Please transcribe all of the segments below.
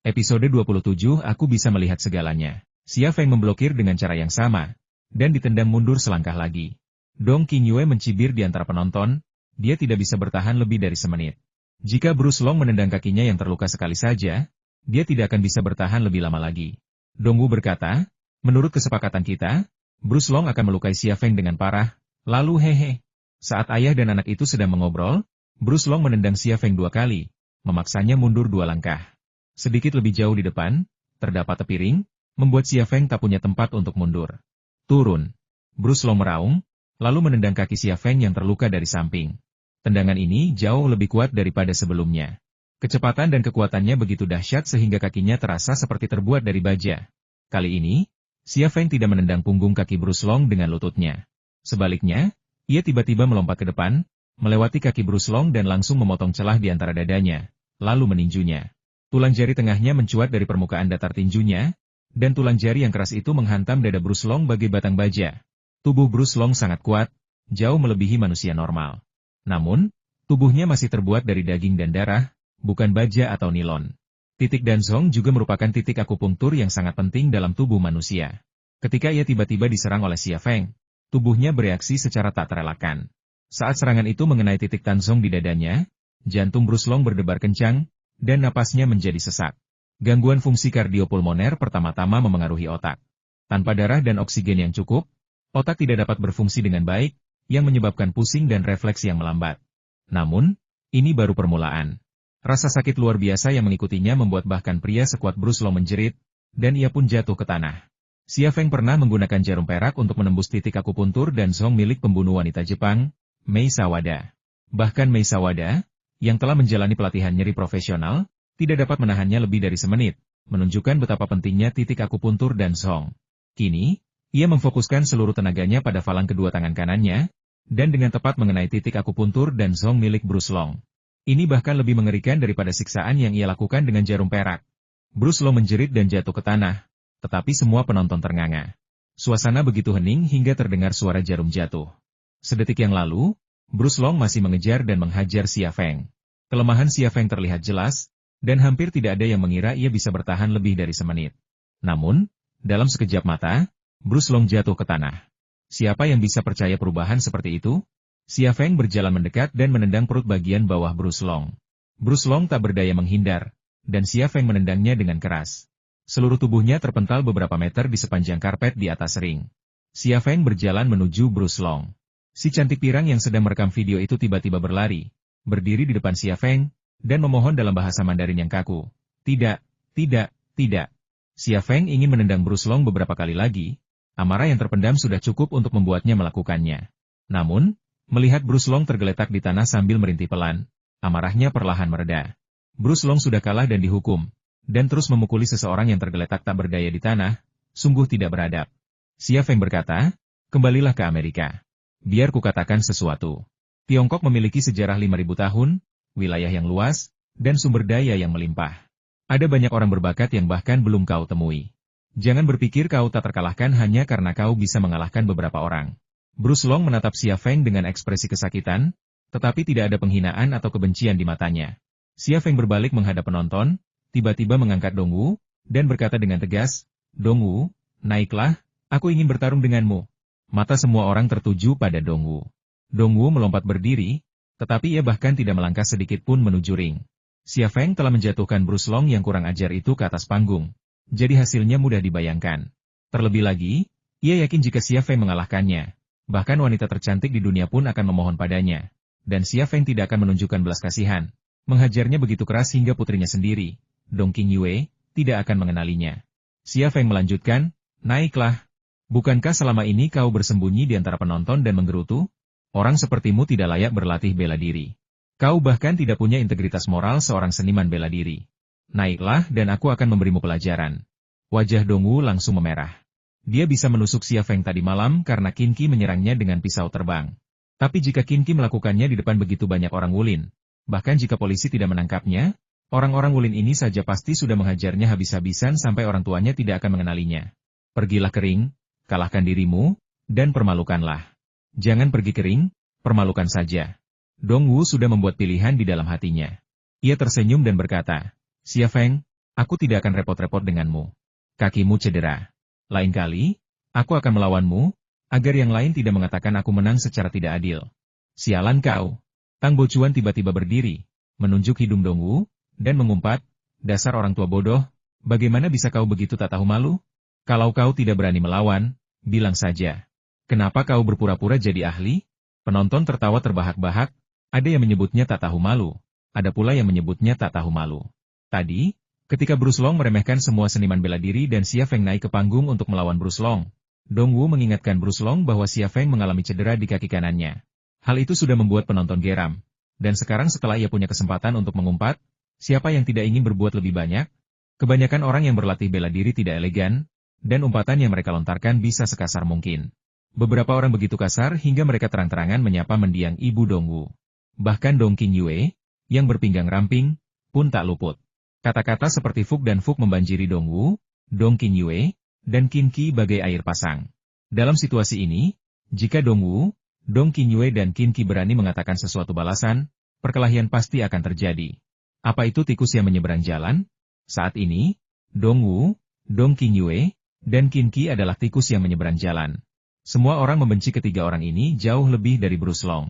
Episode 27 Aku bisa melihat segalanya. Xia Feng memblokir dengan cara yang sama, dan ditendang mundur selangkah lagi. Dong Qingyue mencibir di antara penonton, dia tidak bisa bertahan lebih dari semenit. Jika Bruce Long menendang kakinya yang terluka sekali saja, dia tidak akan bisa bertahan lebih lama lagi. Dong Wu berkata, menurut kesepakatan kita, Bruce Long akan melukai Xia Feng dengan parah, lalu hehe. Saat ayah dan anak itu sedang mengobrol, Bruce Long menendang Xia Feng 2 kali, memaksanya mundur 2 langkah. Sedikit lebih jauh di depan, terdapat tepi ring, membuat Xia Feng tak punya tempat untuk mundur. Turun. Bruce Long meraung, lalu menendang kaki Xia Feng yang terluka dari samping. Tendangan ini jauh lebih kuat daripada sebelumnya. Kecepatan dan kekuatannya begitu dahsyat sehingga kakinya terasa seperti terbuat dari baja. Kali ini, Xia Feng tidak menendang punggung kaki Bruce Long dengan lututnya. Sebaliknya, ia tiba-tiba melompat ke depan, melewati kaki Bruce Long dan langsung memotong celah di antara dadanya, lalu meninjunya. Tulang jari tengahnya mencuat dari permukaan datar tinjunya, dan tulang jari yang keras itu menghantam dada Bruce Long bagai batang baja. Tubuh Bruce Long sangat kuat, jauh melebihi manusia normal. Namun, tubuhnya masih terbuat dari daging dan darah, bukan baja atau nilon. Titik Danzong juga merupakan titik akupunktur yang sangat penting dalam tubuh manusia. Ketika ia tiba-tiba diserang oleh Xia Feng, tubuhnya bereaksi secara tak terelakkan. Saat serangan itu mengenai titik Danzong di dadanya, jantung Bruce Long berdebar kencang, dan napasnya menjadi sesak. Gangguan fungsi kardiopulmoner pertama-tama memengaruhi otak. Tanpa darah dan oksigen yang cukup, otak tidak dapat berfungsi dengan baik, yang menyebabkan pusing dan refleks yang melambat. Namun, ini baru permulaan. Rasa sakit luar biasa yang mengikutinya membuat bahkan pria sekuat Bruce Long menjerit, dan ia pun jatuh ke tanah. Xia Feng pernah menggunakan jarum perak untuk menembus titik akupuntur dan zong milik pembunuh wanita Jepang, Mei Sawada. Bahkan Mei Sawada, yang telah menjalani pelatihan nyeri profesional, tidak dapat menahannya lebih dari semenit, menunjukkan betapa pentingnya titik akupuntur dan zong. Kini, ia memfokuskan seluruh tenaganya pada falang kedua tangan kanannya, dan dengan tepat mengenai titik akupuntur dan zong milik Bruce Long. Ini bahkan lebih mengerikan daripada siksaan yang ia lakukan dengan jarum perak. Bruce Long menjerit dan jatuh ke tanah, tetapi semua penonton ternganga. Suasana begitu hening hingga terdengar suara jarum jatuh. Sedetik yang lalu, Bruce Long masih mengejar dan menghajar Xia Feng. Kelemahan Xia Feng terlihat jelas, dan hampir tidak ada yang mengira ia bisa bertahan lebih dari semenit. Namun, dalam sekejap mata, Bruce Long jatuh ke tanah. Siapa yang bisa percaya perubahan seperti itu? Xia Feng berjalan mendekat dan menendang perut bagian bawah Bruce Long. Bruce Long tak berdaya menghindar, dan Xia Feng menendangnya dengan keras. Seluruh tubuhnya terpental beberapa meter di sepanjang karpet di atas ring. Xia Feng berjalan menuju Bruce Long. Si cantik pirang yang sedang merekam video itu tiba-tiba berlari, berdiri di depan Xia Feng, dan memohon dalam bahasa Mandarin yang kaku. Tidak, tidak, tidak. Xia Feng ingin menendang Bruce Long beberapa kali lagi, amarah yang terpendam sudah cukup untuk membuatnya melakukannya. Namun, melihat Bruce Long tergeletak di tanah sambil merintih pelan, amarahnya perlahan mereda. Bruce Long sudah kalah dan dihukum, dan terus memukuli seseorang yang tergeletak tak berdaya di tanah, sungguh tidak beradab. Xia Feng berkata, kembalilah ke Amerika. Biar kukatakan sesuatu. Tiongkok memiliki sejarah 5.000 tahun, wilayah yang luas, dan sumber daya yang melimpah. Ada banyak orang berbakat yang bahkan belum kau temui. Jangan berpikir kau tak terkalahkan hanya karena kau bisa mengalahkan beberapa orang. Bruce Long menatap Xia Feng dengan ekspresi kesakitan, tetapi tidak ada penghinaan atau kebencian di matanya. Xia Feng berbalik menghadap penonton, tiba-tiba mengangkat Dong Wu, dan berkata dengan tegas, Dong Wu, naiklah, aku ingin bertarung denganmu. Mata semua orang tertuju pada Dong Wu. Dong Wu melompat berdiri, tetapi ia bahkan tidak melangkah sedikit pun menuju ring. Xia Feng telah menjatuhkan Bruce Long yang kurang ajar itu ke atas panggung, jadi hasilnya mudah dibayangkan. Terlebih lagi, ia yakin jika Xia Feng mengalahkannya, bahkan wanita tercantik di dunia pun akan memohon padanya. Dan Xia Feng tidak akan menunjukkan belas kasihan, menghajarnya begitu keras hingga putrinya sendiri, Dong Qingyue, tidak akan mengenalinya. Xia Feng melanjutkan, naiklah. Bukankah selama ini kau bersembunyi di antara penonton dan menggerutu? Orang sepertimu tidak layak berlatih bela diri. Kau bahkan tidak punya integritas moral seorang seniman bela diri. Naiklah dan aku akan memberimu pelajaran. Wajah Dong Wu langsung memerah. Dia bisa menusuk Xia Feng tadi malam karena Qin Qi menyerangnya dengan pisau terbang. Tapi jika Qin Qi melakukannya di depan begitu banyak orang Wulin, bahkan jika polisi tidak menangkapnya, orang-orang Wulin ini saja pasti sudah menghajarnya habis-habisan sampai orang tuanya tidak akan mengenalinya. Pergilah ke ring, kalahkan dirimu, dan permalukanlah. Jangan pergi ke ring, permalukan saja. Dong Wu sudah membuat pilihan di dalam hatinya. Ia tersenyum dan berkata, Xia Feng, Aku tidak akan repot-repot denganmu. Kakimu cedera. Lain kali, aku akan melawanmu, agar yang lain tidak mengatakan aku menang secara tidak adil. Sialan kau. Tang Bocuan tiba-tiba berdiri, menunjuk hidung Dongwu, dan mengumpat, dasar orang tua bodoh, bagaimana bisa kau begitu tak tahu malu? Kalau kau tidak berani melawan, bilang saja. Kenapa kau berpura-pura jadi ahli? Penonton tertawa terbahak-bahak, ada yang menyebutnya tak tahu malu, ada pula yang menyebutnya tak tahu malu. Tadi, ketika Bruce Long meremehkan semua seniman bela diri dan Xia Feng naik ke panggung untuk melawan Bruce Long, Dongwu mengingatkan Bruce Long bahwa Xia Feng mengalami cedera di kaki kanannya. Hal itu sudah membuat penonton geram. Dan sekarang setelah ia punya kesempatan untuk mengumpat, siapa yang tidak ingin berbuat lebih banyak? Kebanyakan orang yang berlatih bela diri tidak elegan, dan umpatan yang mereka lontarkan bisa sekasar mungkin. Beberapa orang begitu kasar hingga mereka terang-terangan menyapa mendiang ibu Dongwu. Bahkan Dong Qingyue, yang berpinggang ramping, pun tak luput. Kata-kata seperti Fuk dan Fuk membanjiri Dongwu, Dong Qingyue, dan Qin Qi bagai air pasang. Dalam situasi ini, jika Dongwu, Dong Qingyue dan Qin Qi berani mengatakan sesuatu balasan, perkelahian pasti akan terjadi. Apa itu tikus yang menyeberang jalan? Saat ini, Dongwu, Dong Qingyue, dan Qin Qi adalah tikus yang menyeberang jalan. Semua orang membenci ketiga orang ini jauh lebih dari Bruce Long.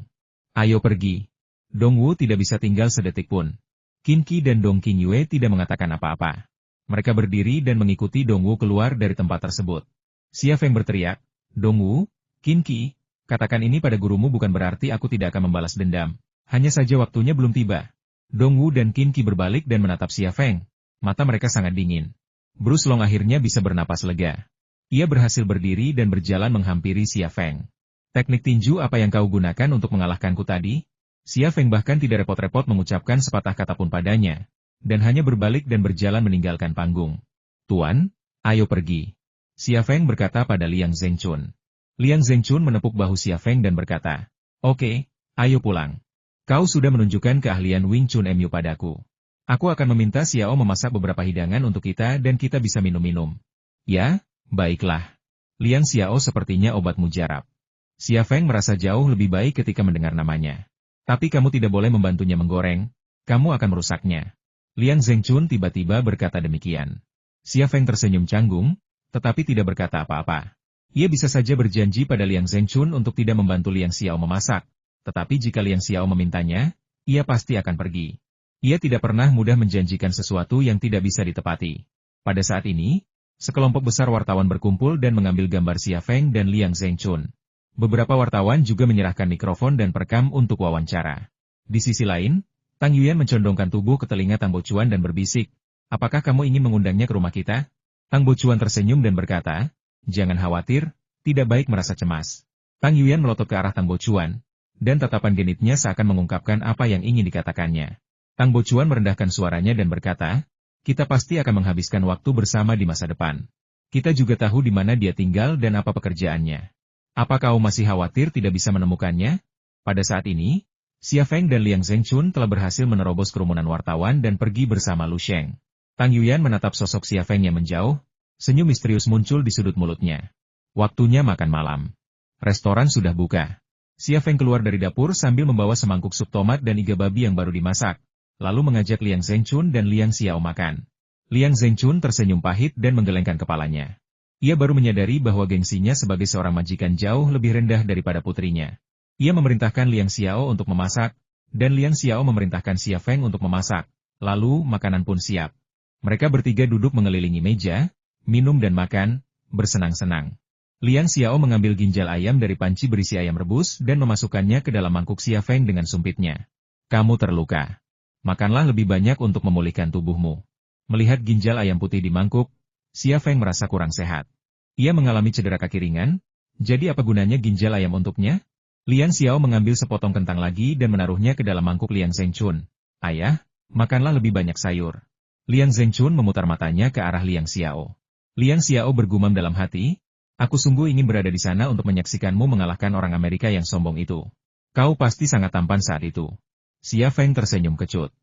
Ayo pergi. Dongwu tidak bisa tinggal sedetik pun. Qin Qi dan Dong Qingyue tidak mengatakan apa-apa. Mereka berdiri dan mengikuti Dongwu keluar dari tempat tersebut. Xia Feng berteriak, Dongwu, Qin Qi, katakan ini pada gurumu bukan berarti aku tidak akan membalas dendam. Hanya saja waktunya belum tiba. Dongwu dan Qin Qi berbalik dan menatap Xia Feng. Mata mereka sangat dingin. Bruce Long akhirnya bisa bernapas lega. Ia berhasil berdiri dan berjalan menghampiri Xia Feng. Teknik tinju apa yang kau gunakan untuk mengalahkanku tadi? Xia Feng bahkan tidak repot-repot mengucapkan sepatah kata pun padanya, dan hanya berbalik dan berjalan meninggalkan panggung. Tuan, ayo pergi. Xia Feng berkata pada Liang Zhengchun. Liang Zhengchun menepuk bahu Xia Feng dan berkata, Oke, ayo pulang. Kau sudah menunjukkan keahlian Wing Chun Mu padaku. Aku akan meminta Xiao memasak beberapa hidangan untuk kita dan kita bisa minum-minum. Ya, baiklah. Liang Xiao sepertinya obat mujarab. Xia Feng merasa jauh lebih baik ketika mendengar namanya. Tapi kamu tidak boleh membantunya menggoreng, kamu akan merusaknya. Liang Zhengchun tiba-tiba berkata demikian. Xia Feng tersenyum canggung, tetapi tidak berkata apa-apa. Ia bisa saja berjanji pada Liang Zhengchun untuk tidak membantu Liang Xiao memasak, tetapi jika Liang Xiao memintanya, ia pasti akan pergi. Ia tidak pernah mudah menjanjikan sesuatu yang tidak bisa ditepati. Pada saat ini, sekelompok besar wartawan berkumpul dan mengambil gambar Xia Feng dan Liang Zhengchun. Beberapa wartawan juga menyerahkan mikrofon dan perekam untuk wawancara. Di sisi lain, Tang Yuyan mencondongkan tubuh ke telinga Tang Bocuan dan berbisik, apakah kamu ingin mengundangnya ke rumah kita? Tang Bocuan tersenyum dan berkata, jangan khawatir, tidak baik merasa cemas. Tang Yuyan melotot ke arah Tang Bocuan, dan tatapan genitnya seakan mengungkapkan apa yang ingin dikatakannya. Tang Bocuan merendahkan suaranya dan berkata, kita pasti akan menghabiskan waktu bersama di masa depan. Kita juga tahu di mana dia tinggal dan apa pekerjaannya. Apa kau masih khawatir tidak bisa menemukannya? Pada saat ini, Xia Feng dan Liang Zhengchun telah berhasil menerobos kerumunan wartawan dan pergi bersama Lu Sheng. Tang Yuyan menatap sosok Xia Feng yang menjauh, senyum misterius muncul di sudut mulutnya. Waktunya makan malam. Restoran sudah buka. Xia Feng keluar dari dapur sambil membawa semangkuk sup tomat dan iga babi yang baru dimasak, lalu mengajak Liang Zhengchun dan Liang Xiao makan. Liang Zhengchun tersenyum pahit dan menggelengkan kepalanya. Ia baru menyadari bahwa gengsinya sebagai seorang majikan jauh lebih rendah daripada putrinya. Ia memerintahkan Liang Xiao untuk memasak, dan Liang Xiao memerintahkan Xia Feng untuk memasak, lalu makanan pun siap. Mereka bertiga duduk mengelilingi meja, minum dan makan, bersenang-senang. Liang Xiao mengambil ginjal ayam dari panci berisi ayam rebus dan memasukkannya ke dalam mangkuk Xia Feng dengan sumpitnya. Kamu terluka. Makanlah lebih banyak untuk memulihkan tubuhmu. Melihat ginjal ayam putih di mangkuk, Xia Feng merasa kurang sehat. Ia mengalami cedera kaki ringan, jadi apa gunanya ginjal ayam untuknya? Liang Xiao mengambil sepotong kentang lagi dan menaruhnya ke dalam mangkuk Liang Zhengchun. Ayah, makanlah lebih banyak sayur. Liang Zhengchun memutar matanya ke arah Liang Xiao. Liang Xiao bergumam dalam hati, aku sungguh ingin berada di sana untuk menyaksikanmu mengalahkan orang Amerika yang sombong itu. Kau pasti sangat tampan saat itu. Xia Feng tersenyum kecut.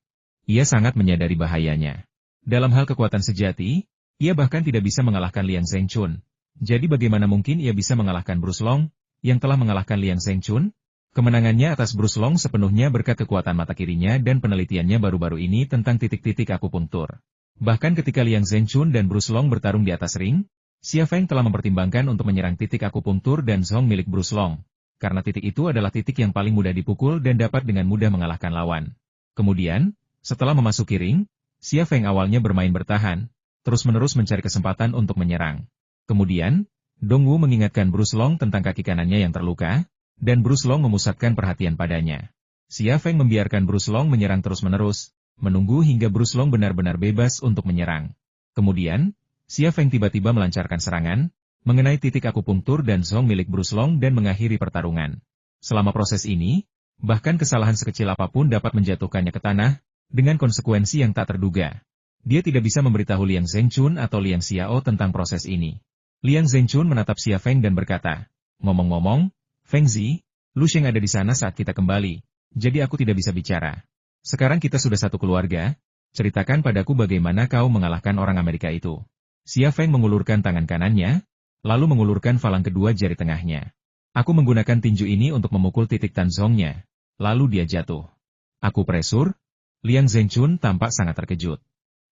Ia sangat menyadari bahayanya. Dalam hal kekuatan sejati, ia bahkan tidak bisa mengalahkan Liang Zhengchun. Jadi bagaimana mungkin ia bisa mengalahkan Bruce Long, yang telah mengalahkan Liang Zhengchun? Kemenangannya atas Bruce Long sepenuhnya berkat kekuatan mata kirinya dan penelitiannya baru-baru ini tentang titik-titik akupunktur. Bahkan ketika Liang Zhenchun dan Bruce Long bertarung di atas ring, Xia Feng telah mempertimbangkan untuk menyerang titik akupunktur dan zong milik Bruce Long, karena titik itu adalah titik yang paling mudah dipukul dan dapat dengan mudah mengalahkan lawan. Kemudian, setelah memasuki ring, Xia Feng awalnya bermain bertahan, terus-menerus mencari kesempatan untuk menyerang. Kemudian, Dong Wu mengingatkan Bruce Long tentang kaki kanannya yang terluka, dan Bruce Long memusatkan perhatian padanya. Xia Feng membiarkan Bruce Long menyerang terus-menerus, menunggu hingga Bruce Long benar-benar bebas untuk menyerang. Kemudian, Xia Feng tiba-tiba melancarkan serangan, mengenai titik akupunktur dan zong milik Bruce Long dan mengakhiri pertarungan. Selama proses ini, bahkan kesalahan sekecil apapun dapat menjatuhkannya ke tanah, dengan konsekuensi yang tak terduga. Dia tidak bisa memberitahu Liang Zhenchun atau Liang Xiao tentang proses ini. Liang Zhenchun menatap Xia Feng dan berkata, "Ngomong-ngomong, Feng Zi, Lu Sheng ada di sana saat kita kembali, jadi aku tidak bisa bicara. Sekarang kita sudah satu keluarga, ceritakan padaku bagaimana kau mengalahkan orang Amerika itu." Xia Feng mengulurkan tangan kanannya, lalu mengulurkan falang kedua jari tengahnya. "Aku menggunakan tinju ini untuk memukul titik Tanzongnya, lalu dia jatuh." "Aku presur?" Liang Zhenchun tampak sangat terkejut.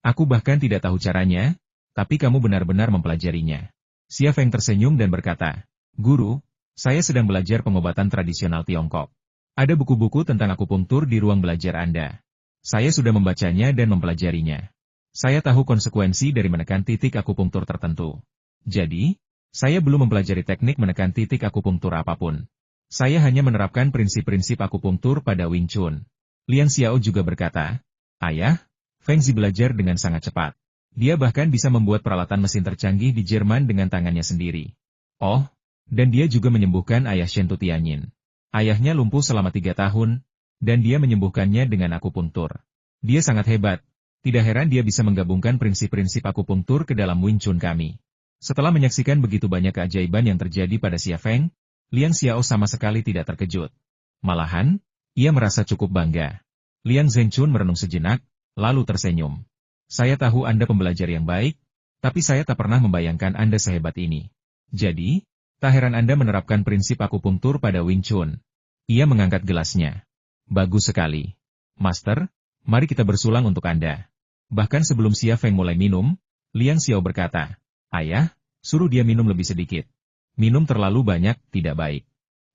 "Aku bahkan tidak tahu caranya, tapi kamu benar-benar mempelajarinya." Xia Feng tersenyum dan berkata, "Guru, saya sedang belajar pengobatan tradisional Tiongkok. Ada buku-buku tentang akupunktur di ruang belajar Anda. Saya sudah membacanya dan mempelajarinya. Saya tahu konsekuensi dari menekan titik akupunktur tertentu. Jadi, saya belum mempelajari teknik menekan titik akupunktur apapun. Saya hanya menerapkan prinsip-prinsip akupunktur pada Wing Chun." Liang Xiao juga berkata, "Ayah, Feng Zi belajar dengan sangat cepat. Dia bahkan bisa membuat peralatan mesin tercanggih di Jerman dengan tangannya sendiri. Oh, dan dia juga menyembuhkan ayah Shen Tutianyin. Ayahnya lumpuh selama 3 tahun, dan dia menyembuhkannya dengan akupunktur. Dia sangat hebat. Tidak heran dia bisa menggabungkan prinsip-prinsip akupunktur ke dalam Wing Chun kami." Setelah menyaksikan begitu banyak keajaiban yang terjadi pada Xia Feng, Liang Xiao sama sekali tidak terkejut. Malahan, ia merasa cukup bangga. Liang Zhenchun merenung sejenak, lalu tersenyum. "Saya tahu Anda pembelajar yang baik, tapi saya tak pernah membayangkan Anda sehebat ini. Jadi, tak heran Anda menerapkan prinsip akupunktur pada Wing Chun." Ia mengangkat gelasnya. "Bagus sekali. Master, mari kita bersulang untuk Anda." Bahkan sebelum Xia Feng mulai minum, Liang Xiao berkata, "Ayah, suruh dia minum lebih sedikit. Minum terlalu banyak tidak baik."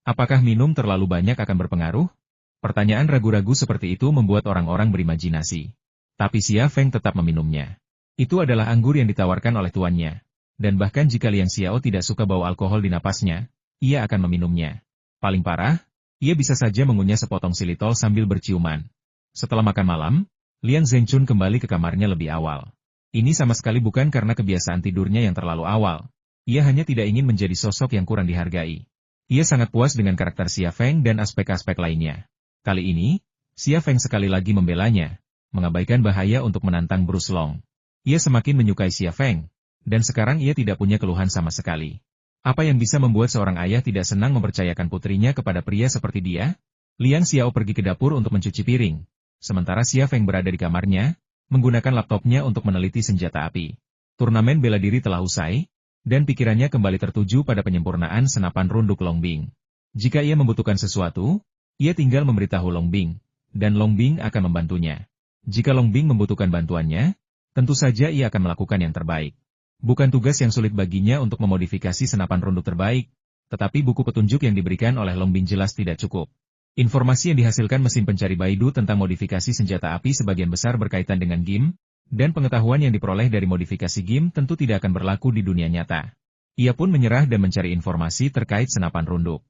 "Apakah minum terlalu banyak akan berpengaruh?" Pertanyaan ragu-ragu seperti itu membuat orang-orang berimajinasi. Tapi Xia Feng tetap meminumnya. Itu adalah anggur yang ditawarkan oleh tuannya. Dan bahkan jika Liang Xiao tidak suka bau alkohol di napasnya, ia akan meminumnya. Paling parah, ia bisa saja mengunyah sepotong silitol sambil berciuman. Setelah makan malam, Liang Zhenchun kembali ke kamarnya lebih awal. Ini sama sekali bukan karena kebiasaan tidurnya yang terlalu awal. Ia hanya tidak ingin menjadi sosok yang kurang dihargai. Ia sangat puas dengan karakter Xia Feng dan aspek-aspek lainnya. Kali ini, Xia Feng sekali lagi membelanya, mengabaikan bahaya untuk menantang Bruce Long. Ia semakin menyukai Xia Feng, dan sekarang ia tidak punya keluhan sama sekali. Apa yang bisa membuat seorang ayah tidak senang mempercayakan putrinya kepada pria seperti dia? Liang Xiao pergi ke dapur untuk mencuci piring, sementara Xia Feng berada di kamarnya, menggunakan laptopnya untuk meneliti senjata api. Turnamen bela diri telah usai, dan pikirannya kembali tertuju pada penyempurnaan senapan runduk Longbing. Jika ia membutuhkan sesuatu, ia tinggal memberitahu Longbing, dan Longbing akan membantunya. Jika Longbing membutuhkan bantuannya, tentu saja ia akan melakukan yang terbaik. Bukan tugas yang sulit baginya untuk memodifikasi senapan runduk terbaik, tetapi buku petunjuk yang diberikan oleh Longbing jelas tidak cukup. Informasi yang dihasilkan mesin pencari Baidu tentang modifikasi senjata api sebagian besar berkaitan dengan GIM, dan pengetahuan yang diperoleh dari modifikasi GIM tentu tidak akan berlaku di dunia nyata. Ia pun menyerah dan mencari informasi terkait senapan runduk.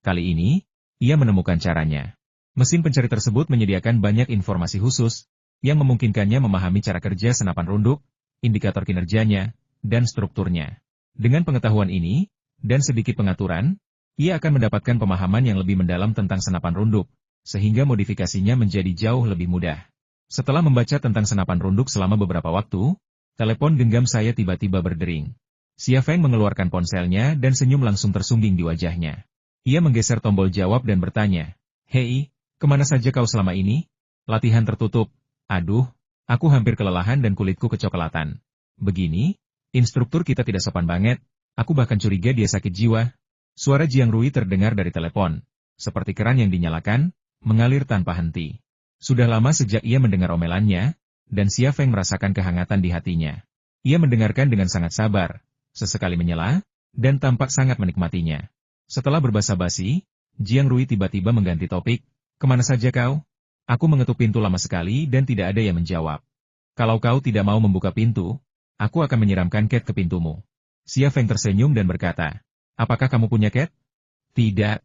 Kali ini, ia menemukan caranya. Mesin pencari tersebut menyediakan banyak informasi khusus, yang memungkinkannya memahami cara kerja senapan runduk, indikator kinerjanya, dan strukturnya. Dengan pengetahuan ini, dan sedikit pengaturan, ia akan mendapatkan pemahaman yang lebih mendalam tentang senapan runduk, sehingga modifikasinya menjadi jauh lebih mudah. Setelah membaca tentang senapan runduk selama beberapa waktu, telepon genggam saya tiba-tiba berdering. Xia Feng mengeluarkan ponselnya dan senyum langsung tersungging di wajahnya. Ia menggeser tombol jawab dan bertanya, "Hei, kemana saja kau selama ini? Latihan tertutup. Aduh, aku hampir kelelahan dan kulitku kecoklatan. Begini, instruktur kita tidak sopan banget, aku bahkan curiga dia sakit jiwa." Suara Jiang Rui terdengar dari telepon, seperti keran yang dinyalakan, mengalir tanpa henti. Sudah lama sejak ia mendengar omelannya, dan Xia Feng merasakan kehangatan di hatinya. Ia mendengarkan dengan sangat sabar, sesekali menyela, dan tampak sangat menikmatinya. Setelah berbasa-basi, Jiang Rui tiba-tiba mengganti topik, "Kemana saja kau?" "Aku mengetuk pintu lama sekali dan tidak ada yang menjawab." "Kalau kau tidak mau membuka pintu, aku akan menyiramkan cat ke pintumu." Xia Feng tersenyum dan berkata, "Apakah kamu punya cat?" "Tidak."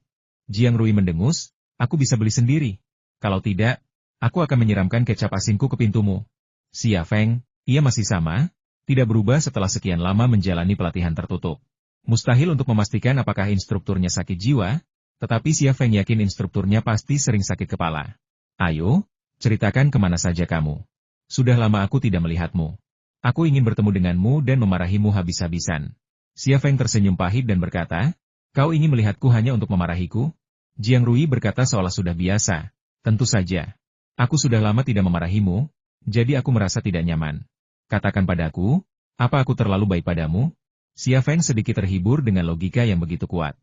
Jiang Rui mendengus, "Aku bisa beli sendiri. Kalau tidak, aku akan menyiramkan kecap asinku ke pintumu." Xia Feng, ia masih sama, tidak berubah setelah sekian lama menjalani pelatihan tertutup. Mustahil untuk memastikan apakah instrukturnya sakit jiwa, tetapi Xia Feng yakin instrukturnya pasti sering sakit kepala. "Ayo, ceritakan kemana saja kamu. Sudah lama aku tidak melihatmu. Aku ingin bertemu denganmu dan memarahimu habis-habisan." Xia Feng tersenyum pahit dan berkata, "Kau ingin melihatku hanya untuk memarahiku?" Jiang Rui berkata seolah sudah biasa, "Tentu saja. Aku sudah lama tidak memarahimu, jadi aku merasa tidak nyaman. Katakan padaku, apa aku terlalu baik padamu?" Xia Feng sedikit terhibur dengan logika yang begitu kuat.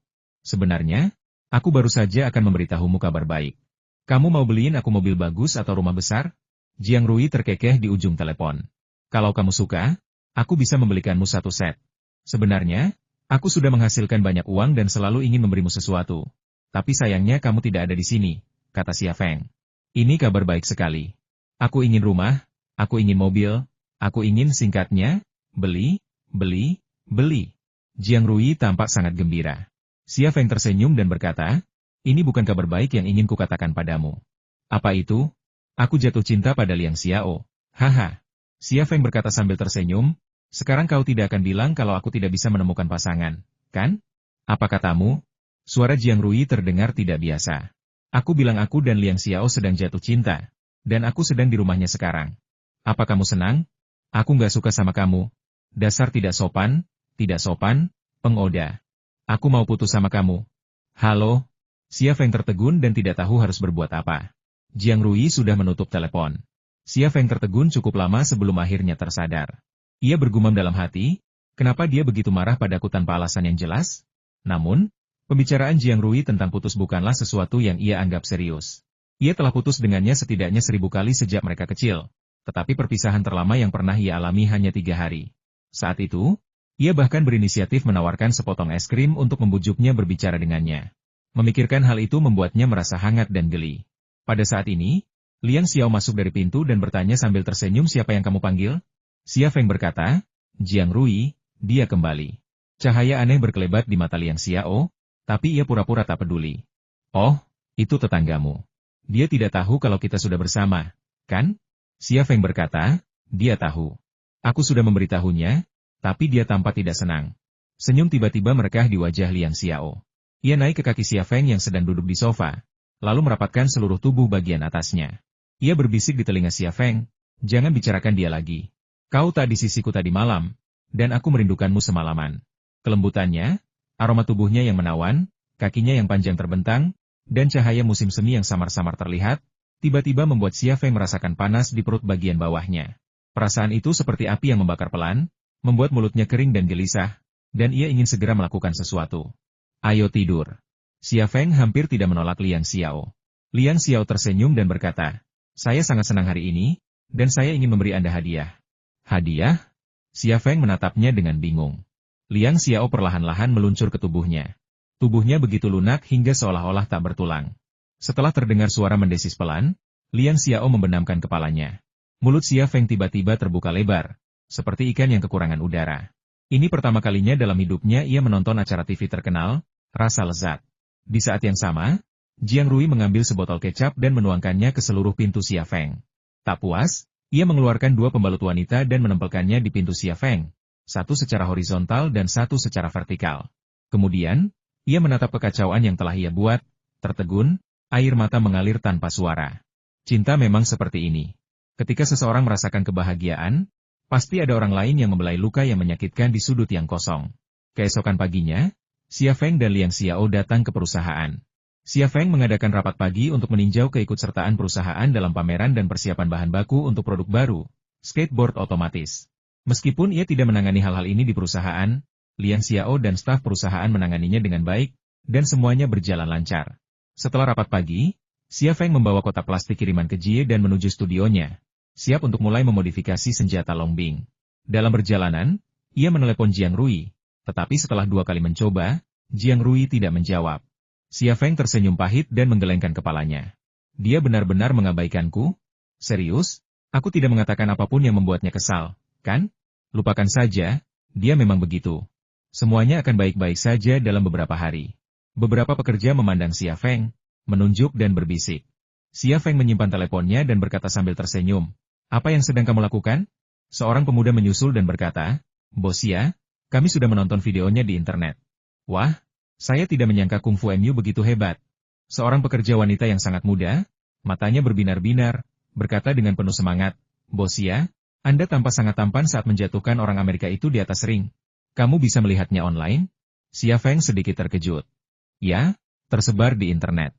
"Sebenarnya, aku baru saja akan memberitahumu kabar baik. Kamu mau beliin aku mobil bagus atau rumah besar?" Jiang Rui terkekeh di ujung telepon. "Kalau kamu suka, aku bisa membelikanmu satu set. Sebenarnya, aku sudah menghasilkan banyak uang dan selalu ingin memberimu sesuatu. Tapi sayangnya kamu tidak ada di sini," kata Xia Feng. "Ini kabar baik sekali. Aku ingin rumah, aku ingin mobil, aku ingin singkatnya, beli, beli, beli." Jiang Rui tampak sangat gembira. Xia Feng tersenyum dan berkata, "Ini bukan kabar baik yang ingin kukatakan padamu." "Apa itu?" "Aku jatuh cinta pada Liang Xiao." "Haha." Xia Feng berkata sambil tersenyum, "Sekarang kau tidak akan bilang kalau aku tidak bisa menemukan pasangan, kan? Apa katamu?" Suara Jiang Rui terdengar tidak biasa. "Aku bilang aku dan Liang Xiao sedang jatuh cinta, dan aku sedang di rumahnya sekarang. Apa kamu senang?" "Aku nggak suka sama kamu. Dasar tidak sopan, pengoda. Aku mau putus sama kamu." "Halo?" Xia Feng tertegun dan tidak tahu harus berbuat apa. Jiang Rui sudah menutup telepon. Xia Feng tertegun cukup lama sebelum akhirnya tersadar. Ia bergumam dalam hati, kenapa dia begitu marah padaku tanpa alasan yang jelas? Namun, pembicaraan Jiang Rui tentang putus bukanlah sesuatu yang ia anggap serius. Ia telah putus dengannya setidaknya 1000 kali sejak mereka kecil, tetapi perpisahan terlama yang pernah ia alami hanya 3 hari. Saat itu, ia bahkan berinisiatif menawarkan sepotong es krim untuk membujuknya berbicara dengannya. Memikirkan hal itu membuatnya merasa hangat dan geli. Pada saat ini, Liang Xiao masuk dari pintu dan bertanya sambil tersenyum, "Siapa yang kamu panggil?" Xia Feng berkata, "Jiang Rui." Dia kembali. Cahaya aneh berkelebat di mata Liang Xiao, tapi ia pura-pura tak peduli. "Oh, itu tetanggamu. Dia tidak tahu kalau kita sudah bersama, kan?" Xia Feng berkata, "Dia tahu. Aku sudah memberitahunya, tapi dia tampak tidak senang." Senyum tiba-tiba merekah di wajah Liang Xiao. Ia naik ke kaki Xia Feng yang sedang duduk di sofa, lalu merapatkan seluruh tubuh bagian atasnya. Ia berbisik di telinga Xia Feng, "Jangan bicarakan dia lagi. Kau tak di sisiku tadi malam, dan aku merindukanmu semalaman." Kelembutannya, aroma tubuhnya yang menawan, kakinya yang panjang terbentang, dan cahaya musim semi yang samar-samar terlihat, tiba-tiba membuat Xia Feng merasakan panas di perut bagian bawahnya. Perasaan itu seperti api yang membakar pelan, membuat mulutnya kering dan gelisah, dan ia ingin segera melakukan sesuatu. "Ayo tidur." Xia Feng hampir tidak menolak Liang Xiao. Liang Xiao tersenyum dan berkata, "Saya sangat senang hari ini, dan saya ingin memberi Anda hadiah." "Hadiah?" Xia Feng menatapnya dengan bingung. Liang Xiao perlahan-lahan meluncur ke tubuhnya. Tubuhnya begitu lunak hingga seolah-olah tak bertulang. Setelah terdengar suara mendesis pelan, Liang Xiao membenamkan kepalanya. Mulut Xia Feng tiba-tiba terbuka lebar, seperti ikan yang kekurangan udara. Ini pertama kalinya dalam hidupnya ia menonton acara TV terkenal, rasa lezat. Di saat yang sama, Jiang Rui mengambil sebotol kecap dan menuangkannya ke seluruh pintu Xia Feng. Tak puas, ia mengeluarkan 2 pembalut wanita dan menempelkannya di pintu Xia Feng, satu secara horizontal dan satu secara vertikal. Kemudian, ia menatap kekacauan yang telah ia buat, tertegun, air mata mengalir tanpa suara. Cinta memang seperti ini. Ketika seseorang merasakan kebahagiaan, pasti ada orang lain yang membelai luka yang menyakitkan di sudut yang kosong. Keesokan paginya, Xia Feng dan Liang Xiao datang ke perusahaan. Xia Feng mengadakan rapat pagi untuk meninjau keikutsertaan perusahaan dalam pameran dan persiapan bahan baku untuk produk baru, skateboard otomatis. Meskipun ia tidak menangani hal-hal ini di perusahaan, Liang Xiao dan staf perusahaan menanganinya dengan baik, dan semuanya berjalan lancar. Setelah rapat pagi, Xia Feng membawa kotak plastik kiriman ke Jie dan menuju studionya. siap untuk mulai memodifikasi senjata Longbing. Dalam perjalanan, ia menelepon Jiang Rui, tetapi setelah 2 kali mencoba, Jiang Rui tidak menjawab. Xia Feng tersenyum pahit dan menggelengkan kepalanya. Dia benar-benar mengabaikanku? Serius? Aku tidak mengatakan apapun yang membuatnya kesal, kan? Lupakan saja, dia memang begitu. Semuanya akan baik-baik saja dalam beberapa hari. Beberapa pekerja memandang Xia Feng, menunjuk dan berbisik. Xia Feng menyimpan teleponnya dan berkata sambil tersenyum, "Apa yang sedang kamu lakukan?" Seorang pemuda menyusul dan berkata, "Bos Xia, kami sudah menonton videonya di internet." "Wah, saya tidak menyangka Kungfu MU begitu hebat." Seorang pekerja wanita yang sangat muda, matanya berbinar-binar, berkata dengan penuh semangat, "Bos Xia, Anda tampak sangat tampan saat menjatuhkan orang Amerika itu di atas ring. Kamu bisa melihatnya online?" Xia Feng sedikit terkejut. "Ya, tersebar di internet.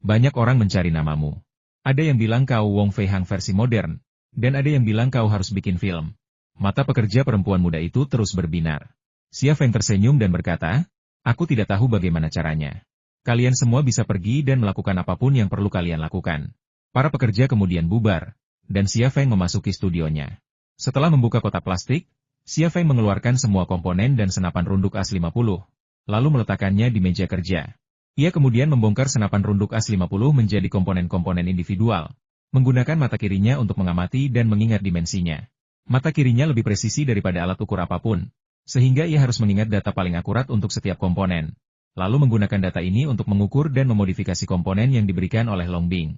Banyak orang mencari namamu. Ada yang bilang kau Wong Fei Hang versi modern, dan ada yang bilang kau harus bikin film." Mata pekerja perempuan muda itu terus berbinar. Xia Feng tersenyum dan berkata, "Aku tidak tahu bagaimana caranya. Kalian semua bisa pergi dan melakukan apapun yang perlu kalian lakukan." Para pekerja kemudian bubar, dan Xia Feng memasuki studionya. Setelah membuka kotak plastik, Xia Feng mengeluarkan semua komponen dan senapan runduk AS-50, lalu meletakkannya di meja kerja. Ia kemudian membongkar senapan runduk AS-50 menjadi komponen-komponen individual, menggunakan mata kirinya untuk mengamati dan mengingat dimensinya. Mata kirinya lebih presisi daripada alat ukur apapun, sehingga ia harus mengingat data paling akurat untuk setiap komponen. Lalu menggunakan data ini untuk mengukur dan memodifikasi komponen yang diberikan oleh Longbing.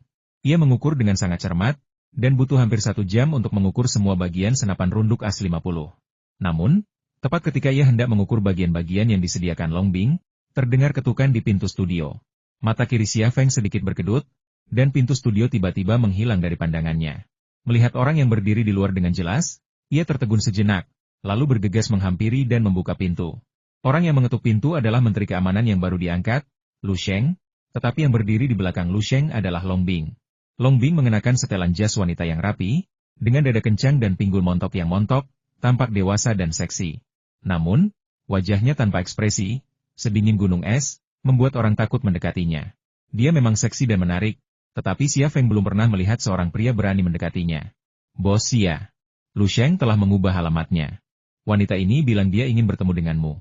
Ia mengukur dengan sangat cermat, dan butuh hampir 1 jam untuk mengukur semua bagian senapan runduk AS-50. Namun, tepat ketika ia hendak mengukur bagian-bagian yang disediakan Longbing, terdengar ketukan di pintu studio. Mata kiri Xia Feng sedikit berkedut, dan pintu studio tiba-tiba menghilang dari pandangannya. Melihat orang yang berdiri di luar dengan jelas, ia tertegun sejenak, lalu bergegas menghampiri dan membuka pintu. Orang yang mengetuk pintu adalah Menteri Keamanan yang baru diangkat, Lu Sheng, tetapi yang berdiri di belakang Lu Sheng adalah Longbing. Longbing mengenakan setelan jas wanita yang rapi, dengan dada kencang dan pinggul montok yang montok, tampak dewasa dan seksi. Namun, wajahnya tanpa ekspresi, sedingin gunung es, membuat orang takut mendekatinya. Dia memang seksi dan menarik, tetapi Xia Feng belum pernah melihat seorang pria berani mendekatinya. "Bos Xia, Lu Sheng telah mengubah alamatnya. Wanita ini bilang dia ingin bertemu denganmu.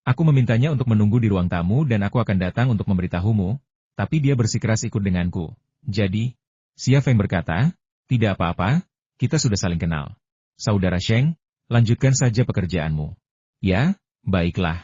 Aku memintanya untuk menunggu di ruang tamu dan aku akan datang untuk memberitahumu, tapi dia bersikeras ikut denganku. Jadi," Xia Feng berkata, "tidak apa-apa, kita sudah saling kenal. Saudara Sheng, lanjutkan saja pekerjaanmu." "Ya, baiklah."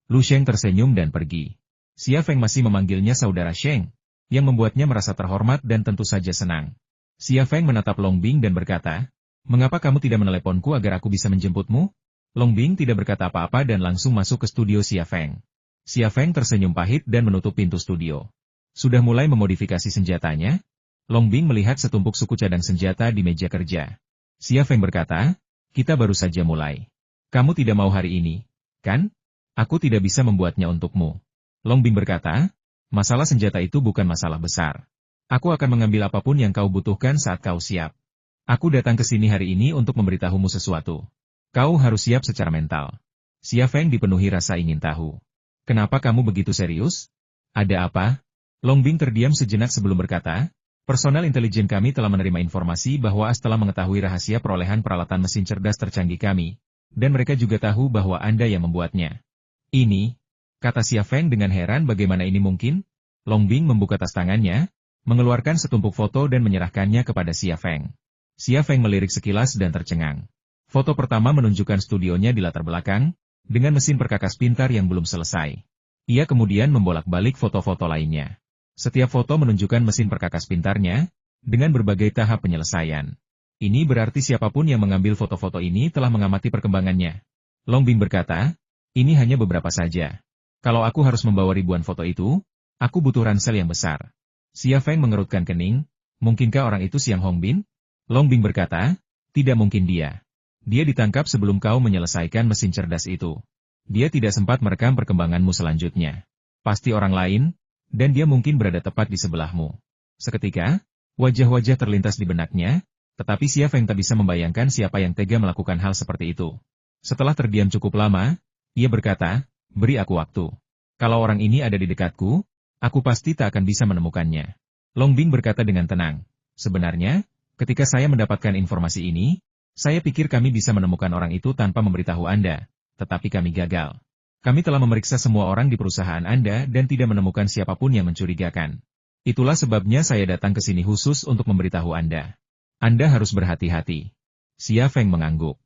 Lu Sheng tersenyum dan pergi. Xia Feng masih memanggilnya Saudara Sheng, yang membuatnya merasa terhormat dan tentu saja senang. Xia Feng menatap Longbing dan berkata, "Mengapa kamu tidak meneleponku agar aku bisa menjemputmu?" Longbing tidak berkata apa-apa dan langsung masuk ke studio Xia Feng. Xia Feng tersenyum pahit dan menutup pintu studio. Sudah mulai memodifikasi senjatanya? Longbing melihat setumpuk suku cadang senjata di meja kerja. Xia Feng berkata, "Kita baru saja mulai. Kamu tidak mau hari ini, kan? Aku tidak bisa membuatnya untukmu." Longbing berkata, "Masalah senjata itu bukan masalah besar. Aku akan mengambil apapun yang kau butuhkan saat kau siap. Aku datang ke sini hari ini untuk memberitahumu sesuatu. Kau harus siap secara mental." Xia Feng dipenuhi rasa ingin tahu. "Kenapa kamu begitu serius? Ada apa?" Longbing terdiam sejenak sebelum berkata, "Personel intelijen kami telah menerima informasi bahwa AS telah mengetahui rahasia perolehan peralatan mesin cerdas tercanggih kami, dan mereka juga tahu bahwa Anda yang membuatnya." "Ini," kata Xia Feng dengan heran, "bagaimana ini mungkin?" Longbing membuka tas tangannya, mengeluarkan setumpuk foto dan menyerahkannya kepada Xia Feng. Xia Feng melirik sekilas dan tercengang. Foto pertama menunjukkan studionya di latar belakang, dengan mesin perkakas pintar yang belum selesai. Ia kemudian membolak-balik foto-foto lainnya. Setiap foto menunjukkan mesin perkakas pintarnya, dengan berbagai tahap penyelesaian. Ini berarti siapapun yang mengambil foto-foto ini telah mengamati perkembangannya. Longbing berkata, "Ini hanya beberapa saja. Kalau aku harus membawa ribuan foto itu, aku butuh ransel yang besar." Xia Feng mengerutkan kening, "Mungkinkah orang itu Xiang Hongbin?" Longbing berkata, "Tidak mungkin dia. Dia ditangkap sebelum kau menyelesaikan mesin cerdas itu. Dia tidak sempat merekam perkembanganmu selanjutnya. Pasti orang lain, dan dia mungkin berada tepat di sebelahmu." Seketika, wajah-wajah terlintas di benaknya, tetapi Xia Feng tak bisa membayangkan siapa yang tega melakukan hal seperti itu. Setelah terdiam cukup lama, ia berkata, "Beri aku waktu. Kalau orang ini ada di dekatku, aku pasti tak akan bisa menemukannya." Longbing berkata dengan tenang, "Sebenarnya, Ketika saya mendapatkan informasi ini, saya pikir kami bisa menemukan orang itu tanpa memberitahu Anda, tetapi kami gagal. Kami telah memeriksa semua orang di perusahaan Anda dan tidak menemukan siapapun yang mencurigakan. Itulah sebabnya saya datang ke sini khusus untuk memberitahu Anda. Anda harus berhati-hati. Xia Feng mengangguk.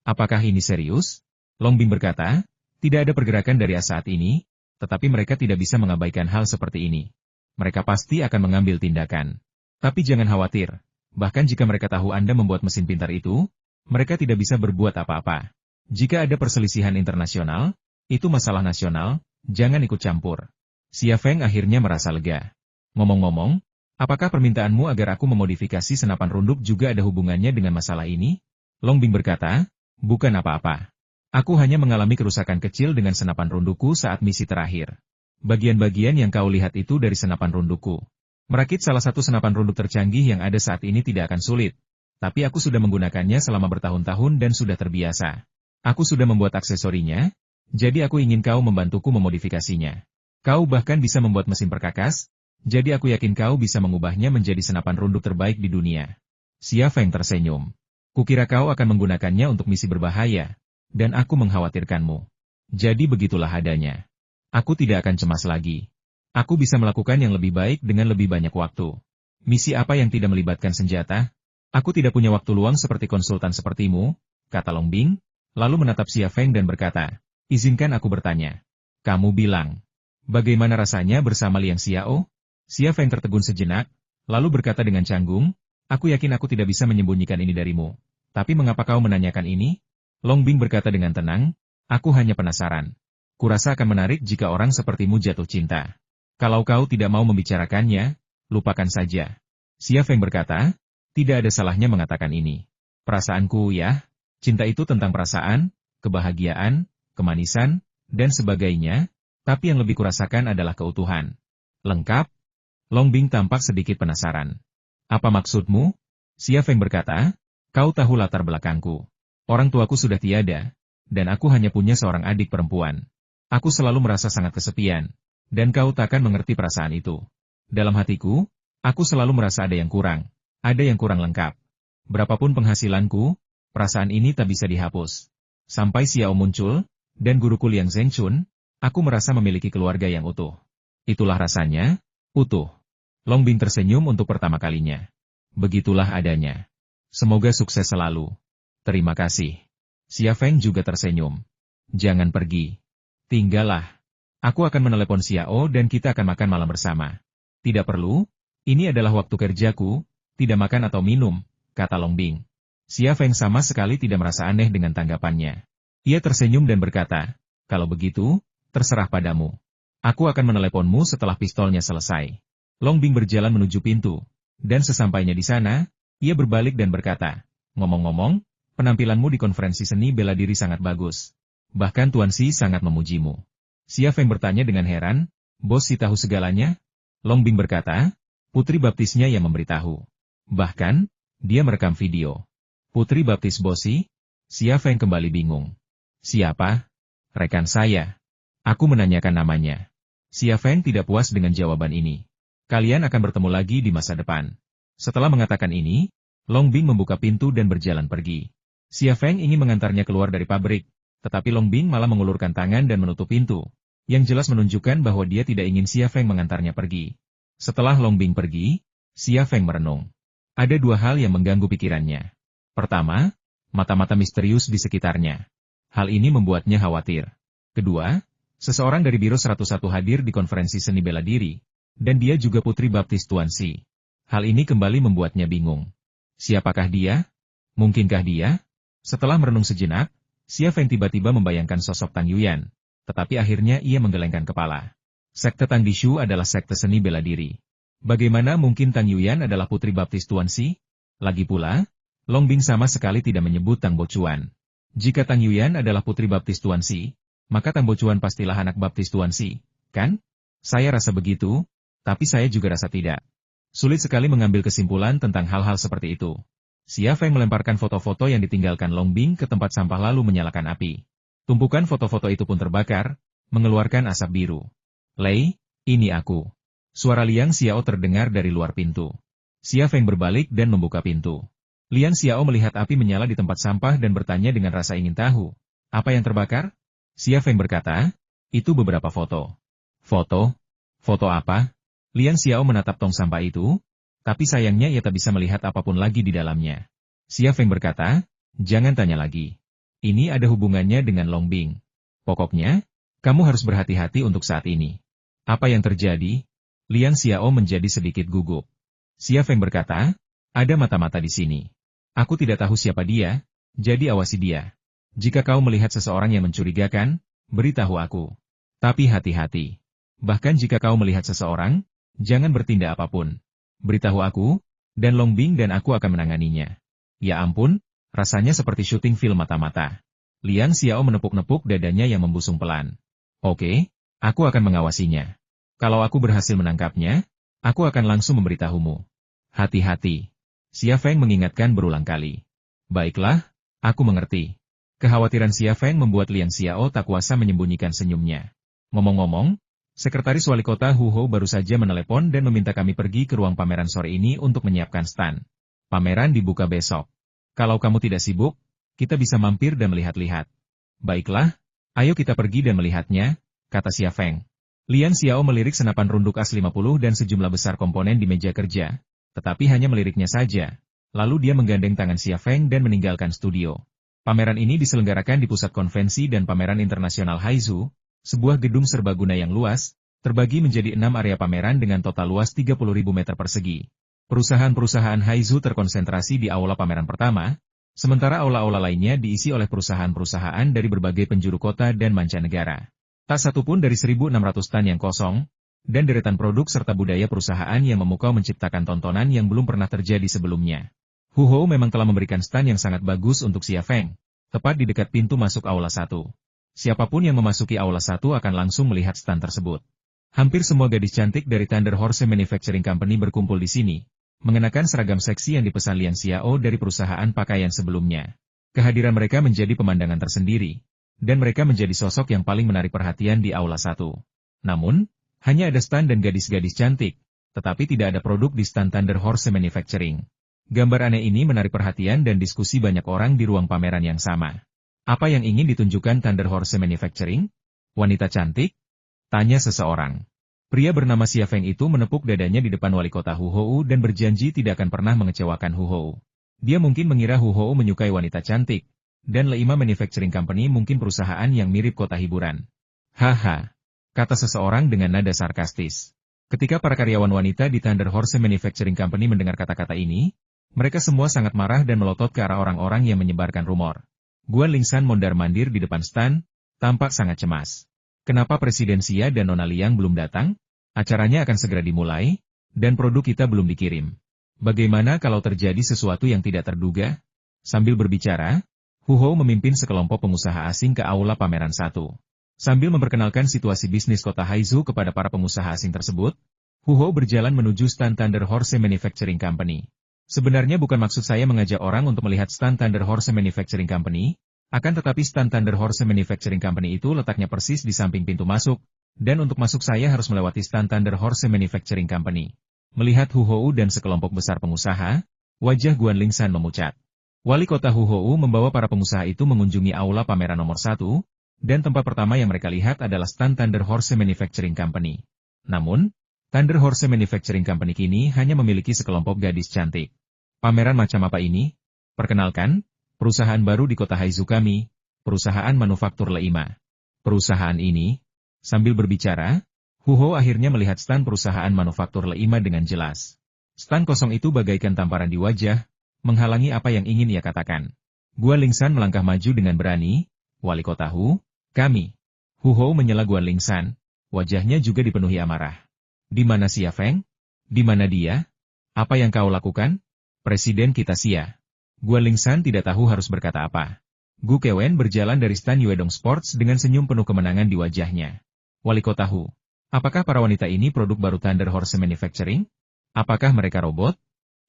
Apakah ini serius? Long Bing berkata, tidak ada pergerakan dari saat ini, tetapi mereka tidak bisa mengabaikan hal seperti ini. Mereka pasti akan mengambil tindakan. Tapi jangan khawatir. Bahkan jika mereka tahu Anda membuat mesin pintar itu, mereka tidak bisa berbuat apa-apa. Jika ada perselisihan internasional, itu masalah nasional, jangan ikut campur. Xia Feng akhirnya merasa lega. Ngomong-ngomong, apakah permintaanmu agar aku memodifikasi senapan runduk juga ada hubungannya dengan masalah ini? Long Bing berkata, bukan apa-apa. Aku hanya mengalami kerusakan kecil dengan senapan rundukku saat misi terakhir. Bagian-bagian yang kau lihat itu dari senapan rundukku. Merakit salah satu senapan runduk tercanggih yang ada saat ini tidak akan sulit. Tapi aku sudah menggunakannya selama bertahun-tahun dan sudah terbiasa. Aku sudah membuat aksesorinya, jadi aku ingin kau membantuku memodifikasinya. Kau bahkan bisa membuat mesin perkakas, jadi aku yakin kau bisa mengubahnya menjadi senapan runduk terbaik di dunia. Xia Feng tersenyum. Kukira kau akan menggunakannya untuk misi berbahaya, dan aku mengkhawatirkanmu. Jadi begitulah adanya. Aku tidak akan cemas lagi. Aku bisa melakukan yang lebih baik dengan lebih banyak waktu. Misi apa yang tidak melibatkan senjata? Aku tidak punya waktu luang seperti konsultan sepertimu, kata Long Bing, lalu menatap Xia Feng dan berkata, izinkan aku bertanya. Kamu bilang, bagaimana rasanya bersama Liang Xiao? Xia Feng tertegun sejenak, lalu berkata dengan canggung, aku yakin aku tidak bisa menyembunyikan ini darimu. Tapi mengapa kau menanyakan ini? Long Bing berkata dengan tenang, aku hanya penasaran. Kurasa akan menarik jika orang sepertimu jatuh cinta. Kalau kau tidak mau membicarakannya, lupakan saja. Xia Feng berkata, tidak ada salahnya mengatakan ini. Perasaanku ya, cinta itu tentang perasaan, kebahagiaan, kemanisan, dan sebagainya, tapi yang lebih kurasakan adalah keutuhan. Lengkap? Long Bing tampak sedikit penasaran. Apa maksudmu? Xia Feng berkata, kau tahu latar belakangku. Orang tuaku sudah tiada, dan aku hanya punya seorang adik perempuan. Aku selalu merasa sangat kesepian. Dan kau takkan mengerti perasaan itu. Dalam hatiku, aku selalu merasa ada yang kurang lengkap. Berapapun penghasilanku, perasaan ini tak bisa dihapus. Sampai Xiao muncul, dan guruku Liang Zhengchun, aku merasa memiliki keluarga yang utuh. Itulah rasanya, utuh. Long Bing tersenyum untuk pertama kalinya. Begitulah adanya. Semoga sukses selalu. Terima kasih. Xia Feng juga tersenyum. Jangan pergi. Tinggallah. Aku akan menelepon Xiao dan kita akan makan malam bersama. Tidak perlu, ini adalah waktu kerjaku, tidak makan atau minum, kata Long Bing. Xia Feng sama sekali tidak merasa aneh dengan tanggapannya. Ia tersenyum dan berkata, kalau begitu, terserah padamu. Aku akan meneleponmu setelah pistolnya selesai. Long Bing berjalan menuju pintu, dan sesampainya di sana, ia berbalik dan berkata, ngomong-ngomong, penampilanmu di konferensi seni bela diri sangat bagus. Bahkan Tuan Si sangat memujimu. Xia Feng bertanya dengan heran, bos si tahu segalanya? Long Bing berkata, putri baptisnya yang memberitahu. Bahkan, dia merekam video. Putri baptis Bosi? Xia Feng kembali bingung. Siapa? Rekan saya. Aku menanyakan namanya. Xia Feng tidak puas dengan jawaban ini. Kalian akan bertemu lagi di masa depan. Setelah mengatakan ini, Long Bing membuka pintu dan berjalan pergi. Xia Feng ingin mengantarnya keluar dari pabrik, tetapi Long Bing malah mengulurkan tangan dan menutup pintu. Yang jelas menunjukkan bahwa dia tidak ingin Xia Feng mengantarnya pergi. Setelah Long Bing pergi, Xia Feng merenung. Ada dua hal yang mengganggu pikirannya. Pertama, mata-mata misterius di sekitarnya. Hal ini membuatnya khawatir. Kedua, seseorang dari Biro 101 hadir di konferensi seni bela diri, dan dia juga putri baptis Tuan Si. Hal ini kembali membuatnya bingung. Siapakah dia? Mungkinkah dia? Setelah merenung sejenak, Xia Feng tiba-tiba membayangkan sosok Tang Yuyan. Tetapi akhirnya ia menggelengkan kepala. Sekte Tang Dishu adalah sekte seni bela diri. Bagaimana mungkin Tang Yuyan adalah putri baptis Tuan Si? Lagi pula, Long Bing sama sekali tidak menyebut Tang Bochuan. Jika Tang Yuyan adalah putri baptis Tuan Si, maka Tang Bochuan pastilah anak baptis Tuan Si, kan? Saya rasa begitu, tapi saya juga rasa tidak. Sulit sekali mengambil kesimpulan tentang hal-hal seperti itu. Xia Feng melemparkan foto-foto yang ditinggalkan Long Bing ke tempat sampah lalu menyalakan api. Tumpukan foto-foto itu pun terbakar, mengeluarkan asap biru. Lei, ini aku. Suara Liang Xiao terdengar dari luar pintu. Xia Feng berbalik dan membuka pintu. Lian Xiao melihat api menyala di tempat sampah dan bertanya dengan rasa ingin tahu. Apa yang terbakar? Xia Feng berkata, itu beberapa foto. Foto? Foto apa? Lian Xiao menatap tong sampah itu, tapi sayangnya ia tak bisa melihat apapun lagi di dalamnya. Xia Feng berkata, jangan tanya lagi. Ini ada hubungannya dengan Long Bing. Pokoknya, kamu harus berhati-hati untuk saat ini. Apa yang terjadi? Lian Xiao menjadi sedikit gugup. Xia Feng berkata, ada mata-mata di sini. Aku tidak tahu siapa dia, jadi awasi dia. Jika kau melihat seseorang yang mencurigakan, beritahu aku. Tapi hati-hati. Bahkan jika kau melihat seseorang, jangan bertindak apapun. Beritahu aku, dan Long Bing dan aku akan menanganinya. Ya ampun, rasanya seperti syuting film mata-mata. Lian Xiao menepuk-nepuk dadanya yang membusung pelan. Oke, aku akan mengawasinya. Kalau aku berhasil menangkapnya, aku akan langsung memberitahumu. Hati-hati. Xia Feng mengingatkan berulang kali. Baiklah, aku mengerti. Kekhawatiran Xia Feng membuat Lian Xiao tak kuasa menyembunyikan senyumnya. Ngomong-ngomong, Sekretaris Wali Kota Hu Hou baru saja menelepon dan meminta kami pergi ke ruang pameran sore ini untuk menyiapkan stand. Pameran dibuka besok. Kalau kamu tidak sibuk, kita bisa mampir dan melihat-lihat. Baiklah, ayo kita pergi dan melihatnya, kata Xia Feng. Lian Xiao melirik senapan runduk AS-50 dan sejumlah besar komponen di meja kerja, tetapi hanya meliriknya saja. Lalu dia menggandeng tangan Xia Feng dan meninggalkan studio. Pameran ini diselenggarakan di Pusat Konvensi dan Pameran Internasional Haizu, sebuah gedung serbaguna yang luas, terbagi menjadi 6 area pameran dengan total luas 30.000 meter persegi. Perusahaan-perusahaan Haizu terkonsentrasi di aula pameran pertama, sementara aula-aula lainnya diisi oleh perusahaan-perusahaan dari berbagai penjuru kota dan mancanegara. Tak satu pun dari 1.600 stand yang kosong, dan deretan produk serta budaya perusahaan yang memukau menciptakan tontonan yang belum pernah terjadi sebelumnya. Hu Hou memang telah memberikan stand yang sangat bagus untuk Xia Feng, tepat di dekat pintu masuk aula 1. Siapapun yang memasuki aula 1 akan langsung melihat stand tersebut. Hampir semua gadis cantik dari Thunder Horse Manufacturing Company berkumpul di sini, mengenakan seragam seksi yang dipesan Lian Xiao dari perusahaan pakaian sebelumnya. Kehadiran mereka menjadi pemandangan tersendiri, dan mereka menjadi sosok yang paling menarik perhatian di aula 1. Namun, hanya ada stand dan gadis-gadis cantik, tetapi tidak ada produk di stand Thunder Horse Manufacturing. Gambar aneh ini menarik perhatian dan diskusi banyak orang di ruang pameran yang sama. Apa yang ingin ditunjukkan Thunder Horse Manufacturing? Wanita cantik? Tanya seseorang. Pria bernama Xia Feng itu menepuk dadanya di depan wali kota Hu Hou dan berjanji tidak akan pernah mengecewakan Hu Hou. Dia mungkin mengira Hu Hou menyukai wanita cantik, dan Leima Manufacturing Company mungkin perusahaan yang mirip kota hiburan. Haha, kata seseorang dengan nada sarkastis. Ketika para karyawan wanita di Thunder Horse Manufacturing Company mendengar kata-kata ini, mereka semua sangat marah dan melotot ke arah orang-orang yang menyebarkan rumor. Guan Lingsan mondar-mandir di depan stand, tampak sangat cemas. Kenapa Presiden Xia dan Nona Liang belum datang? Acaranya akan segera dimulai, dan produk kita belum dikirim. Bagaimana kalau terjadi sesuatu yang tidak terduga? Sambil berbicara, Hu Hou memimpin sekelompok pengusaha asing ke aula pameran 1. Sambil memperkenalkan situasi bisnis kota Haizu kepada para pengusaha asing tersebut, Hu Hou berjalan menuju stand Thunder Horse Manufacturing Company. Sebenarnya bukan maksud saya mengajak orang untuk melihat stand Thunder Horse Manufacturing Company, akan tetapi stand Thunder Horse Manufacturing Company itu letaknya persis di samping pintu masuk, dan untuk masuk saya harus melewati stand Thunder Horse Manufacturing Company. Melihat Hu Hou dan sekelompok besar pengusaha, wajah Guan Lingsan memucat. Wali kota Hu Hou membawa para pengusaha itu mengunjungi aula pameran nomor 1, dan tempat pertama yang mereka lihat adalah stand Thunder Horse Manufacturing Company. Namun, Thunder Horse Manufacturing Company kini hanya memiliki sekelompok gadis cantik. Pameran macam apa ini? Perkenalkan, perusahaan baru di kota Haizu kami, perusahaan manufaktur Leima. Perusahaan ini, sambil berbicara, Hu Hou akhirnya melihat stand perusahaan manufaktur Leima dengan jelas. Stand kosong itu bagaikan tamparan di wajah, menghalangi apa yang ingin ia katakan. Guan Lingsan melangkah maju dengan berani, Wali Kota Hu, kami. Hu Hou menyela Guan Lingsan, wajahnya juga dipenuhi amarah. Di mana Xia Feng? Di mana dia? Apa yang kau lakukan? Presiden kita Xia. Guan Lingsan tidak tahu harus berkata apa. Gu Kewen berjalan dari stand Yuedong Sports dengan senyum penuh kemenangan di wajahnya. Wali Kota Hu, apakah para wanita ini produk baru Thunder Horse Manufacturing? Apakah mereka robot?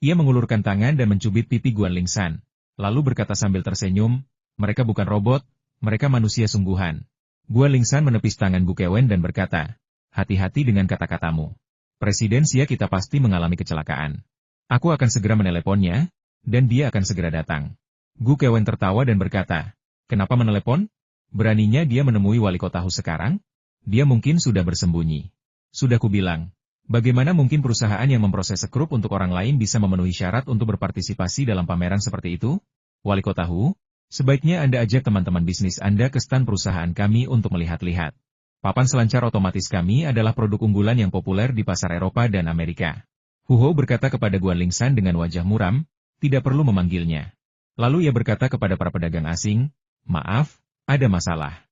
Ia mengulurkan tangan dan mencubit pipi Guan Lingsan, lalu berkata sambil tersenyum, mereka bukan robot, mereka manusia sungguhan. Guan Lingsan menepis tangan Gu Kewen dan berkata, hati-hati dengan kata-katamu. Presiden Xia kita pasti mengalami kecelakaan. Aku akan segera meneleponnya, dan dia akan segera datang. Gu Kewen tertawa dan berkata, kenapa menelepon? Beraninya dia menemui wali kota Hu sekarang? Dia mungkin sudah bersembunyi. Sudah kubilang, bagaimana mungkin perusahaan yang memproses sekrup untuk orang lain bisa memenuhi syarat untuk berpartisipasi dalam pameran seperti itu? Wali kota Hu, sebaiknya Anda ajak teman-teman bisnis Anda ke stan perusahaan kami untuk melihat-lihat. Papan selancar otomatis kami adalah produk unggulan yang populer di pasar Eropa dan Amerika. Hu Hou berkata kepada Guan Lingshan dengan wajah muram, tidak perlu memanggilnya. Lalu ia berkata kepada para pedagang asing, maaf, ada masalah.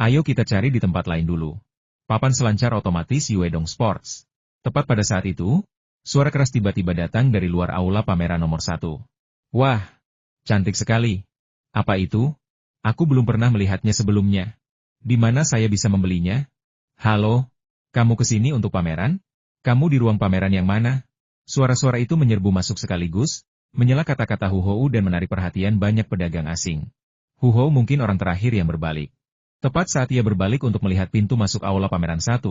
Ayo kita cari di tempat lain dulu. Papan selancar otomatis Yuedong Sports. Tepat pada saat itu, suara keras tiba-tiba datang dari luar aula pameran nomor 1. Wah, cantik sekali. Apa itu? Aku belum pernah melihatnya sebelumnya. Di mana saya bisa membelinya? Halo, kamu kesini untuk pameran? Kamu di ruang pameran yang mana? Suara-suara itu menyerbu masuk sekaligus, menyela kata-kata Hu Hou dan menarik perhatian banyak pedagang asing. Hu Hou mungkin orang terakhir yang berbalik. Tepat saat ia berbalik untuk melihat pintu masuk aula pameran 1,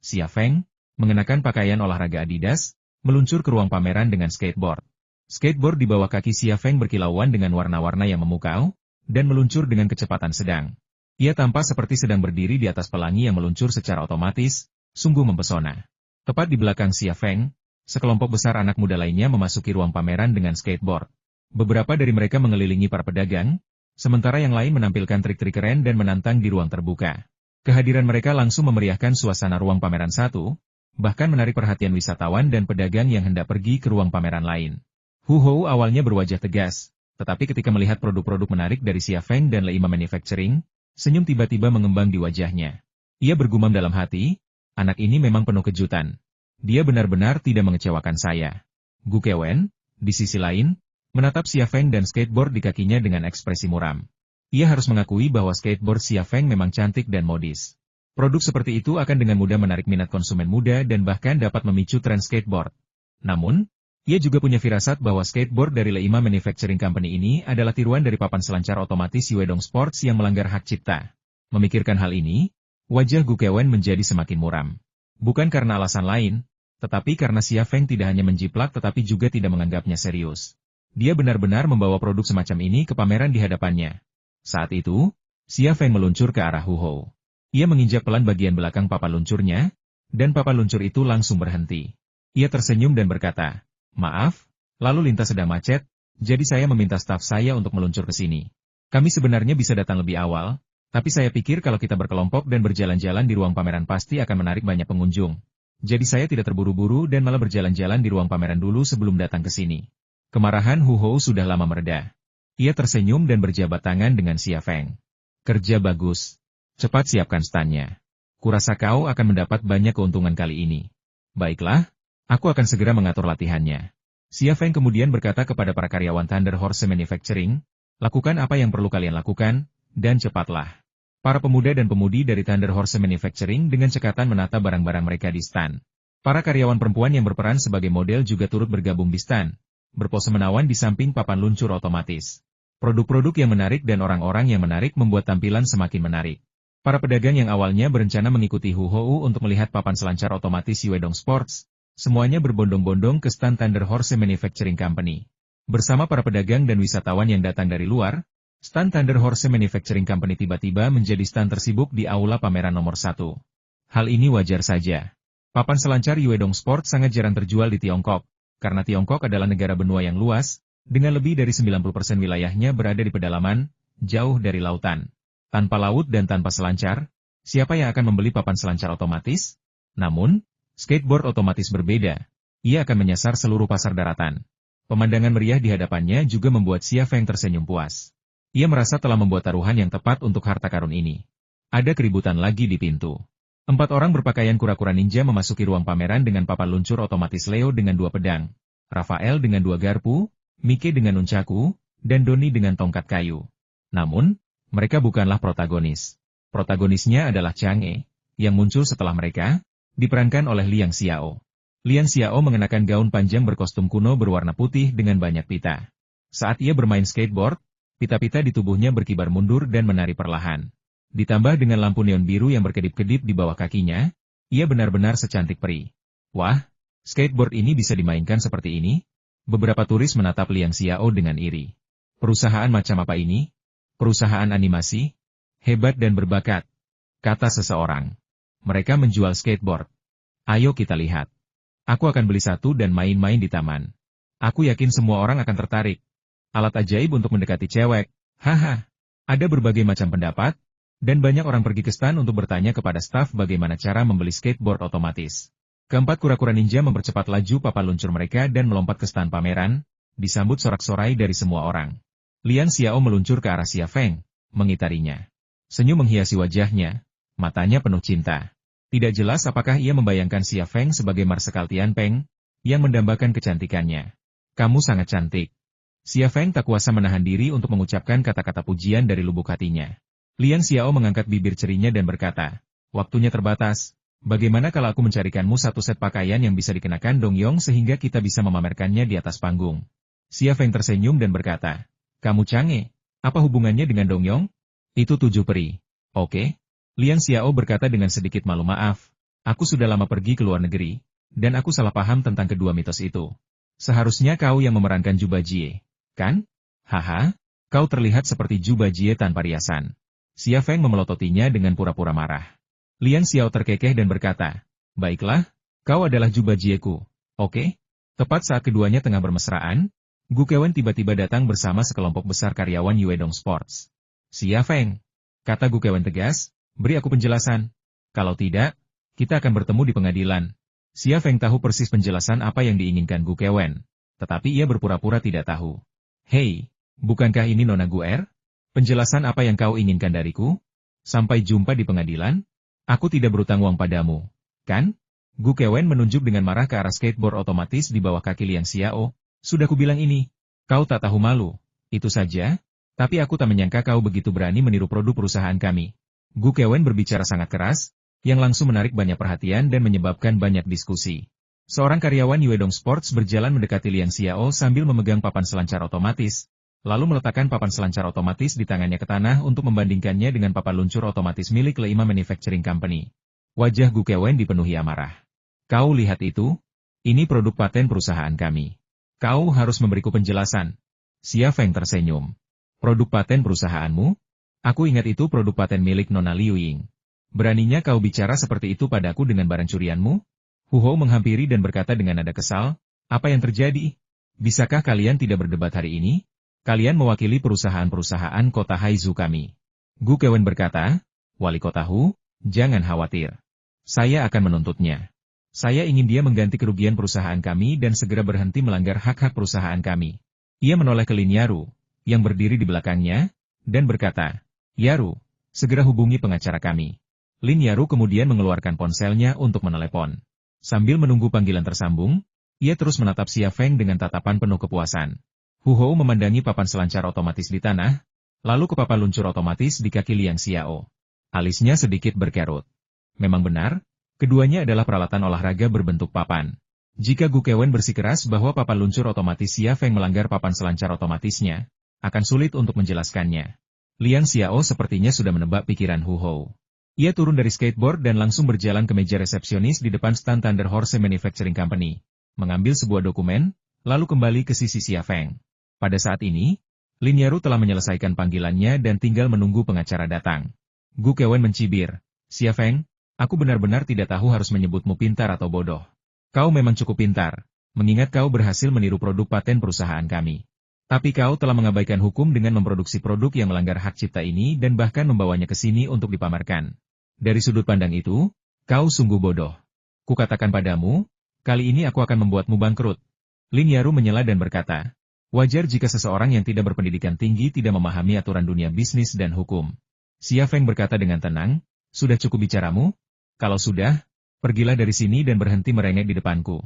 Xia Feng, mengenakan pakaian olahraga Adidas, meluncur ke ruang pameran dengan skateboard. Skateboard di bawah kaki Xia Feng berkilauan dengan warna-warna yang memukau, dan meluncur dengan kecepatan sedang. Ia tampak seperti sedang berdiri di atas pelangi yang meluncur secara otomatis, sungguh mempesona. Tepat di belakang Xia Feng, sekelompok besar anak muda lainnya memasuki ruang pameran dengan skateboard. Beberapa dari mereka mengelilingi para pedagang, sementara yang lain menampilkan trik-trik keren dan menantang di ruang terbuka. Kehadiran mereka langsung memeriahkan suasana ruang pameran 1, bahkan menarik perhatian wisatawan dan pedagang yang hendak pergi ke ruang pameran lain. Hu Hou awalnya berwajah tegas, tetapi ketika melihat produk-produk menarik dari Xia Feng dan Leima Manufacturing, senyum tiba-tiba mengembang di wajahnya. Ia bergumam dalam hati, anak ini memang penuh kejutan. Dia benar-benar tidak mengecewakan saya. Gu Kewen, di sisi lain, menatap Xia Feng dan skateboard di kakinya dengan ekspresi muram. Ia harus mengakui bahwa skateboard Xia Feng memang cantik dan modis. Produk seperti itu akan dengan mudah menarik minat konsumen muda dan bahkan dapat memicu tren skateboard. Namun, ia juga punya firasat bahwa skateboard dari Leima Manufacturing Company ini adalah tiruan dari papan selancar otomatis Yuedong Sports yang melanggar hak cipta. Memikirkan hal ini, wajah Gu Kewen menjadi semakin muram. Bukan karena alasan lain, tetapi karena Xia Feng tidak hanya menjiplak tetapi juga tidak menganggapnya serius. Dia benar-benar membawa produk semacam ini ke pameran di hadapannya. Saat itu, Xia Feng meluncur ke arah Hu Hou. Ia menginjak pelan bagian belakang papan luncurnya, dan papan luncur itu langsung berhenti. Ia tersenyum dan berkata, maaf, lalu lintas sedang macet, jadi saya meminta staf saya untuk meluncur ke sini. Kami sebenarnya bisa datang lebih awal, tapi saya pikir kalau kita berkelompok dan berjalan-jalan di ruang pameran pasti akan menarik banyak pengunjung. Jadi saya tidak terburu-buru dan malah berjalan-jalan di ruang pameran dulu sebelum datang ke sini. Kemarahan Hu Hou sudah lama mereda. Ia tersenyum dan berjabat tangan dengan Xia Feng. Kerja bagus. Cepat siapkan stannya. Kurasa kau akan mendapat banyak keuntungan kali ini. Baiklah, aku akan segera mengatur latihannya. Xia Feng kemudian berkata kepada para karyawan Thunder Horse Manufacturing, lakukan apa yang perlu kalian lakukan, dan cepatlah. Para pemuda dan pemudi dari Thunder Horse Manufacturing dengan cekatan menata barang-barang mereka di stan. Para karyawan perempuan yang berperan sebagai model juga turut bergabung di stan, berpose menawan di samping papan luncur otomatis. Produk-produk yang menarik dan orang-orang yang menarik membuat tampilan semakin menarik. Para pedagang yang awalnya berencana mengikuti Hu Hou untuk melihat papan selancar otomatis Yuedong Sports, semuanya berbondong-bondong ke stan Thunder Horse Manufacturing Company. Bersama para pedagang dan wisatawan yang datang dari luar, stan Thunder Horse Manufacturing Company tiba-tiba menjadi stan tersibuk di aula pameran nomor 1. Hal ini wajar saja. Papan selancar Yuedong Sport sangat jarang terjual di Tiongkok, karena Tiongkok adalah negara benua yang luas, dengan lebih dari 90% wilayahnya berada di pedalaman, jauh dari lautan. Tanpa laut dan tanpa selancar, siapa yang akan membeli papan selancar otomatis? Namun, skateboard otomatis berbeda. Ia akan menyasar seluruh pasar daratan. Pemandangan meriah di hadapannya juga membuat Xia Feng tersenyum puas. Ia merasa telah membuat taruhan yang tepat untuk harta karun ini. Ada keributan lagi di pintu. 4 orang berpakaian kura-kura ninja memasuki ruang pameran dengan papan luncur otomatis Leo dengan 2 pedang, Rafael dengan 2 garpu, Mike dengan nunchaku, dan Doni dengan tongkat kayu. Namun, mereka bukanlah protagonis. Protagonisnya adalah Chang'e, yang muncul setelah mereka, diperankan oleh Liang Xiao. Liang Xiao mengenakan gaun panjang berkostum kuno berwarna putih dengan banyak pita. Saat ia bermain skateboard, pita-pita di tubuhnya berkibar mundur dan menari perlahan. Ditambah dengan lampu neon biru yang berkedip-kedip di bawah kakinya, ia benar-benar secantik peri. Wah, skateboard ini bisa dimainkan seperti ini? Beberapa turis menatap Liang Xiao dengan iri. Perusahaan macam apa ini? Perusahaan animasi? Hebat dan berbakat, kata seseorang. Mereka menjual skateboard. Ayo kita lihat. Aku akan beli satu dan main-main di taman. Aku yakin semua orang akan tertarik. Alat ajaib untuk mendekati cewek. Haha. Ada berbagai macam pendapat, dan banyak orang pergi ke stan untuk bertanya kepada staf bagaimana cara membeli skateboard otomatis. Keempat kura-kura ninja mempercepat laju papan luncur mereka dan melompat ke stan pameran, disambut sorak-sorai dari semua orang. Liang Xiao meluncur ke arah Xia Feng, mengitarinya. Senyum menghiasi wajahnya, matanya penuh cinta. Tidak jelas apakah ia membayangkan Xia Feng sebagai Marsekal Tian Peng, yang mendambakan kecantikannya. Kamu sangat cantik. Xia Feng tak kuasa menahan diri untuk mengucapkan kata-kata pujian dari lubuk hatinya. Liang Xiao mengangkat bibir cerinya dan berkata, waktunya terbatas. Bagaimana kalau aku mencarikanmu satu set pakaian yang bisa dikenakan Dong Yong sehingga kita bisa memamerkannya di atas panggung? Xia Feng tersenyum dan berkata, kamu canggih. Apa hubungannya dengan Dong Yong? Itu 7 peri. Oke. Liang Xiao berkata dengan sedikit malu maaf. Aku sudah lama pergi ke luar negeri, dan aku salah paham tentang kedua mitos itu. Seharusnya kau yang memerankan Juba Jie, kan? Haha, kau terlihat seperti Juba Jie tanpa riasan. Xia Feng memelototinya dengan pura-pura marah. Liang Xiao terkekeh dan berkata, baiklah, kau adalah Juba Jieku, oke? Tepat saat keduanya tengah bermesraan, Gu Kewen tiba-tiba datang bersama sekelompok besar karyawan Yuedong Sports. Xia Feng, kata Gu Kewen tegas, beri aku penjelasan. Kalau tidak, kita akan bertemu di pengadilan. Xia Feng tahu persis penjelasan apa yang diinginkan Gu Kewen, tetapi ia berpura-pura tidak tahu. Hei, bukankah ini Nona Guer? Penjelasan apa yang kau inginkan dariku? Sampai jumpa di pengadilan? Aku tidak berutang uang padamu, kan? Gu Kewen menunjuk dengan marah ke arah skateboard otomatis di bawah kaki Liang Xiao. Sudah kubilang ini, kau tak tahu malu. Itu saja, tapi aku tak menyangka kau begitu berani meniru produk perusahaan kami. Gu Kewen berbicara sangat keras, yang langsung menarik banyak perhatian dan menyebabkan banyak diskusi. Seorang karyawan Yuedong Sports berjalan mendekati Liang Xiao sambil memegang papan selancar otomatis, lalu meletakkan papan selancar otomatis di tangannya ke tanah untuk membandingkannya dengan papan luncur otomatis milik Leima Manufacturing Company. Wajah Gu Kewen dipenuhi amarah. Kau lihat itu? Ini produk paten perusahaan kami. Kau harus memberiku penjelasan. Xia Feng tersenyum. Produk paten perusahaanmu? Aku ingat itu produk paten milik Nona Liu Ying. Beraninya kau bicara seperti itu padaku dengan barang curianmu? Hu Hou menghampiri dan berkata dengan nada kesal, apa yang terjadi? Bisakah kalian tidak berdebat hari ini? Kalian mewakili perusahaan-perusahaan kota Haizu kami. Gu Kewen berkata, wali kota Hu, jangan khawatir. Saya akan menuntutnya. Saya ingin dia mengganti kerugian perusahaan kami dan segera berhenti melanggar hak-hak perusahaan kami. Ia menoleh ke Lin Yaru, yang berdiri di belakangnya, dan berkata, Yaru, segera hubungi pengacara kami. Lin Yaru kemudian mengeluarkan ponselnya untuk menelepon. Sambil menunggu panggilan tersambung, ia terus menatap Xia Feng dengan tatapan penuh kepuasan. Hu Hou memandangi papan selancar otomatis di tanah, lalu ke papan luncur otomatis di kaki Liang Xiao. Alisnya sedikit berkerut. Memang benar, keduanya adalah peralatan olahraga berbentuk papan. Jika Gu Kewen bersikeras bahwa papan luncur otomatis Xia Feng melanggar papan selancar otomatisnya, akan sulit untuk menjelaskannya. Liang Xiao sepertinya sudah menebak pikiran Hu Hou. Ia turun dari skateboard dan langsung berjalan ke meja resepsionis di depan stand Thunder Horse Manufacturing Company, mengambil sebuah dokumen, lalu kembali ke sisi Xia Feng. Pada saat ini, Lin Yaru telah menyelesaikan panggilannya dan tinggal menunggu pengacara datang. Gu Kewen mencibir, Xia Feng, aku benar-benar tidak tahu harus menyebutmu pintar atau bodoh. Kau memang cukup pintar, mengingat kau berhasil meniru produk paten perusahaan kami. Tapi kau telah mengabaikan hukum dengan memproduksi produk yang melanggar hak cipta ini dan bahkan membawanya ke sini untuk dipamerkan. Dari sudut pandang itu, kau sungguh bodoh. Kukatakan padamu, kali ini aku akan membuatmu bangkrut. Lin Yaru menyela dan berkata, wajar jika seseorang yang tidak berpendidikan tinggi tidak memahami aturan dunia bisnis dan hukum. Xia Feng berkata dengan tenang, sudah cukup bicaramu? Kalau sudah, pergilah dari sini dan berhenti merengek di depanku.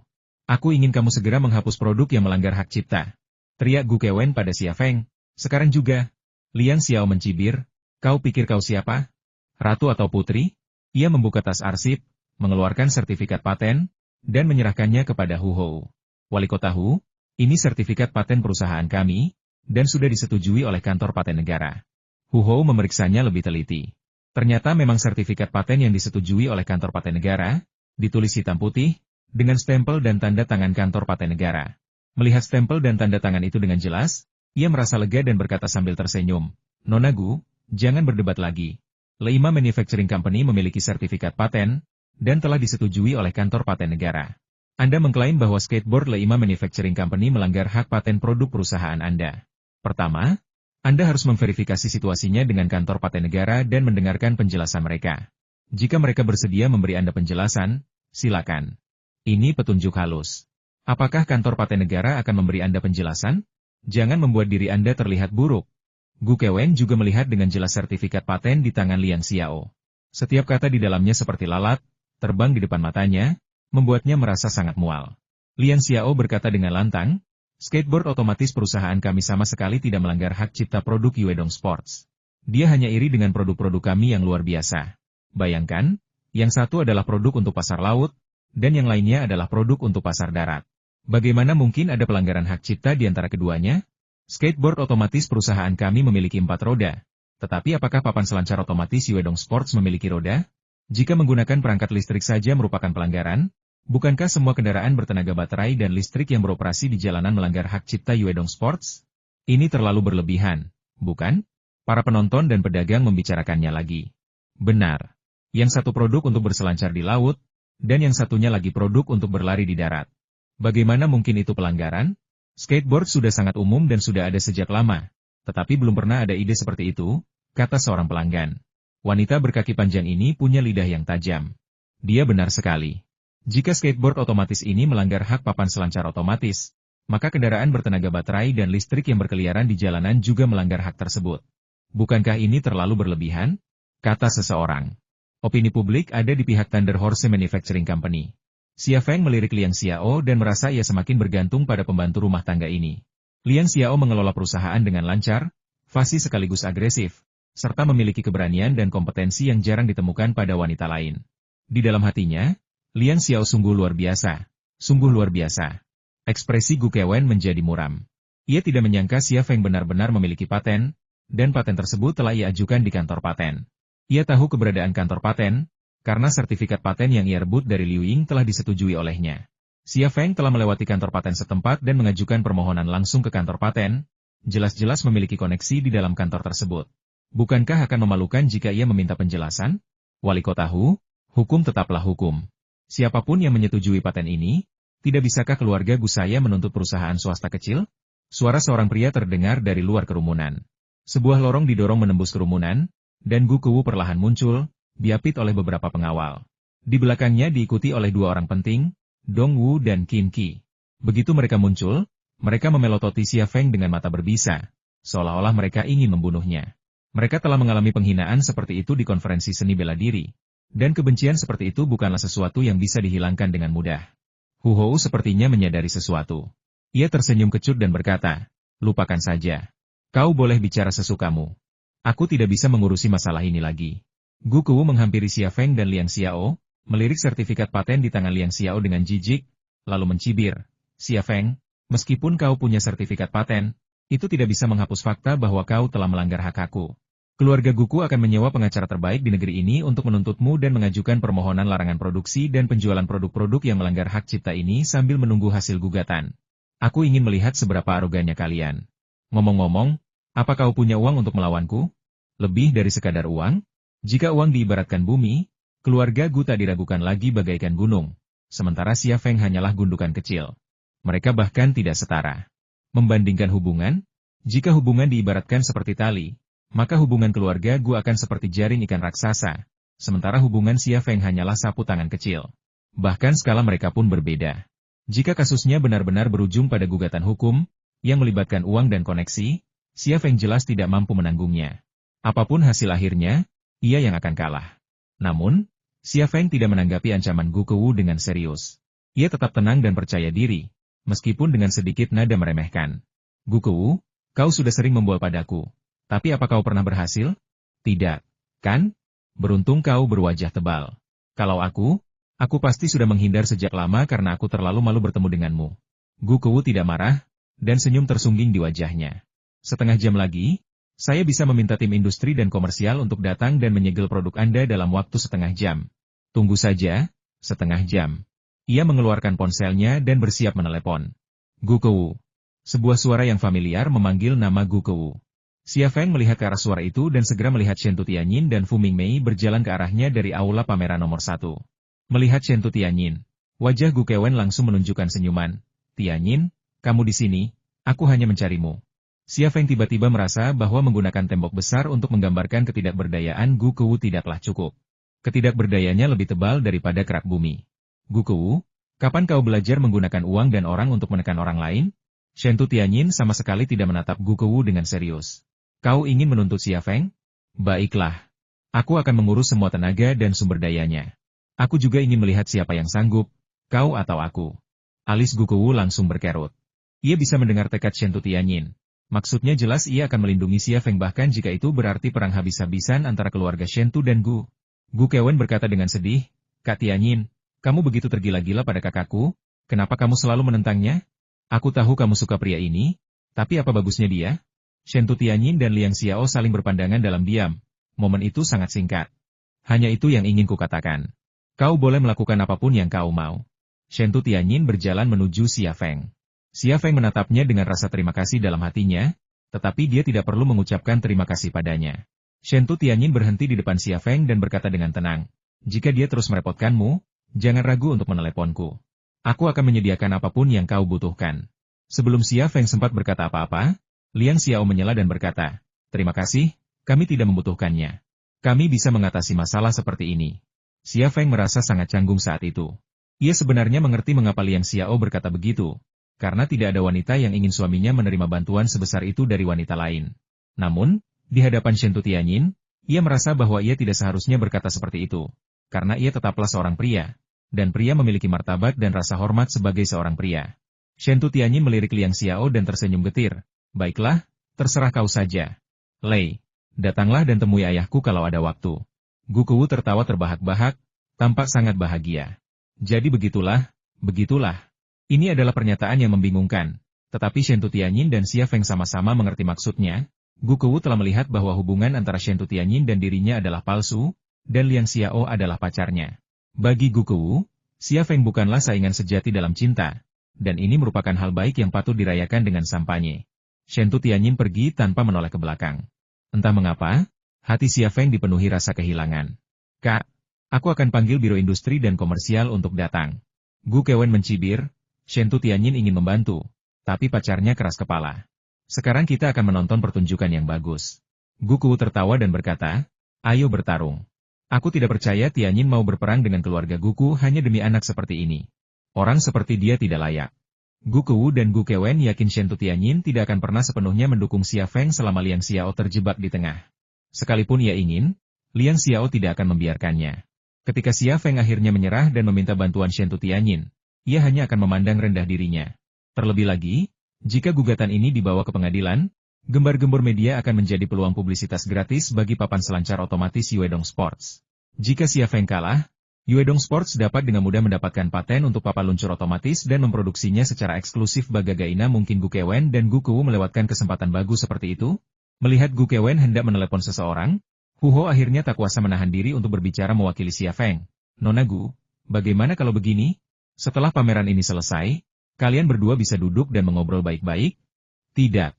Aku ingin kamu segera menghapus produk yang melanggar hak cipta. Teriak Gu Kewen pada Xia Feng. Sekarang juga. Liang Xiao mencibir, kau pikir kau siapa? Ratu atau putri? Ia membuka tas arsip, mengeluarkan sertifikat paten, dan menyerahkannya kepada Hu Hou. Wali kota Hu, ini sertifikat paten perusahaan kami, dan sudah disetujui oleh kantor paten negara. Hu Hou memeriksanya lebih teliti. Ternyata memang sertifikat paten yang disetujui oleh kantor paten negara, ditulis hitam putih, dengan stempel dan tanda tangan kantor paten negara. Melihat stempel dan tanda tangan itu dengan jelas, ia merasa lega dan berkata sambil tersenyum, "Nona Gu, jangan berdebat lagi. LEIMA Manufacturing Company memiliki sertifikat paten, dan telah disetujui oleh kantor paten negara. Anda mengklaim bahwa skateboard LEIMA Manufacturing Company melanggar hak paten produk perusahaan Anda. Pertama, Anda harus memverifikasi situasinya dengan kantor paten negara dan mendengarkan penjelasan mereka. Jika mereka bersedia memberi Anda penjelasan, silakan. Ini petunjuk halus. Apakah kantor paten negara akan memberi Anda penjelasan? Jangan membuat diri Anda terlihat buruk." Gu Kewen juga melihat dengan jelas sertifikat paten di tangan Liang Xiao. Setiap kata di dalamnya seperti lalat, terbang di depan matanya, membuatnya merasa sangat mual. Liang Xiao berkata dengan lantang, "Skateboard otomatis perusahaan kami sama sekali tidak melanggar hak cipta produk Yuedong Sports. Dia hanya iri dengan produk-produk kami yang luar biasa. Bayangkan, yang satu adalah produk untuk pasar laut, dan yang lainnya adalah produk untuk pasar darat. Bagaimana mungkin ada pelanggaran hak cipta di antara keduanya? Skateboard otomatis perusahaan kami memiliki 4 roda. Tetapi apakah papan selancar otomatis Yuedong Sports memiliki roda? Jika menggunakan perangkat listrik saja merupakan pelanggaran, bukankah semua kendaraan bertenaga baterai dan listrik yang beroperasi di jalanan melanggar hak cipta Yuedong Sports? Ini terlalu berlebihan, bukan?" Para penonton dan pedagang membicarakannya lagi. Benar. Yang satu produk untuk berselancar di laut, dan yang satunya lagi produk untuk berlari di darat. Bagaimana mungkin itu pelanggaran? Skateboard sudah sangat umum dan sudah ada sejak lama, tetapi belum pernah ada ide seperti itu, kata seorang pelanggan. Wanita berkaki panjang ini punya lidah yang tajam. Dia benar sekali. Jika skateboard otomatis ini melanggar hak papan selancar otomatis, maka kendaraan bertenaga baterai dan listrik yang berkeliaran di jalanan juga melanggar hak tersebut. Bukankah ini terlalu berlebihan? Kata seseorang. Opini publik ada di pihak Thunder Horse Manufacturing Company. Xia Feng melirik Liang Xiao dan merasa ia semakin bergantung pada pembantu rumah tangga ini. Liang Xiao mengelola perusahaan dengan lancar, fasih sekaligus agresif, serta memiliki keberanian dan kompetensi yang jarang ditemukan pada wanita lain. Di dalam hatinya, Liang Xiao sungguh luar biasa. Sungguh luar biasa. Ekspresi Gu Kewen menjadi muram. Ia tidak menyangka Xia Feng benar-benar memiliki paten, dan paten tersebut telah ia ajukan di kantor paten. Ia tahu keberadaan kantor paten, karena sertifikat paten yang ia rebut dari Liu Ying telah disetujui olehnya. Xia Feng telah melewati kantor paten setempat dan mengajukan permohonan langsung ke kantor paten, jelas-jelas memiliki koneksi di dalam kantor tersebut. Bukankah akan memalukan jika ia meminta penjelasan? Wali kota Hu, hukum tetaplah hukum. Siapapun yang menyetujui paten ini, tidak bisakah keluarga Gu saya menuntut perusahaan swasta kecil? Suara seorang pria terdengar dari luar kerumunan. Sebuah lorong didorong menembus kerumunan, dan Gu Kewu perlahan muncul, diapit oleh beberapa pengawal. Di belakangnya diikuti oleh 2 orang penting, Dong Wu dan Qin Qi. Begitu mereka muncul, mereka memelototi Xia Feng dengan mata berbisa, seolah-olah mereka ingin membunuhnya. Mereka telah mengalami penghinaan seperti itu di konferensi seni bela diri, dan kebencian seperti itu bukanlah sesuatu yang bisa dihilangkan dengan mudah. Hu Hou sepertinya menyadari sesuatu. Ia tersenyum kecut dan berkata, "Lupakan saja. Kau boleh bicara sesukamu. Aku tidak bisa mengurusi masalah ini lagi." Gu Kewu menghampiri Xia Feng dan Liang Xiao, melirik sertifikat paten di tangan Liang Xiao dengan jijik, lalu mencibir, "Xia Feng, meskipun kau punya sertifikat paten, itu tidak bisa menghapus fakta bahwa kau telah melanggar hak aku. Keluarga Guku akan menyewa pengacara terbaik di negeri ini untuk menuntutmu dan mengajukan permohonan larangan produksi dan penjualan produk-produk yang melanggar hak cipta ini sambil menunggu hasil gugatan. Aku ingin melihat seberapa arogannya kalian. Ngomong-ngomong, apa kau punya uang untuk melawanku? Lebih dari sekadar uang? Jika uang diibaratkan bumi, keluarga Gu tak diragukan lagi bagaikan gunung, sementara Xia Feng hanyalah gundukan kecil. Mereka bahkan tidak setara. Membandingkan hubungan, jika hubungan diibaratkan seperti tali, maka hubungan keluarga Gu akan seperti jaring ikan raksasa, sementara hubungan Xia Feng hanyalah sapu tangan kecil. Bahkan skala mereka pun berbeda. Jika kasusnya benar-benar berujung pada gugatan hukum, yang melibatkan uang dan koneksi, Xia Feng jelas tidak mampu menanggungnya. Apapun hasil akhirnya, ia yang akan kalah. Namun, Xia Feng tidak menanggapi ancaman Gu Kewu dengan serius. Ia tetap tenang dan percaya diri, meskipun dengan sedikit nada meremehkan. "Gu Kewu, kau sudah sering membual padaku. Tapi apa kau pernah berhasil? Tidak, kan? Beruntung kau berwajah tebal. Kalau aku pasti sudah menghindar sejak lama karena aku terlalu malu bertemu denganmu." Gu Kewu tidak marah, dan senyum tersungging di wajahnya. "Setengah jam lagi, saya bisa meminta tim industri dan komersial untuk datang dan menyegel produk Anda dalam waktu setengah jam. Tunggu saja, setengah jam." Ia mengeluarkan ponselnya dan bersiap menelepon. Gu Kewu. Sebuah suara yang familiar memanggil nama Gu Kewu. Xia Feng melihat ke arah suara itu dan segera melihat Shen Tutianyin dan Fu Mingmei berjalan ke arahnya dari aula pameran nomor 1. Melihat Shen Tutianyin, wajah Gu Kewen langsung menunjukkan senyuman. Tianyin, kamu di sini, aku hanya mencarimu. Xia Feng tiba-tiba merasa bahwa menggunakan tembok besar untuk menggambarkan ketidakberdayaan Gu Kewu tidaklah cukup. Ketidakberdayanya lebih tebal daripada kerak bumi. Gu Kewu, kapan kau belajar menggunakan uang dan orang untuk menekan orang lain? Shen Tutianyin sama sekali tidak menatap Gu Kewu dengan serius. Kau ingin menuntut Xia Feng? Baiklah. Aku akan mengurus semua tenaga dan sumber dayanya. Aku juga ingin melihat siapa yang sanggup, kau atau aku. Alis Gu Kewu langsung berkerut. Ia bisa mendengar tekad Shen Tutianyin. Maksudnya jelas ia akan melindungi Xia Feng bahkan jika itu berarti perang habis-habisan antara keluarga Shen Tu dan Gu. Gu Kewen berkata dengan sedih, Kak Tianyin, kamu begitu tergila-gila pada kakakku, kenapa kamu selalu menentangnya? Aku tahu kamu suka pria ini, tapi apa bagusnya dia? Shen Tutianyin dan Liang Xiao saling berpandangan dalam diam. Momen itu sangat singkat. Hanya itu yang ingin kukatakan. Kau boleh melakukan apapun yang kau mau. Shen Tutianyin berjalan menuju Xia Feng. Xia Feng menatapnya dengan rasa terima kasih dalam hatinya, tetapi dia tidak perlu mengucapkan terima kasih padanya. Shen Tutianyin berhenti di depan Xia Feng dan berkata dengan tenang, jika dia terus merepotkanmu, jangan ragu untuk meneleponku. Aku akan menyediakan apapun yang kau butuhkan. Sebelum Xia Feng sempat berkata apa-apa, Liang Xiao menyela dan berkata, terima kasih, kami tidak membutuhkannya. Kami bisa mengatasi masalah seperti ini. Xia Feng merasa sangat canggung saat itu. Ia sebenarnya mengerti mengapa Liang Xiao berkata begitu, karena tidak ada wanita yang ingin suaminya menerima bantuan sebesar itu dari wanita lain. Namun, di hadapan Shen Tutianyin, ia merasa bahwa ia tidak seharusnya berkata seperti itu, karena ia tetaplah seorang pria. Dan pria memiliki martabat dan rasa hormat sebagai seorang pria. Shen Tutianyin melirik Liang Xiao dan tersenyum getir. Baiklah, terserah kau saja. Lei, datanglah dan temui ayahku kalau ada waktu. Gu Kewu tertawa terbahak-bahak, tampak sangat bahagia. Jadi begitulah. Ini adalah pernyataan yang membingungkan. Tetapi Shen Tutianyin dan Xia Feng sama-sama mengerti maksudnya. Gu Kewu telah melihat bahwa hubungan antara Shen Tutianyin dan dirinya adalah palsu, dan Liang Xiao adalah pacarnya. Bagi Gu Kewu, Xia Feng bukanlah saingan sejati dalam cinta, dan ini merupakan hal baik yang patut dirayakan dengan sampanye. Shen Tutianyin pergi tanpa menoleh ke belakang. Entah mengapa, hati Xia Feng dipenuhi rasa kehilangan. Kak, aku akan panggil Biro Industri dan Komersial untuk datang. Gu Kewen mencibir, Shen Tutianyin ingin membantu, tapi pacarnya keras kepala. Sekarang kita akan menonton pertunjukan yang bagus. Gu Kewu tertawa dan berkata, ayo bertarung. Aku tidak percaya Tianyin mau berperang dengan keluarga Guku hanya demi anak seperti ini. Orang seperti dia tidak layak. Gu Kewu dan Gu Kewen yakin Shen Tutianyin tidak akan pernah sepenuhnya mendukung Xia Feng selama Liang Xiao terjebak di tengah. Sekalipun ia ingin, Liang Xiao tidak akan membiarkannya. Ketika Xia Feng akhirnya menyerah dan meminta bantuan Shen Tutianyin, ia hanya akan memandang rendah dirinya. Terlebih lagi, jika gugatan ini dibawa ke pengadilan, gembar-gembor media akan menjadi peluang publisitas gratis bagi papan selancar otomatis Yuedong Sports. Jika Xia Feng kalah, Yuedong Sports dapat dengan mudah mendapatkan paten untuk papan luncur otomatis dan memproduksinya secara eksklusif. Bagaimana mungkin Gu Kewen dan Gu Kewu melewatkan kesempatan bagus seperti itu? Melihat Gu Kewen hendak menelepon seseorang, Hu Ho akhirnya tak kuasa menahan diri untuk berbicara mewakili Xia Feng. Nona Gu, bagaimana kalau begini? Setelah pameran ini selesai, kalian berdua bisa duduk dan mengobrol baik-baik? Tidak.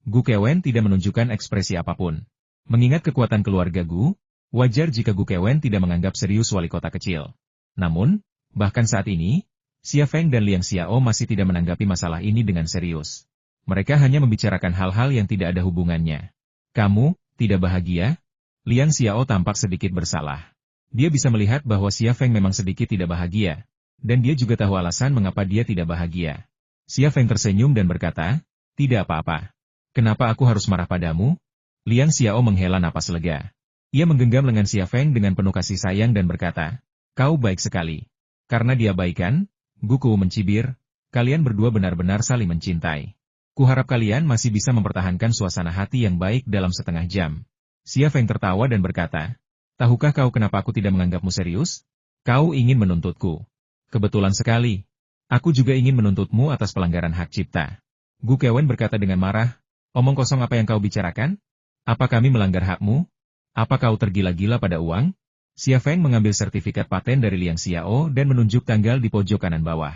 Gu Kewen tidak menunjukkan ekspresi apapun. Mengingat kekuatan keluarga Gu, wajar jika Gu Kewen tidak menganggap serius wali kota kecil. Namun, bahkan saat ini, Xia Feng dan Liang Xiao masih tidak menanggapi masalah ini dengan serius. Mereka hanya membicarakan hal-hal yang tidak ada hubungannya. Kamu, tidak bahagia? Liang Xiao tampak sedikit bersalah. Dia bisa melihat bahwa Xia Feng memang sedikit tidak bahagia, dan dia juga tahu alasan mengapa dia tidak bahagia. Xia Feng tersenyum dan berkata, tidak apa-apa. Kenapa aku harus marah padamu? Liang Xiao menghela napas lega. Ia menggenggam lengan Xia Feng dengan penuh kasih sayang dan berkata, kau baik sekali. Karena dia baikan, Gu Kewu mencibir, kalian berdua benar-benar saling mencintai. Kuharap kalian masih bisa mempertahankan suasana hati yang baik dalam setengah jam. Xia Feng tertawa dan berkata, tahukah kau kenapa aku tidak menganggapmu serius? Kau ingin menuntutku. Kebetulan sekali. Aku juga ingin menuntutmu atas pelanggaran hak cipta. Gu Kewen berkata dengan marah, omong kosong apa yang kau bicarakan? Apa kami melanggar hakmu? Apa kau tergila-gila pada uang? Xia Feng mengambil sertifikat paten dari Liang Xiao dan menunjuk tanggal di pojok kanan bawah.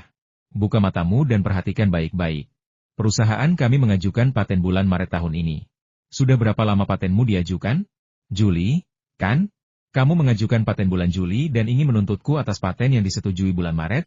Buka matamu dan perhatikan baik-baik. Perusahaan kami mengajukan paten bulan Maret tahun ini. Sudah berapa lama patenmu diajukan? Juli, kan? Kamu mengajukan paten bulan Juli dan ingin menuntutku atas paten yang disetujui bulan Maret?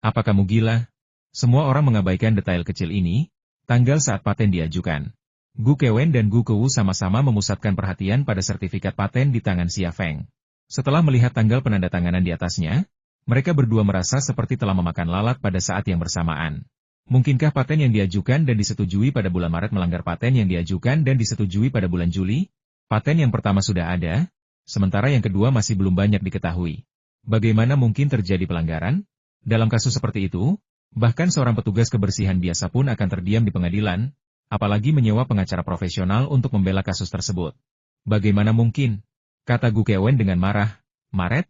Apa kamu gila? Semua orang mengabaikan detail kecil ini, tanggal saat paten diajukan. Gu Kewen dan Gu Kewu sama-sama memusatkan perhatian pada sertifikat paten di tangan Xia Feng. Setelah melihat tanggal penandatanganan di atasnya, mereka berdua merasa seperti telah memakan lalat pada saat yang bersamaan. Mungkinkah paten yang diajukan dan disetujui pada bulan Maret melanggar paten yang diajukan dan disetujui pada bulan Juli? Paten yang pertama sudah ada, sementara yang kedua masih belum banyak diketahui. Bagaimana mungkin terjadi pelanggaran? Dalam kasus seperti itu, bahkan seorang petugas kebersihan biasa pun akan terdiam di pengadilan, apalagi menyewa pengacara profesional untuk membela kasus tersebut. Bagaimana mungkin? Kata Gu Kewen dengan marah. Maret?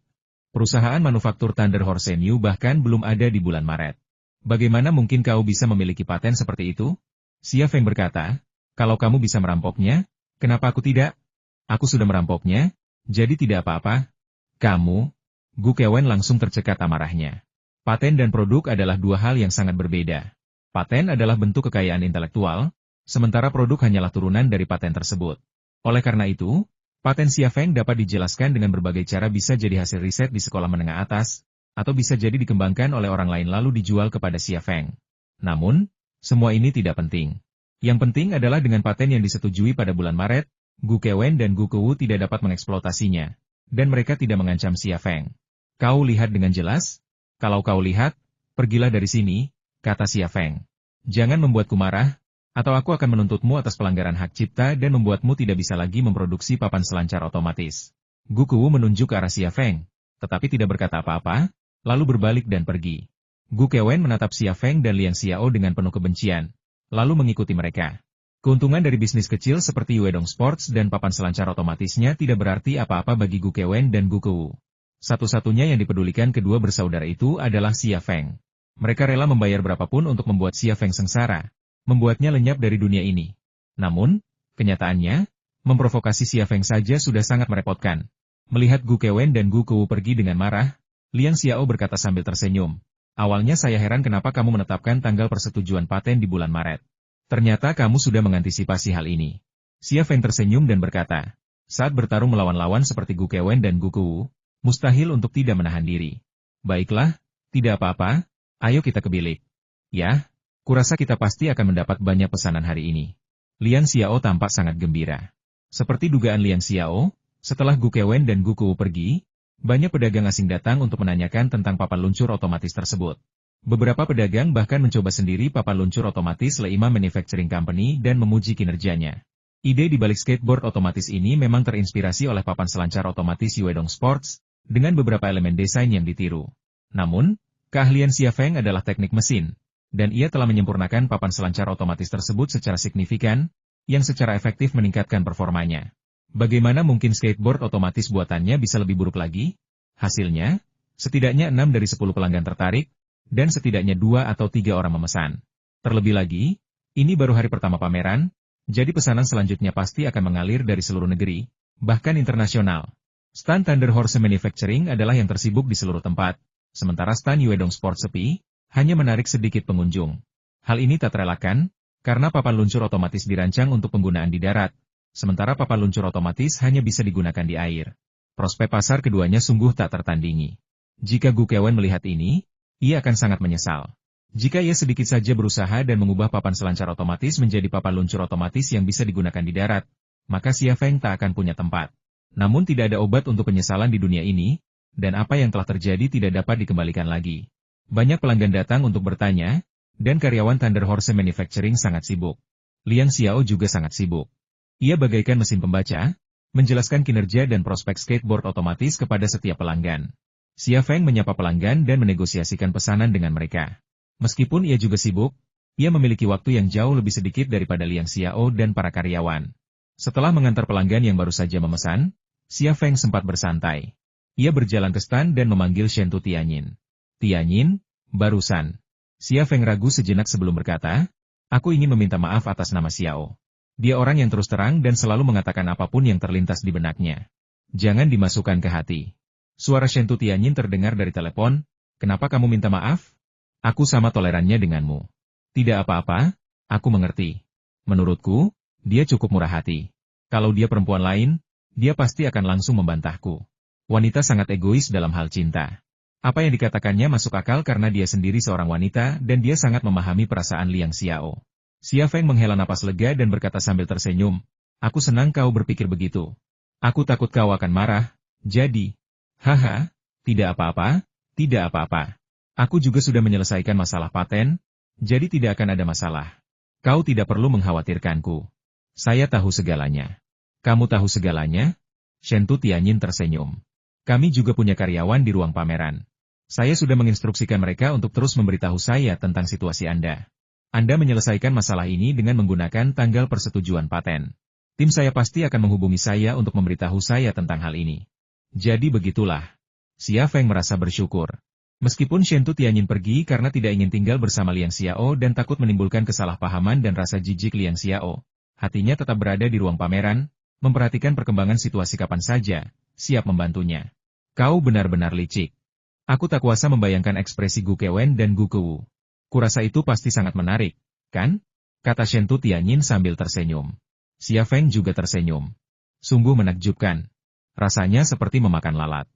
Perusahaan manufaktur Thunder Horse New bahkan belum ada di bulan Maret. Bagaimana mungkin kau bisa memiliki paten seperti itu? Xia Feng berkata, kalau kamu bisa merampoknya, kenapa aku tidak? Aku sudah merampoknya, jadi tidak apa-apa. Kamu? Gu Kewen langsung tercekat amarahnya. Paten dan produk adalah dua hal yang sangat berbeda. Paten adalah bentuk kekayaan intelektual, sementara produk hanyalah turunan dari paten tersebut. Oleh karena itu, paten Xia Feng dapat dijelaskan dengan berbagai cara, bisa jadi hasil riset di sekolah menengah atas, atau bisa jadi dikembangkan oleh orang lain lalu dijual kepada Xia Feng. Namun, semua ini tidak penting. Yang penting adalah dengan paten yang disetujui pada bulan Maret, Gu Kewen dan Gu Kewu tidak dapat mengeksploitasinya, dan mereka tidak mengancam Xia Feng. Kau lihat dengan jelas? Kalau kau lihat, pergilah dari sini, kata Xia Feng. Jangan membuatku marah, atau aku akan menuntutmu atas pelanggaran hak cipta dan membuatmu tidak bisa lagi memproduksi papan selancar otomatis. Gu Kewu menunjuk ke arah Xia Feng, tetapi tidak berkata apa-apa, lalu berbalik dan pergi. Gu Kewen menatap Xia Feng dan Liang Xiao dengan penuh kebencian, lalu mengikuti mereka. Keuntungan dari bisnis kecil seperti Yuedong Sports dan papan selancar otomatisnya tidak berarti apa-apa bagi Gu Kewen dan Gu Kewu. Satu-satunya yang dipedulikan kedua bersaudara itu adalah Xia Feng. Mereka rela membayar berapapun untuk membuat Xia Feng sengsara, membuatnya lenyap dari dunia ini. Namun, kenyataannya, memprovokasi Xia Feng saja sudah sangat merepotkan. Melihat Gu Kewen dan Gu Kewu pergi dengan marah, Liang Xiao berkata sambil tersenyum. Awalnya saya heran kenapa kamu menetapkan tanggal persetujuan paten di bulan Maret. Ternyata kamu sudah mengantisipasi hal ini. Xia Feng tersenyum dan berkata, saat bertarung melawan lawan seperti Gu Kewen dan Gu Kewu, mustahil untuk tidak menahan diri. Baiklah, tidak apa-apa, ayo kita ke bilik. Ya, kurasa kita pasti akan mendapat banyak pesanan hari ini. Liang Xiao tampak sangat gembira. Seperti dugaan Liang Xiao, setelah Gu Kewen dan Gu Kewu pergi, banyak pedagang asing datang untuk menanyakan tentang papan luncur otomatis tersebut. Beberapa pedagang bahkan mencoba sendiri papan luncur otomatis Leima Manufacturing Company dan memuji kinerjanya. Ide di balik skateboard otomatis ini memang terinspirasi oleh papan selancar otomatis Yuedong Sports, dengan beberapa elemen desain yang ditiru. Namun, keahlian Xia Feng adalah teknik mesin, dan ia telah menyempurnakan papan selancar otomatis tersebut secara signifikan, yang secara efektif meningkatkan performanya. Bagaimana mungkin skateboard otomatis buatannya bisa lebih buruk lagi? Hasilnya, setidaknya 6 dari 10 pelanggan tertarik, dan setidaknya 2 atau 3 orang memesan. Terlebih lagi, ini baru hari pertama pameran, jadi pesanan selanjutnya pasti akan mengalir dari seluruh negeri, bahkan internasional. Stand Thunder Horse Manufacturing adalah yang tersibuk di seluruh tempat, sementara stand Yuedong Sport sepi, hanya menarik sedikit pengunjung. Hal ini tak terelakkan, karena papan luncur otomatis dirancang untuk penggunaan di darat, sementara papan luncur otomatis hanya bisa digunakan di air. Prospek pasar keduanya sungguh tak tertandingi. Jika Gu Kewen melihat ini, ia akan sangat menyesal. Jika ia sedikit saja berusaha dan mengubah papan selancar otomatis menjadi papan luncur otomatis yang bisa digunakan di darat, maka Xia Feng tak akan punya tempat. Namun tidak ada obat untuk penyesalan di dunia ini, dan apa yang telah terjadi tidak dapat dikembalikan lagi. Banyak pelanggan datang untuk bertanya, dan karyawan Thunder Horse Manufacturing sangat sibuk. Liang Xiao juga sangat sibuk. Ia bagaikan mesin pembaca, menjelaskan kinerja dan prospek skateboard otomatis kepada setiap pelanggan. Xia Feng menyapa pelanggan dan menegosiasikan pesanan dengan mereka. Meskipun ia juga sibuk, ia memiliki waktu yang jauh lebih sedikit daripada Liang Xiao dan para karyawan. Setelah mengantar pelanggan yang baru saja memesan, Xia Feng sempat bersantai. Ia berjalan ke stan dan memanggil Shentu Tianyin. Tianyin, barusan. Xia Feng ragu sejenak sebelum berkata, aku ingin meminta maaf atas nama Xiao. Dia orang yang terus terang dan selalu mengatakan apapun yang terlintas di benaknya. Jangan dimasukkan ke hati. Suara Shentu Tianyin terdengar dari telepon, kenapa kamu minta maaf? Aku sama tolerannya denganmu. Tidak apa-apa, Aku mengerti. Menurutku, dia cukup murah hati. Kalau dia perempuan lain, dia pasti akan langsung membantahku. Wanita sangat egois dalam hal cinta. Apa yang dikatakannya masuk akal karena dia sendiri seorang wanita dan dia sangat memahami perasaan Liang Xiao. Xia Feng menghela napas lega dan berkata sambil tersenyum, "Aku senang kau berpikir begitu. Aku takut kau akan marah, jadi..." "Haha, tidak apa-apa, tidak apa-apa. Aku juga sudah menyelesaikan masalah paten, jadi tidak akan ada masalah. Kau tidak perlu mengkhawatirkanku. Saya tahu segalanya." "Kamu tahu segalanya?" Shentu Tianyin tersenyum. "Kami juga punya karyawan di ruang pameran. Saya sudah menginstruksikan mereka untuk terus memberitahu saya tentang situasi Anda. Anda menyelesaikan masalah ini dengan menggunakan tanggal persetujuan paten. Tim saya pasti akan menghubungi saya untuk memberitahu saya tentang hal ini." Jadi begitulah. Xia Feng merasa bersyukur. Meskipun Shentu Tianyin pergi karena tidak ingin tinggal bersama Liang Xiao dan takut menimbulkan kesalahpahaman dan rasa jijik Liang Xiao, hatinya tetap berada di ruang pameran, memperhatikan perkembangan situasi kapan saja, siap membantunya. "Kau benar-benar licik. Aku tak kuasa membayangkan ekspresi Gu Kewen dan Gu Kewu. Kurasa itu pasti sangat menarik, kan?" kata Shentu Tianyin sambil tersenyum. Xia Feng juga tersenyum. "Sungguh menakjubkan. Rasanya seperti memakan lalat.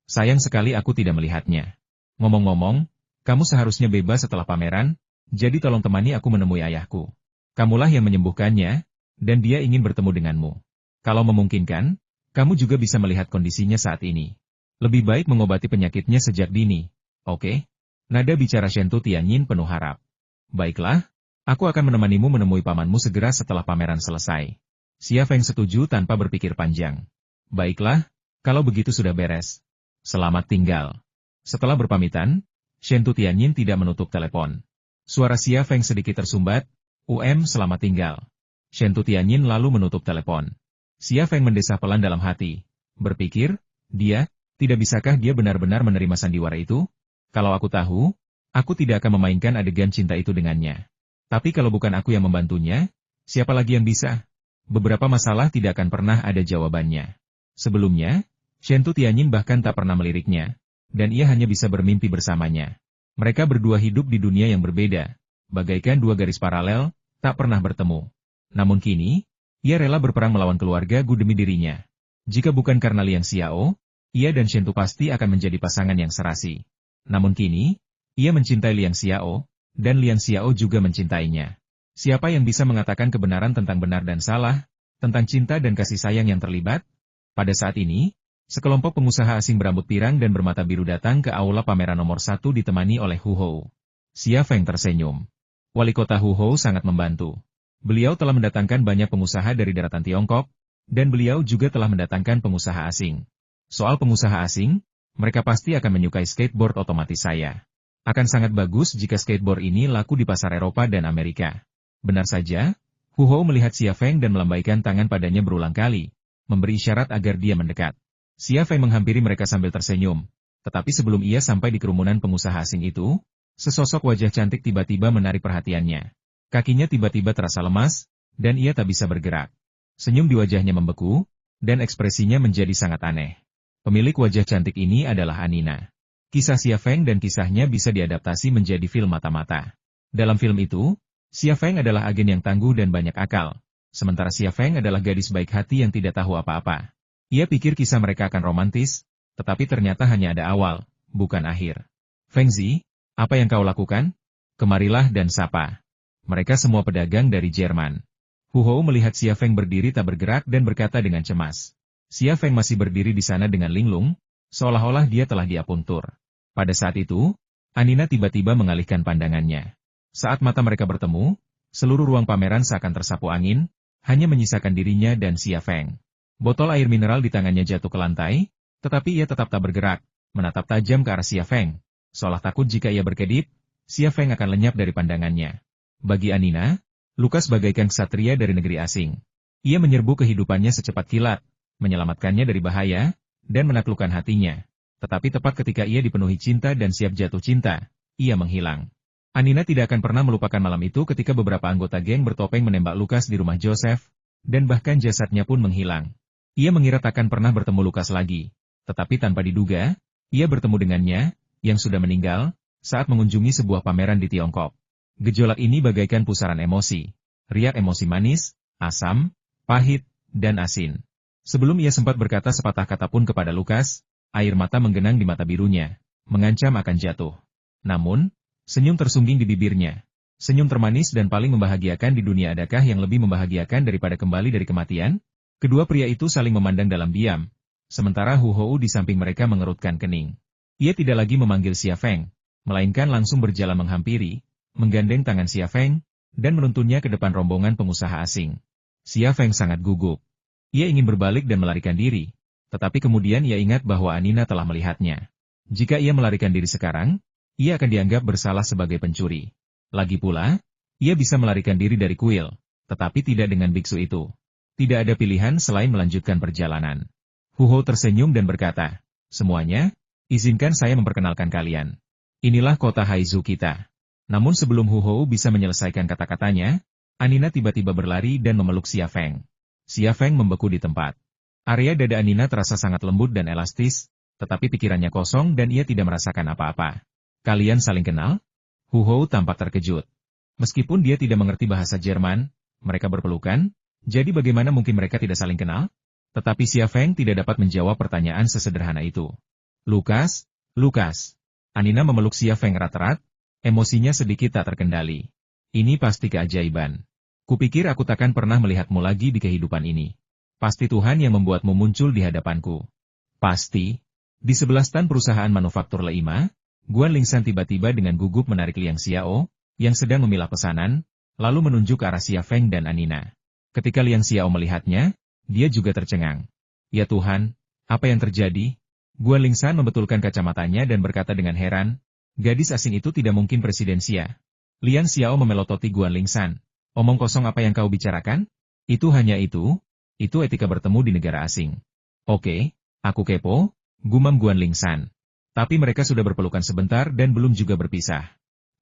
Sayang sekali aku tidak melihatnya. Ngomong-ngomong, kamu seharusnya bebas setelah pameran, jadi tolong temani aku menemui ayahku. Kamulah yang menyembuhkannya, dan dia ingin bertemu denganmu. Kalau memungkinkan, kamu juga bisa melihat kondisinya saat ini. Lebih baik mengobati penyakitnya sejak dini, oke?" Nada bicara Shentu Tianyin penuh harap. "Baiklah, aku akan menemanimu menemui pamanmu segera setelah pameran selesai." Xia Feng setuju tanpa berpikir panjang. "Baiklah, kalau begitu sudah beres. Selamat tinggal." Setelah berpamitan, Shentu Tianyin tidak menutup telepon. Suara Xia Feng sedikit tersumbat, selamat tinggal." Shentu Tianyin lalu menutup telepon. Xia Feng mendesah pelan dalam hati. Berpikir, tidak bisakah dia benar-benar menerima sandiwara itu? Kalau aku tahu, aku tidak akan memainkan adegan cinta itu dengannya. Tapi kalau bukan aku yang membantunya, siapa lagi yang bisa? Beberapa masalah tidak akan pernah ada jawabannya. Sebelumnya, Shentu Tianyin bahkan tak pernah meliriknya, dan ia hanya bisa bermimpi bersamanya. Mereka berdua hidup di dunia yang berbeda, bagaikan dua garis paralel, tak pernah bertemu. Namun kini, ia rela berperang melawan keluarga Gu demi dirinya. Jika bukan karena Liang Xiao, ia dan Shentu pasti akan menjadi pasangan yang serasi. Namun kini, ia mencintai Liang Xiao, dan Liang Xiao juga mencintainya. Siapa yang bisa mengatakan kebenaran tentang benar dan salah, tentang cinta dan kasih sayang yang terlibat? Pada saat ini, sekelompok pengusaha asing berambut pirang dan bermata biru datang ke aula pameran nomor 1 ditemani oleh Hu Hou. Xia Feng tersenyum. Wali kota Hu Hou sangat membantu. Beliau telah mendatangkan banyak pengusaha dari daratan Tiongkok, dan beliau juga telah mendatangkan pengusaha asing. Soal pengusaha asing, mereka pasti akan menyukai skateboard otomatis saya. Akan sangat bagus jika skateboard ini laku di pasar Eropa dan Amerika. Benar saja, Hu Hou melihat Xia Feng dan melambaikan tangan padanya berulang kali, memberi isyarat agar dia mendekat. Xia Feng menghampiri mereka sambil tersenyum, tetapi sebelum ia sampai di kerumunan pengusaha asing itu, sesosok wajah cantik tiba-tiba menarik perhatiannya. Kakinya tiba-tiba terasa lemas, dan ia tak bisa bergerak. Senyum di wajahnya membeku, dan ekspresinya menjadi sangat aneh. Pemilik wajah cantik ini adalah Anina. Kisah Xia Feng dan kisahnya bisa diadaptasi menjadi film mata-mata. Dalam film itu, Xia Feng adalah agen yang tangguh dan banyak akal, sementara Xia Feng adalah gadis baik hati yang tidak tahu apa-apa. Ia pikir kisah mereka akan romantis, tetapi ternyata hanya ada awal, bukan akhir. "Fengzi, apa yang kau lakukan? Kemarilah dan sapa." Mereka semua pedagang dari Jerman. Hu Hou melihat Xia Feng berdiri tak bergerak dan berkata dengan cemas. Xia Feng masih berdiri di sana dengan linglung, seolah-olah dia telah diapuntur. Pada saat itu, Anina tiba-tiba mengalihkan pandangannya. Saat mata mereka bertemu, seluruh ruang pameran seakan tersapu angin, hanya menyisakan dirinya dan Xia Feng. Botol air mineral di tangannya jatuh ke lantai, tetapi ia tetap tak bergerak, menatap tajam ke arah Xia Feng. Seolah takut jika ia berkedip, Xia Feng akan lenyap dari pandangannya. Bagi Anina, Lukas bagaikan ksatria dari negeri asing. Ia menyerbu kehidupannya secepat kilat, menyelamatkannya dari bahaya, dan menaklukkan hatinya. Tetapi tepat ketika ia dipenuhi cinta dan siap jatuh cinta, ia menghilang. Anina tidak akan pernah melupakan malam itu ketika beberapa anggota geng bertopeng menembak Lukas di rumah Joseph, dan bahkan jasadnya pun menghilang. Ia mengira takkan pernah bertemu Lukas lagi, tetapi tanpa diduga, ia bertemu dengannya, yang sudah meninggal, saat mengunjungi sebuah pameran di Tiongkok. Gejolak ini bagaikan pusaran emosi, riak emosi manis, asam, pahit, dan asin. Sebelum ia sempat berkata sepatah kata pun kepada Lukas, air mata menggenang di mata birunya, mengancam akan jatuh. Namun, senyum tersungging di bibirnya. Senyum termanis dan paling membahagiakan di dunia. Adakah yang lebih membahagiakan daripada kembali dari kematian? Kedua pria itu saling memandang dalam diam, sementara Hu Hou di samping mereka mengerutkan kening. Ia tidak lagi memanggil Xia Feng, melainkan langsung berjalan menghampiri, menggandeng tangan Xia Feng, dan menuntunnya ke depan rombongan pengusaha asing. Xia Feng sangat gugup. Ia ingin berbalik dan melarikan diri, tetapi kemudian ia ingat bahwa Anina telah melihatnya. Jika ia melarikan diri sekarang, ia akan dianggap bersalah sebagai pencuri. Lagi pula, ia bisa melarikan diri dari kuil, tetapi tidak dengan biksu itu. Tidak ada pilihan selain melanjutkan perjalanan. Hu Hou tersenyum dan berkata, "Semuanya, izinkan saya memperkenalkan kalian. Inilah kota Haizu kita." Namun sebelum Hu Hou bisa menyelesaikan kata-katanya, Anina tiba-tiba berlari dan memeluk Xia Feng. Xia Feng membeku di tempat. Area dada Anina terasa sangat lembut dan elastis, tetapi pikirannya kosong dan ia tidak merasakan apa-apa. "Kalian saling kenal?" Hu Hou tampak terkejut. Meskipun dia tidak mengerti bahasa Jerman, mereka berpelukan, jadi bagaimana mungkin mereka tidak saling kenal? Tetapi Xia Feng tidak dapat menjawab pertanyaan sesederhana itu. "Lukas, Lukas." Anina memeluk Xia Feng erat-erat, emosinya sedikit tak terkendali. "Ini pasti keajaiban. Kupikir aku takkan pernah melihatmu lagi di kehidupan ini. Pasti Tuhan yang membuatmu muncul di hadapanku." "Pasti." Di sebelah stan perusahaan manufaktur Leima, Guan Lingsan tiba-tiba dengan gugup menarik Liang Xiao, yang sedang memilah pesanan, lalu menunjuk ke arah Xia Feng dan Anina. Ketika Liang Xiao melihatnya, dia juga tercengang. "Ya Tuhan, apa yang terjadi?" Guan Lingsan membetulkan kacamatanya dan berkata dengan heran, "Gadis asing itu tidak mungkin Presiden Xia." Liang Xiao memelototi Guan Lingsan. "Omong kosong apa yang kau bicarakan? Itu hanya itu etika bertemu di negara asing." "Oke, aku kepo," gumam Guan Lingsan. "Tapi mereka sudah berpelukan sebentar dan belum juga berpisah.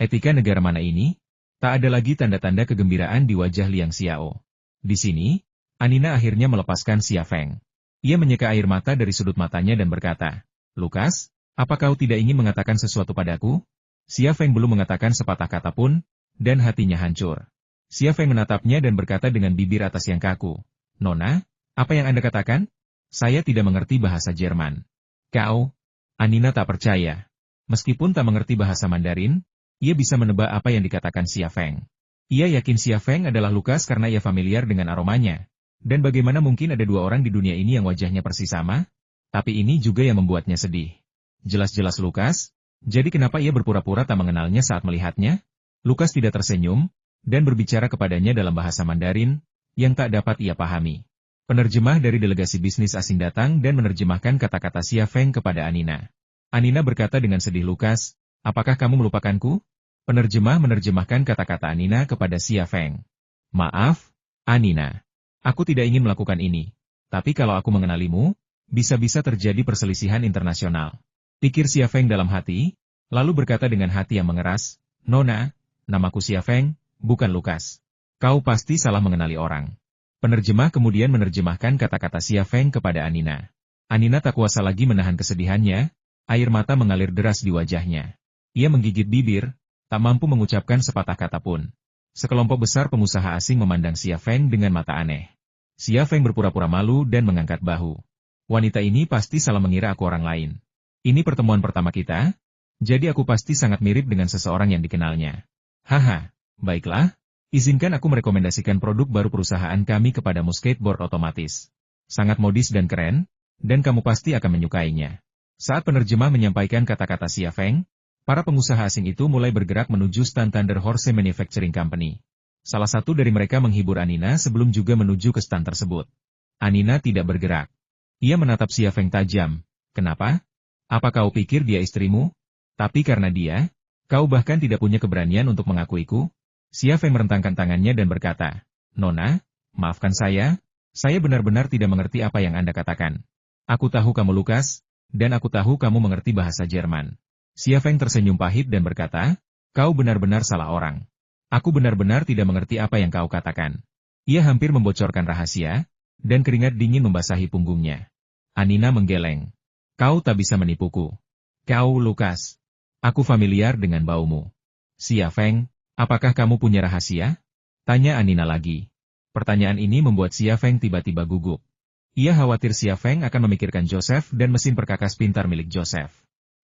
Etika negara mana ini?" Tak ada lagi tanda-tanda kegembiraan di wajah Liang Xiao. Di sini, Anina akhirnya melepaskan Xia Feng. Ia menyeka air mata dari sudut matanya dan berkata, "Lukas, apa kau tidak ingin mengatakan sesuatu padaku?" Xia Feng belum mengatakan sepatah kata pun, dan hatinya hancur. Xia Feng menatapnya dan berkata dengan bibir atas yang kaku, "Nona, apa yang Anda katakan? Saya tidak mengerti bahasa Jerman." "Kau?" Anina tak percaya. Meskipun tak mengerti bahasa Mandarin, ia bisa menebak apa yang dikatakan Xia Feng. Ia yakin Xia Feng adalah Lukas karena ia familiar dengan aromanya. Dan bagaimana mungkin ada dua orang di dunia ini yang wajahnya persis sama? Tapi ini juga yang membuatnya sedih. Jelas-jelas Lukas, jadi kenapa ia berpura-pura tak mengenalnya saat melihatnya? Lukas tidak tersenyum, dan berbicara kepadanya dalam bahasa Mandarin, yang tak dapat ia pahami. Penerjemah dari delegasi bisnis asing datang dan menerjemahkan kata-kata Xia Feng kepada Anina. Anina berkata dengan sedih, "Lukas, apakah kamu melupakanku?" Penerjemah menerjemahkan kata-kata Anina kepada Xia Feng. "Maaf, Anina. Aku tidak ingin melakukan ini. Tapi kalau aku mengenalimu, bisa-bisa terjadi perselisihan internasional." Pikir Xia Feng dalam hati, lalu berkata dengan hati yang mengeras, "Nona, namaku Xia Feng, bukan Lukas. Kau pasti salah mengenali orang." Penerjemah kemudian menerjemahkan kata-kata Xia Feng kepada Anina. Anina tak kuasa lagi menahan kesedihannya, air mata mengalir deras di wajahnya. Ia menggigit bibir, tak mampu mengucapkan sepatah kata pun. Sekelompok besar pengusaha asing memandang Xia Feng dengan mata aneh. Xia Feng berpura-pura malu dan mengangkat bahu. "Wanita ini pasti salah mengira aku orang lain. Ini pertemuan pertama kita, jadi aku pasti sangat mirip dengan seseorang yang dikenalnya. Haha, baiklah, izinkan aku merekomendasikan produk baru perusahaan kami kepadamu, skateboard otomatis. Sangat modis dan keren, dan kamu pasti akan menyukainya." Saat penerjemah menyampaikan kata-kata Xia Feng, para pengusaha asing itu mulai bergerak menuju stan Thunder Horse Manufacturing Company. Salah satu dari mereka menghibur Anina sebelum juga menuju ke stan tersebut. Anina tidak bergerak. Ia menatap Xia Feng tajam. "Kenapa? Apa kau pikir dia istrimu? Tapi karena dia, kau bahkan tidak punya keberanian untuk mengakuiku?" Xia Feng merentangkan tangannya dan berkata, "Nona, maafkan saya benar-benar tidak mengerti apa yang Anda katakan. Aku tahu kamu Lukas, dan aku tahu kamu mengerti bahasa Jerman." Xia Feng tersenyum pahit dan berkata, "Kau benar-benar salah orang. Aku benar-benar tidak mengerti apa yang kau katakan." Ia hampir membocorkan rahasia, dan keringat dingin membasahi punggungnya. Anina menggeleng. "Kau tak bisa menipuku. Kau Lukas. Aku familiar dengan baumu." "Xia Feng, Apakah kamu punya rahasia? Tanya Anina lagi. Pertanyaan ini membuat Xia Feng tiba-tiba gugup. Ia khawatir Xia Feng akan memikirkan Joseph dan mesin perkakas pintar milik Joseph.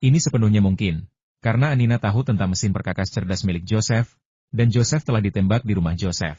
Ini sepenuhnya mungkin, karena Anina tahu tentang mesin perkakas cerdas milik Joseph, dan Joseph telah ditembak di rumah Joseph.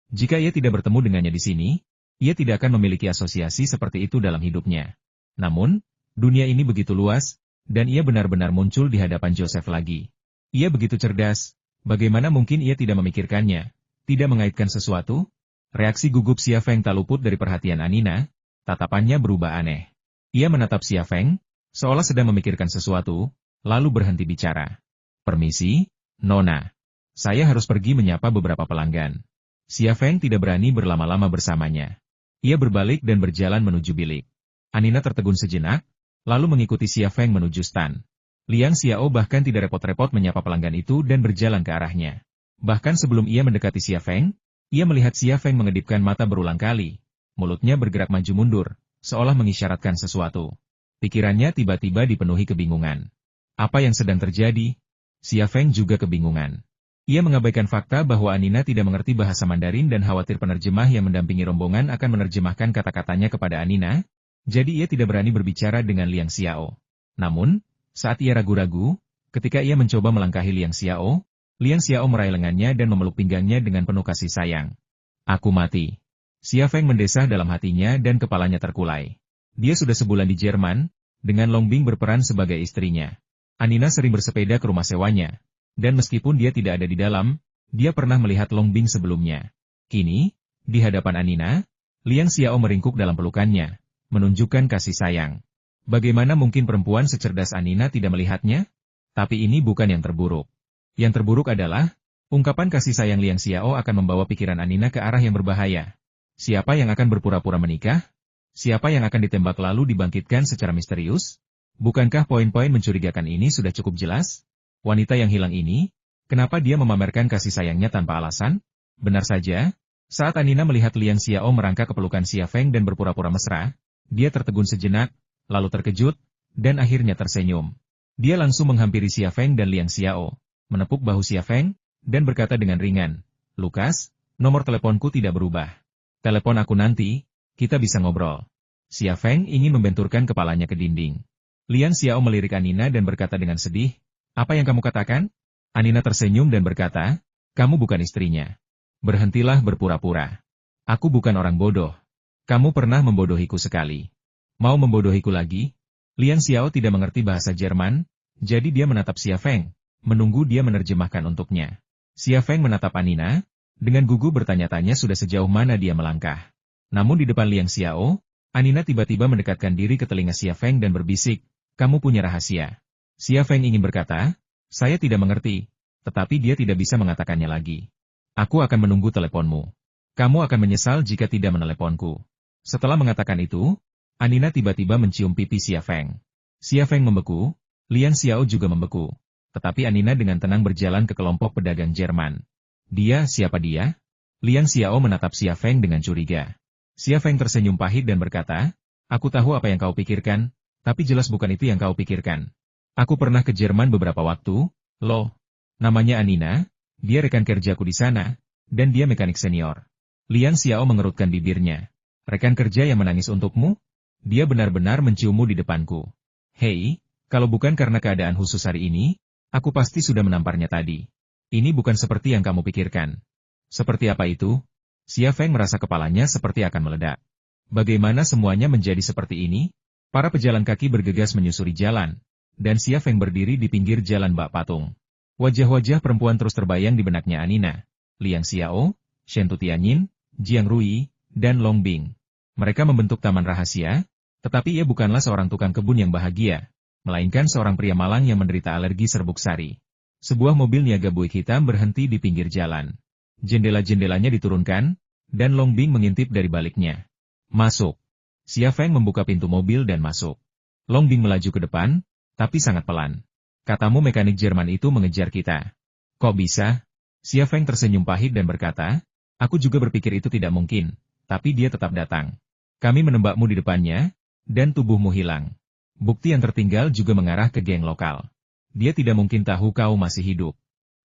Jika ia tidak bertemu dengannya di sini, ia tidak akan memiliki asosiasi seperti itu dalam hidupnya. Namun, dunia ini begitu luas, dan ia benar-benar muncul di hadapan Joseph lagi. Ia begitu cerdas, bagaimana mungkin ia tidak memikirkannya, tidak mengaitkan sesuatu? Reaksi gugup Xia Feng tak luput dari perhatian Anina. Tatapannya berubah aneh. Ia menatap Xia Feng, seolah sedang memikirkan sesuatu, lalu berhenti bicara. Permisi, Nona. Saya harus pergi menyapa beberapa pelanggan. Xia Feng tidak berani berlama-lama bersamanya. Ia berbalik dan berjalan menuju bilik. Anina tertegun sejenak, lalu mengikuti Xia Feng menuju stan. Liang Xiao bahkan tidak repot-repot menyapa pelanggan itu dan berjalan ke arahnya. Bahkan sebelum ia mendekati Xia Feng, ia melihat Xia Feng mengedipkan mata berulang kali. Mulutnya bergerak maju mundur, seolah mengisyaratkan sesuatu. Pikirannya tiba-tiba dipenuhi kebingungan. Apa yang sedang terjadi? Xia Feng juga kebingungan. Ia mengabaikan fakta bahwa Anina tidak mengerti bahasa Mandarin dan khawatir penerjemah yang mendampingi rombongan akan menerjemahkan kata-katanya kepada Anina, jadi ia tidak berani berbicara dengan Liang Xiao. Namun, saat ia ragu-ragu, ketika ia mencoba melangkahi Liang Xiao meraih lengannya dan memeluk pinggangnya dengan penuh kasih sayang. Aku mati. Xia Feng mendesah dalam hatinya dan kepalanya terkulai. Dia sudah sebulan di Jerman, dengan Long Bing berperan sebagai istrinya. Anina sering bersepeda ke rumah sewanya, dan meskipun dia tidak ada di dalam, dia pernah melihat Long Bing sebelumnya. Kini, di hadapan Anina, Liang Xiao meringkuk dalam pelukannya, menunjukkan kasih sayang. Bagaimana mungkin perempuan secerdas Anina tidak melihatnya? Tapi ini bukan yang terburuk. Yang terburuk adalah, ungkapan kasih sayang Liang Xiao akan membawa pikiran Anina ke arah yang berbahaya. Siapa yang akan berpura-pura menikah? Siapa yang akan ditembak lalu dibangkitkan secara misterius? Bukankah poin-poin mencurigakan ini sudah cukup jelas? Wanita yang hilang ini, kenapa dia memamerkan kasih sayangnya tanpa alasan? Benar saja, saat Anina melihat Liang Xiao merangkak ke pelukan Xia Feng dan berpura-pura mesra, dia tertegun sejenak, lalu terkejut, dan akhirnya tersenyum. Dia langsung menghampiri Xia Feng dan Liang Xiao, menepuk bahu Xia Feng, dan berkata dengan ringan, "Lukas, nomor teleponku tidak berubah. Telepon aku nanti, kita bisa ngobrol." Xia Feng ingin membenturkan kepalanya ke dinding. Liang Xiao melirik Anina dan berkata dengan sedih, "Apa yang kamu katakan?" Anina tersenyum dan berkata, "Kamu bukan istrinya. Berhentilah berpura-pura. Aku bukan orang bodoh. Kamu pernah membodohiku sekali. Mau membodohiku lagi?" Liang Xiao tidak mengerti bahasa Jerman, jadi dia menatap Xia Feng, menunggu dia menerjemahkan untuknya. Xia Feng menatap Anina, dengan gugup bertanya-tanya sudah sejauh mana dia melangkah. Namun di depan Liang Xiao, Anina tiba-tiba mendekatkan diri ke telinga Xia Feng dan berbisik, "Kamu punya rahasia." Xia Feng ingin berkata, "Saya tidak mengerti," tetapi dia tidak bisa mengatakannya lagi. "Aku akan menunggu teleponmu. Kamu akan menyesal jika tidak meneleponku." Setelah mengatakan itu, Anina tiba-tiba mencium pipi Xia Feng. Xia Feng membeku, Liang Xiao juga membeku. Tetapi Anina dengan tenang berjalan ke kelompok pedagang Jerman. "Dia, siapa dia?" Liang Xiao menatap Xia Feng dengan curiga. Xia Feng tersenyum pahit dan berkata, "Aku tahu apa yang kau pikirkan, tapi jelas bukan itu yang kau pikirkan. Aku pernah ke Jerman beberapa waktu, loh. Namanya Anina, dia rekan kerjaku di sana, dan dia mekanik senior." Liang Xiao mengerutkan bibirnya. "Rekan kerja yang menangis untukmu? Dia benar-benar menciummu di depanku. Hei, kalau bukan karena keadaan khusus hari ini, aku pasti sudah menamparnya tadi. Ini bukan seperti yang kamu pikirkan." "Seperti apa itu?" Xia Feng merasa kepalanya seperti akan meledak. Bagaimana semuanya menjadi seperti ini? Para pejalan kaki bergegas menyusuri jalan, dan Xia Feng berdiri di pinggir jalan bak patung. Wajah-wajah perempuan terus terbayang di benaknya Anina, Liang Xiao, Shen Tutianyin, Jiang Rui, dan Long Bing. Mereka membentuk taman rahasia, tetapi ia bukanlah seorang tukang kebun yang bahagia, melainkan seorang pria malang yang menderita alergi serbuk sari. Sebuah mobil niaga buik hitam berhenti di pinggir jalan. Jendela-jendelanya diturunkan, dan Long Bing mengintip dari baliknya. "Masuk." Xia Feng membuka pintu mobil dan masuk. Long Bing melaju ke depan, tapi sangat pelan. "Katamu mekanik Jerman itu mengejar kita." "Kok bisa?" Xia Feng tersenyum pahit dan berkata, "Aku juga berpikir itu tidak mungkin, tapi dia tetap datang. Kami menembakmu di depannya, dan tubuhmu hilang. Bukti yang tertinggal juga mengarah ke geng lokal. Dia tidak mungkin tahu kau masih hidup."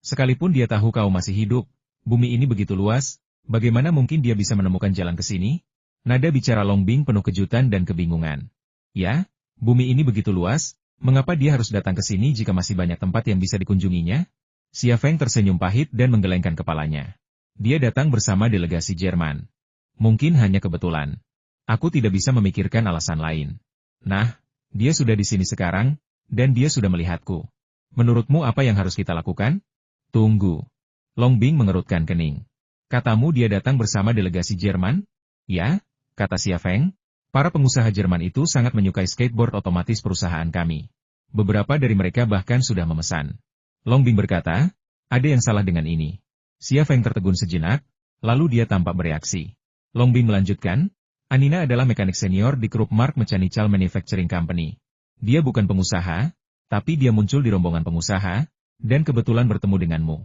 Sekalipun dia tahu kau masih hidup, bumi ini begitu luas, bagaimana mungkin dia bisa menemukan jalan ke sini? Nada bicara Long Bing penuh kejutan dan kebingungan. Ya, bumi ini begitu luas, mengapa dia harus datang ke sini jika masih banyak tempat yang bisa dikunjunginya? Xia Feng tersenyum pahit dan menggelengkan kepalanya. Dia datang bersama delegasi Jerman. Mungkin hanya kebetulan. Aku tidak bisa memikirkan alasan lain. Nah, dia sudah di sini sekarang, dan dia sudah melihatku. Menurutmu apa yang harus kita lakukan? Tunggu. Long Bing mengerutkan kening. Katamu dia datang bersama delegasi Jerman? Ya, kata Xia Feng. Para pengusaha Jerman itu sangat menyukai skateboard otomatis perusahaan kami. Beberapa dari mereka bahkan sudah memesan. Long Bing berkata, ada yang salah dengan ini. Xia Feng tertegun sejenak, lalu dia tampak bereaksi. Long Bing melanjutkan, Anina adalah mekanik senior di grup Mark Mechanical Manufacturing Company. Dia bukan pengusaha, tapi dia muncul di rombongan pengusaha, dan kebetulan bertemu denganmu.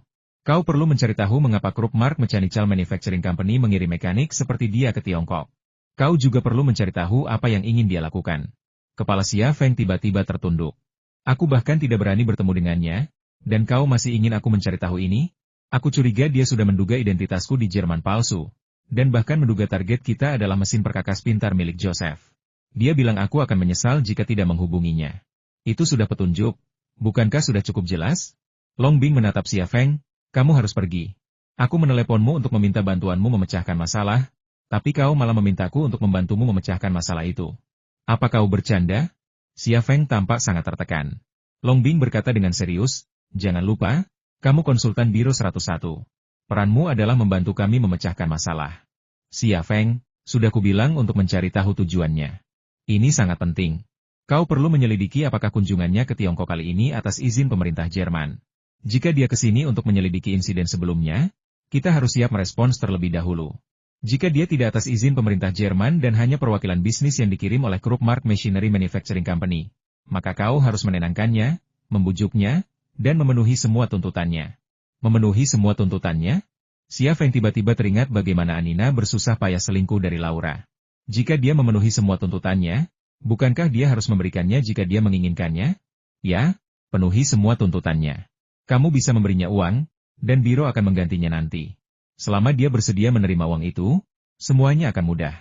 Kau perlu mencari tahu mengapa grup Mark Mechanical Manufacturing Company mengirim mekanik seperti dia ke Tiongkok. Kau juga perlu mencari tahu apa yang ingin dia lakukan. Kepala Xia Feng tiba-tiba tertunduk. Aku bahkan tidak berani bertemu dengannya, dan kau masih ingin aku mencari tahu ini? Aku curiga dia sudah menduga identitasku di Jerman palsu, dan bahkan menduga target kita adalah mesin perkakas pintar milik Joseph. Dia bilang aku akan menyesal jika tidak menghubunginya. Itu sudah petunjuk, bukankah sudah cukup jelas? Long Bing menatap Xia Feng, kamu harus pergi. Aku meneleponmu untuk meminta bantuanmu memecahkan masalah, tapi kau malah memintaku untuk membantumu memecahkan masalah itu. Apa kau bercanda? Xia Feng tampak sangat tertekan. Long Bing berkata dengan serius, jangan lupa, kamu konsultan Biro 101. Peranmu adalah membantu kami memecahkan masalah. Xia Feng, sudah kubilang untuk mencari tahu tujuannya. Ini sangat penting. Kau perlu menyelidiki apakah kunjungannya ke Tiongkok kali ini atas izin pemerintah Jerman. Jika dia ke sini untuk menyelidiki insiden sebelumnya, kita harus siap merespons terlebih dahulu. Jika dia tidak atas izin pemerintah Jerman dan hanya perwakilan bisnis yang dikirim oleh grup Mark Machinery Manufacturing Company, maka kau harus menenangkannya, membujuknya, dan memenuhi semua tuntutannya. Memenuhi semua tuntutannya? Xia Feng tiba-tiba teringat bagaimana Anina bersusah payah selingkuh dari Laura. Jika dia memenuhi semua tuntutannya, bukankah dia harus memberikannya jika dia menginginkannya? Ya, penuhi semua tuntutannya. Kamu bisa memberinya uang, dan biro akan menggantinya nanti. Selama dia bersedia menerima uang itu, semuanya akan mudah.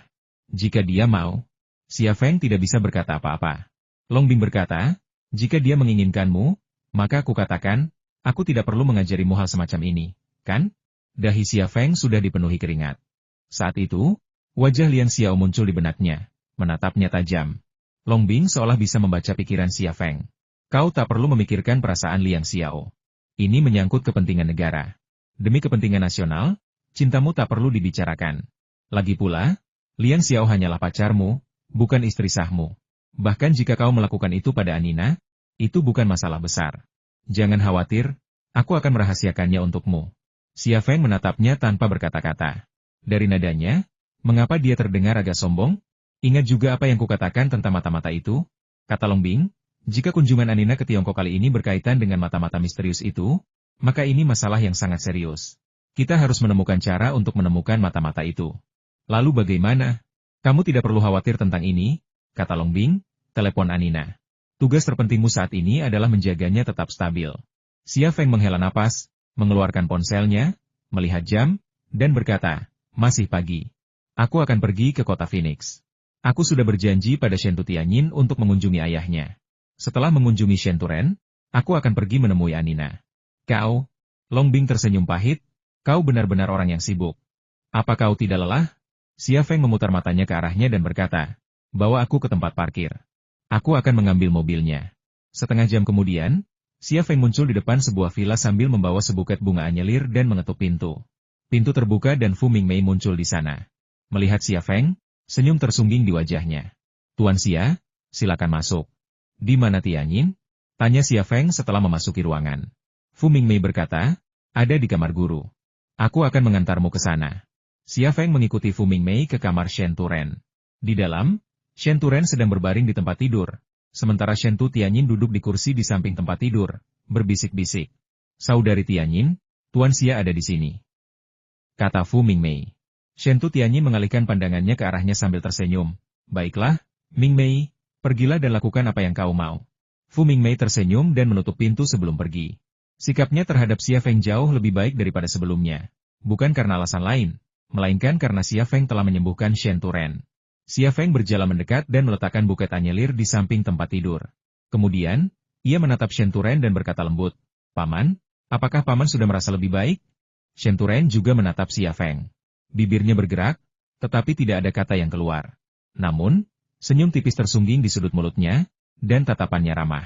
Jika dia mau, Xia Feng tidak bisa berkata apa-apa. Long Bing berkata, jika dia menginginkanmu, maka aku katakan, aku tidak perlu mengajarimu hal semacam ini, kan? Dahi Xia Feng sudah dipenuhi keringat. Saat itu, wajah Liang Xiao muncul di benaknya, menatapnya tajam. Long Bing seolah bisa membaca pikiran Xia Feng. Kau tak perlu memikirkan perasaan Liang Xiao. Ini menyangkut kepentingan negara. Demi kepentingan nasional, cintamu tak perlu dibicarakan. Lagi pula, Liang Xiao hanyalah pacarmu, bukan istri sahmu. Bahkan jika kau melakukan itu pada Anina, itu bukan masalah besar. Jangan khawatir, aku akan merahasiakannya untukmu. Xia Feng menatapnya tanpa berkata-kata. Dari nadanya, mengapa dia terdengar agak sombong? Ingat juga apa yang kukatakan tentang mata-mata itu? Kata Long Bing, jika kunjungan Anina ke Tiongkok kali ini berkaitan dengan mata-mata misterius itu, maka ini masalah yang sangat serius. Kita harus menemukan cara untuk menemukan mata-mata itu. Lalu bagaimana? Kamu tidak perlu khawatir tentang ini, kata Long Bing, telepon Anina. Tugas terpentingmu saat ini adalah menjaganya tetap stabil. Xia Feng menghela napas, mengeluarkan ponselnya, melihat jam, dan berkata, masih pagi. Aku akan pergi ke kota Phoenix. Aku sudah berjanji pada Shen Tianyin untuk mengunjungi ayahnya. Setelah mengunjungi Shen Turen, aku akan pergi menemui Anina. Kau, Long Bing tersenyum pahit, kau benar-benar orang yang sibuk. Apa kau tidak lelah? Xia Feng memutar matanya ke arahnya dan berkata, bawa aku ke tempat parkir. Aku akan mengambil mobilnya. Setengah jam kemudian, Xia Feng muncul di depan sebuah villa sambil membawa sebuket bunga anyelir dan mengetuk pintu. Pintu terbuka dan Fu Mingmei muncul di sana. Melihat Xia Feng, senyum tersungging di wajahnya. Tuan Xia, silakan masuk. Di mana Tianyin? Tanya Xia Feng setelah memasuki ruangan. Fu Mingmei berkata, ada di kamar guru. Aku akan mengantarmu ke sana. Xia Feng mengikuti Fu Mingmei ke kamar Shen Turen. Di dalam, Shen Turen sedang berbaring di tempat tidur, sementara Shen Tianyin duduk di kursi di samping tempat tidur, berbisik-bisik. Saudari Tianyin, Tuan Xia ada di sini. Kata Fu Mingmei. Shen Tianyin mengalihkan pandangannya ke arahnya sambil tersenyum. Baiklah, Mingmei, pergilah dan lakukan apa yang kau mau. Fu Mingmei tersenyum dan menutup pintu sebelum pergi. Sikapnya terhadap Xia Feng jauh lebih baik daripada sebelumnya. Bukan karena alasan lain, melainkan karena Xia Feng telah menyembuhkan Shen Turen. Xia Feng berjalan mendekat dan meletakkan buket anyelir di samping tempat tidur. Kemudian, ia menatap Shen Turen dan berkata lembut, "Paman, apakah Paman sudah merasa lebih baik?" Shen Turen juga menatap Xia Feng. Bibirnya bergerak, tetapi tidak ada kata yang keluar. Namun, senyum tipis tersungging di sudut mulutnya, dan tatapannya ramah.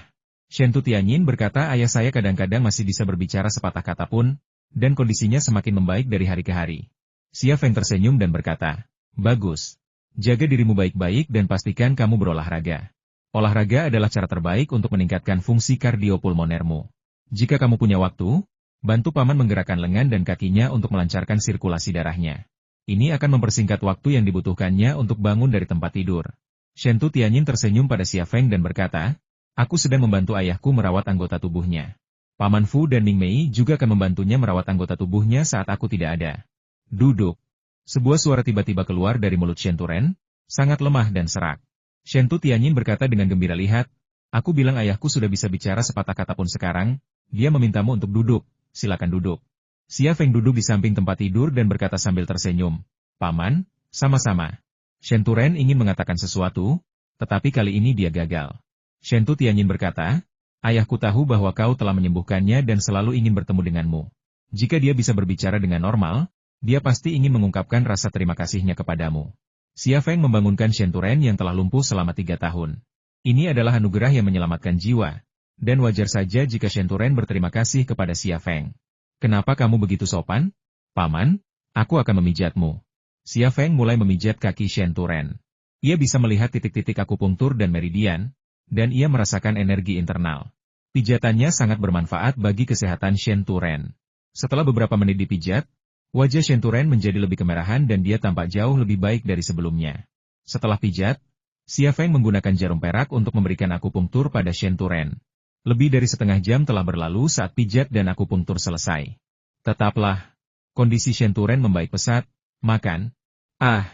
Shen Tianyin berkata, "Ayah saya kadang-kadang masih bisa berbicara sepatah kata pun, dan kondisinya semakin membaik dari hari ke hari." Xia Feng tersenyum dan berkata, "Bagus. Jaga dirimu baik-baik dan pastikan kamu berolahraga. Olahraga adalah cara terbaik untuk meningkatkan fungsi kardiopulmonermu. Jika kamu punya waktu, bantu Paman menggerakkan lengan dan kakinya untuk melancarkan sirkulasi darahnya. Ini akan mempersingkat waktu yang dibutuhkannya untuk bangun dari tempat tidur." Shen Tianyin tersenyum pada Xia Feng dan berkata, "Aku sedang membantu ayahku merawat anggota tubuhnya. Paman Fu dan Ning Mei juga akan membantunya merawat anggota tubuhnya saat aku tidak ada." "Duduk." Sebuah suara tiba-tiba keluar dari mulut Shen Turen, sangat lemah dan serak. Shen Tianyin berkata dengan gembira, "Lihat, aku bilang ayahku sudah bisa bicara sepatah kata pun sekarang, dia memintamu untuk duduk, silakan duduk." Xia Feng duduk di samping tempat tidur dan berkata sambil tersenyum, "Paman, sama-sama." Shen Turen ingin mengatakan sesuatu, tetapi kali ini dia gagal. Shen Tianyin berkata, "Ayahku tahu bahwa kau telah menyembuhkannya dan selalu ingin bertemu denganmu. Jika dia bisa berbicara dengan normal, dia pasti ingin mengungkapkan rasa terima kasihnya kepadamu." Xia Feng membangunkan Shen Turen yang telah lumpuh selama 3 tahun. Ini adalah anugerah yang menyelamatkan jiwa, dan wajar saja jika Shen Turen berterima kasih kepada Xia Feng. "Kenapa kamu begitu sopan? Paman, aku akan memijatmu." Xia Feng mulai memijat kaki Shen Turen. Ia bisa melihat titik-titik akupunktur dan meridian, dan ia merasakan energi internal. Pijatannya sangat bermanfaat bagi kesehatan Shen Turen. Setelah beberapa menit dipijat, wajah Shen Turen menjadi lebih kemerahan dan dia tampak jauh lebih baik dari sebelumnya. Setelah pijat, Xia Feng menggunakan jarum perak untuk memberikan akupunktur pada Shen Turen. Lebih dari setengah jam telah berlalu saat pijat dan akupunktur selesai. "Tetaplah." Kondisi Shen Turen membaik pesat. "Makan." "Ah,"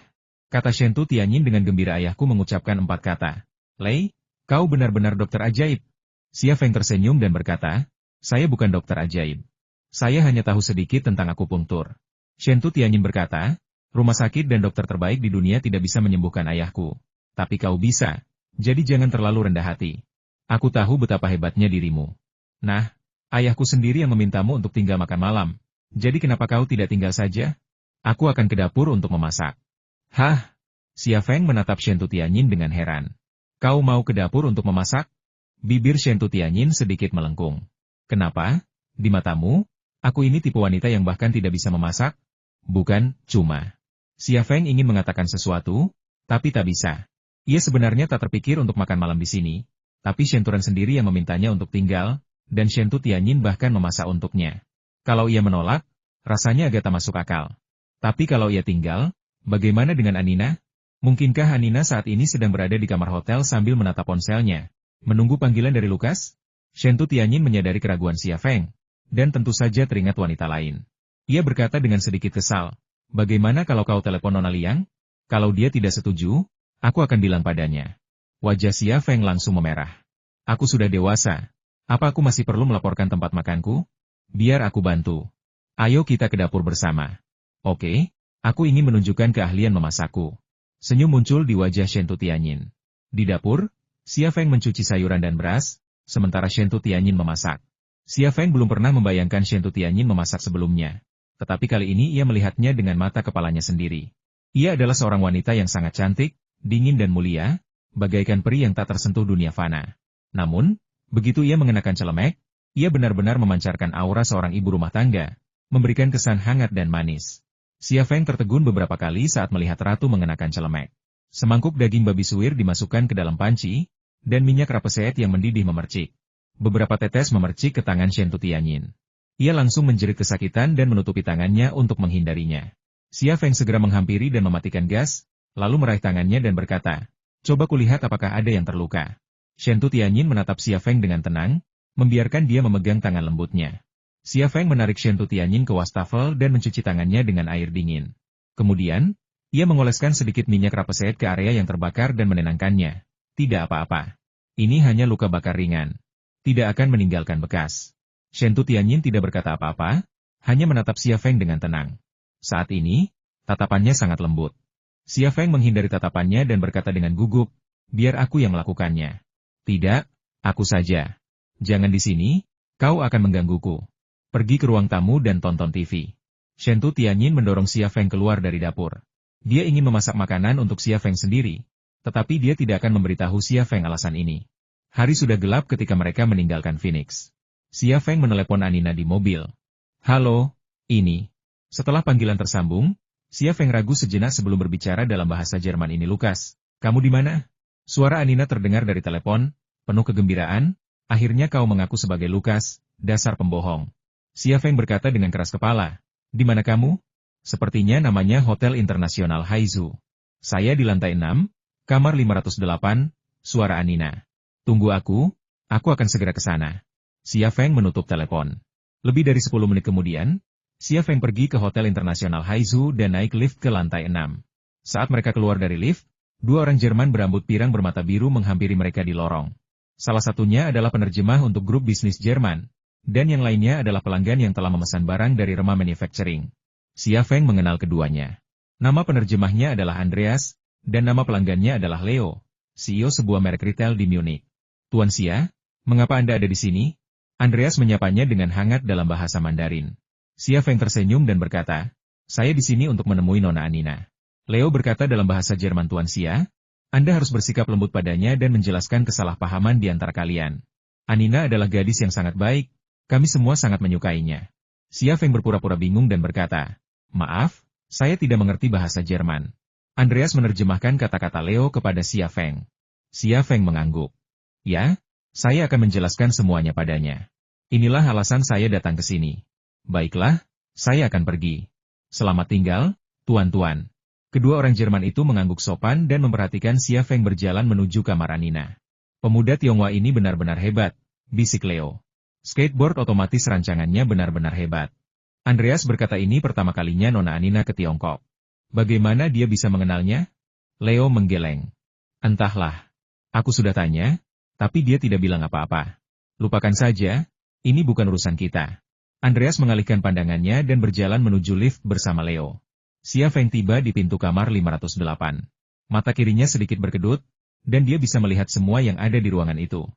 kata Shen Tianyin dengan gembira. "Ayahku mengucapkan 4 kata. Lei, kau benar-benar dokter ajaib." Xia Feng tersenyum dan berkata, "Saya bukan dokter ajaib. Saya hanya tahu sedikit tentang akupunktur." Shen Tianyin berkata, "Rumah sakit dan dokter terbaik di dunia tidak bisa menyembuhkan ayahku. Tapi kau bisa, jadi jangan terlalu rendah hati. Aku tahu betapa hebatnya dirimu. Nah, ayahku sendiri yang memintamu untuk tinggal makan malam. Jadi kenapa kau tidak tinggal saja? Aku akan ke dapur untuk memasak." "Hah?" Xia Feng menatap Shen Tianyin dengan heran. "Kau mau ke dapur untuk memasak?" Bibir Shen Tianyin sedikit melengkung. "Kenapa? Di matamu, aku ini tipe wanita yang bahkan tidak bisa memasak?" "Bukan, cuma..." Xia Feng ingin mengatakan sesuatu, tapi tak bisa. Ia sebenarnya tak terpikir untuk makan malam di sini, tapi Shen Turen sendiri yang memintanya untuk tinggal, dan Shen Tianyin bahkan memasak untuknya. Kalau ia menolak, rasanya agak tak masuk akal. Tapi kalau ia tinggal, bagaimana dengan Anina? Mungkinkah Anina saat ini sedang berada di kamar hotel sambil menatap ponselnya, menunggu panggilan dari Lukas? Shen Tianyin menyadari keraguan Xia Feng, dan tentu saja teringat wanita lain. Ia berkata dengan sedikit kesal, "Bagaimana kalau kau telepon Nona Liang? Kalau dia tidak setuju, aku akan bilang padanya." Wajah Xia Feng langsung memerah. "Aku sudah dewasa. Apa aku masih perlu melaporkan tempat makanku? Biar aku bantu. Ayo kita ke dapur bersama." "Oke, aku ingin menunjukkan keahlian memasakku." Senyum muncul di wajah Shen Tianyin. Di dapur, Xia Feng mencuci sayuran dan beras, sementara Shen Tianyin memasak. Xia Feng belum pernah membayangkan Shen Tianyin memasak sebelumnya. Tetapi kali ini ia melihatnya dengan mata kepalanya sendiri. Ia adalah seorang wanita yang sangat cantik, dingin dan mulia, bagaikan peri yang tak tersentuh dunia fana. Namun, begitu ia mengenakan celemek, ia benar-benar memancarkan aura seorang ibu rumah tangga, memberikan kesan hangat dan manis. Xia Feng tertegun beberapa kali saat melihat ratu mengenakan celemek. Semangkuk daging babi suwir dimasukkan ke dalam panci, dan minyak rapeseet yang mendidih memercik. Beberapa tetes memercik ke tangan Shen Tianyin. Ia langsung menjerit kesakitan dan menutupi tangannya untuk menghindarinya. Xia Feng segera menghampiri dan mematikan gas, lalu meraih tangannya dan berkata, "Coba kulihat apakah ada yang terluka." Shen Tianyin menatap Xia Feng dengan tenang, membiarkan dia memegang tangan lembutnya. Xia Feng menarik Shen Tianyin ke wastafel dan mencuci tangannya dengan air dingin. Kemudian, ia mengoleskan sedikit minyak rapeseet ke area yang terbakar dan menenangkannya. "Tidak apa-apa. Ini hanya luka bakar ringan. Tidak akan meninggalkan bekas." Shentu Tianyin tidak berkata apa-apa, hanya menatap Xia Feng dengan tenang. Saat ini, tatapannya sangat lembut. Xia Feng menghindari tatapannya dan berkata dengan gugup, biar aku yang melakukannya. Tidak, aku saja. Jangan di sini, kau akan menggangguku. Pergi ke ruang tamu dan tonton TV. Shentu Tianyin mendorong Xia Feng keluar dari dapur. Dia ingin memasak makanan untuk Xia Feng sendiri, tetapi dia tidak akan memberitahu Xia Feng alasan ini. Hari sudah gelap ketika mereka meninggalkan Phoenix. Xia Feng menelepon Anina di mobil. Halo, ini. Setelah panggilan tersambung, Xia Feng ragu sejenak sebelum berbicara dalam bahasa Jerman. Ini Lukas, kamu di mana? Suara Anina terdengar dari telepon, penuh kegembiraan. Akhirnya kau mengaku sebagai Lukas, dasar pembohong. Xia Feng berkata dengan keras kepala. Di mana kamu? Sepertinya namanya Hotel Internasional Haizu. Saya di lantai 6, kamar 508, suara Anina. Tunggu aku akan segera ke sana. Xia Feng menutup telepon. Lebih dari 10 menit kemudian, Xia Feng pergi ke Hotel Internasional Haizu dan naik lift ke lantai 6. Saat mereka keluar dari lift, dua orang Jerman berambut pirang bermata biru menghampiri mereka di lorong. Salah satunya adalah penerjemah untuk grup bisnis Jerman, dan yang lainnya adalah pelanggan yang telah memesan barang dari Rema Manufacturing. Xia Feng mengenal keduanya. Nama penerjemahnya adalah Andreas, dan nama pelanggannya adalah Leo, CEO sebuah merek retail di Munich. Tuan Xia, mengapa Anda ada di sini? Andreas menyapanya dengan hangat dalam bahasa Mandarin. Xia Feng tersenyum dan berkata, saya di sini untuk menemui Nona Anina. Leo berkata dalam bahasa Jerman, Tuan Xia, Anda harus bersikap lembut padanya dan menjelaskan kesalahpahaman di antara kalian. Anina adalah gadis yang sangat baik, kami semua sangat menyukainya. Xia Feng berpura-pura bingung dan berkata, maaf, saya tidak mengerti bahasa Jerman. Andreas menerjemahkan kata-kata Leo kepada Xia Feng. Xia Feng mengangguk. Ya, saya akan menjelaskan semuanya padanya. Inilah alasan saya datang ke sini. Baiklah, saya akan pergi. Selamat tinggal, tuan-tuan. Kedua orang Jerman itu mengangguk sopan dan memperhatikan Xia Feng berjalan menuju kamar Anina. Pemuda Tionghoa ini benar-benar hebat, bisik Leo. Skateboard otomatis rancangannya benar-benar hebat. Andreas berkata ini pertama kalinya Nona Anina ke Tiongkok. Bagaimana dia bisa mengenalnya? Leo menggeleng. Entahlah. Aku sudah tanya, tapi dia tidak bilang apa-apa. Lupakan saja, ini bukan urusan kita. Andreas mengalihkan pandangannya dan berjalan menuju lift bersama Leo. Xia Feng tiba di pintu kamar 508. Mata kirinya sedikit berkedut, dan dia bisa melihat semua yang ada di ruangan itu.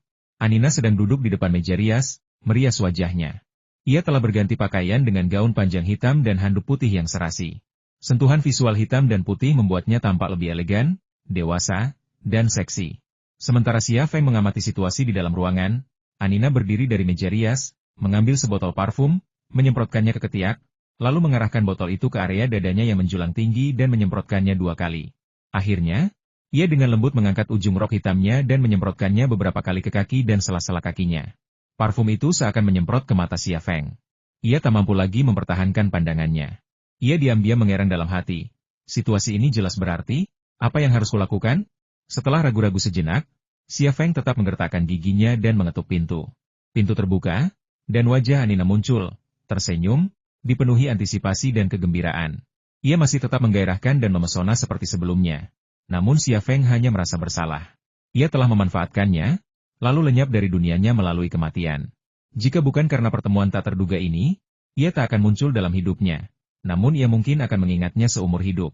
Anina sedang duduk di depan meja rias, merias wajahnya. Ia telah berganti pakaian dengan gaun panjang hitam dan handuk putih yang serasi. Sentuhan visual hitam dan putih membuatnya tampak lebih elegan, dewasa, dan seksi. Sementara Xia Feng mengamati situasi di dalam ruangan, Anina berdiri dari meja rias, mengambil sebotol parfum, menyemprotkannya ke ketiak, lalu mengarahkan botol itu ke area dadanya yang menjulang tinggi dan menyemprotkannya 2 kali. Akhirnya, ia dengan lembut mengangkat ujung rok hitamnya dan menyemprotkannya beberapa kali ke kaki dan sela-sela kakinya. Parfum itu seakan menyemprot ke mata Xia Feng. Ia tak mampu lagi mempertahankan pandangannya. Ia diam-diam mengerang dalam hati. Situasi ini jelas berarti, apa yang harus kulakukan? Setelah ragu-ragu sejenak, Xia Feng tetap menggertakkan giginya dan mengetuk pintu. Pintu terbuka, dan wajah Anina muncul, tersenyum, dipenuhi antisipasi dan kegembiraan. Ia masih tetap menggairahkan dan memesona seperti sebelumnya. Namun Xia Feng hanya merasa bersalah. Ia telah memanfaatkannya, lalu lenyap dari dunianya melalui kematian. Jika bukan karena pertemuan tak terduga ini, ia tak akan muncul dalam hidupnya. Namun ia mungkin akan mengingatnya seumur hidup.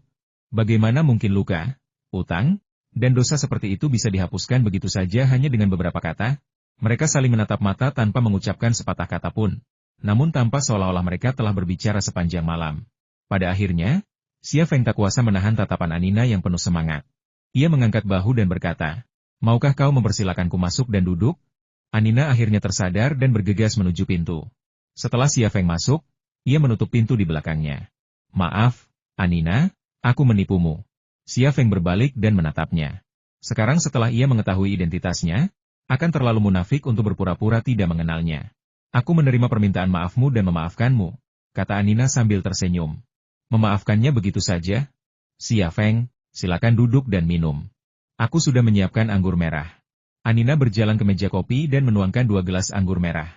Bagaimana mungkin luka, utang, dan dosa seperti itu bisa dihapuskan begitu saja hanya dengan beberapa kata? Mereka saling menatap mata tanpa mengucapkan sepatah kata pun. Namun tanpa seolah-olah mereka telah berbicara sepanjang malam. Pada akhirnya, Xia Feng tak kuasa menahan tatapan Anina yang penuh semangat. Ia mengangkat bahu dan berkata, maukah kau mempersilakanku masuk dan duduk? Anina akhirnya tersadar dan bergegas menuju pintu. Setelah Xia Feng masuk, ia menutup pintu di belakangnya. Maaf, Anina, aku menipumu. Xia Feng berbalik dan menatapnya. Sekarang setelah ia mengetahui identitasnya, akan terlalu munafik untuk berpura-pura tidak mengenalnya. Aku menerima permintaan maafmu dan memaafkanmu, kata Anina sambil tersenyum. Memaafkannya begitu saja? Xia Feng, silakan duduk dan minum. Aku sudah menyiapkan anggur merah. Anina berjalan ke meja kopi dan menuangkan 2 gelas anggur merah.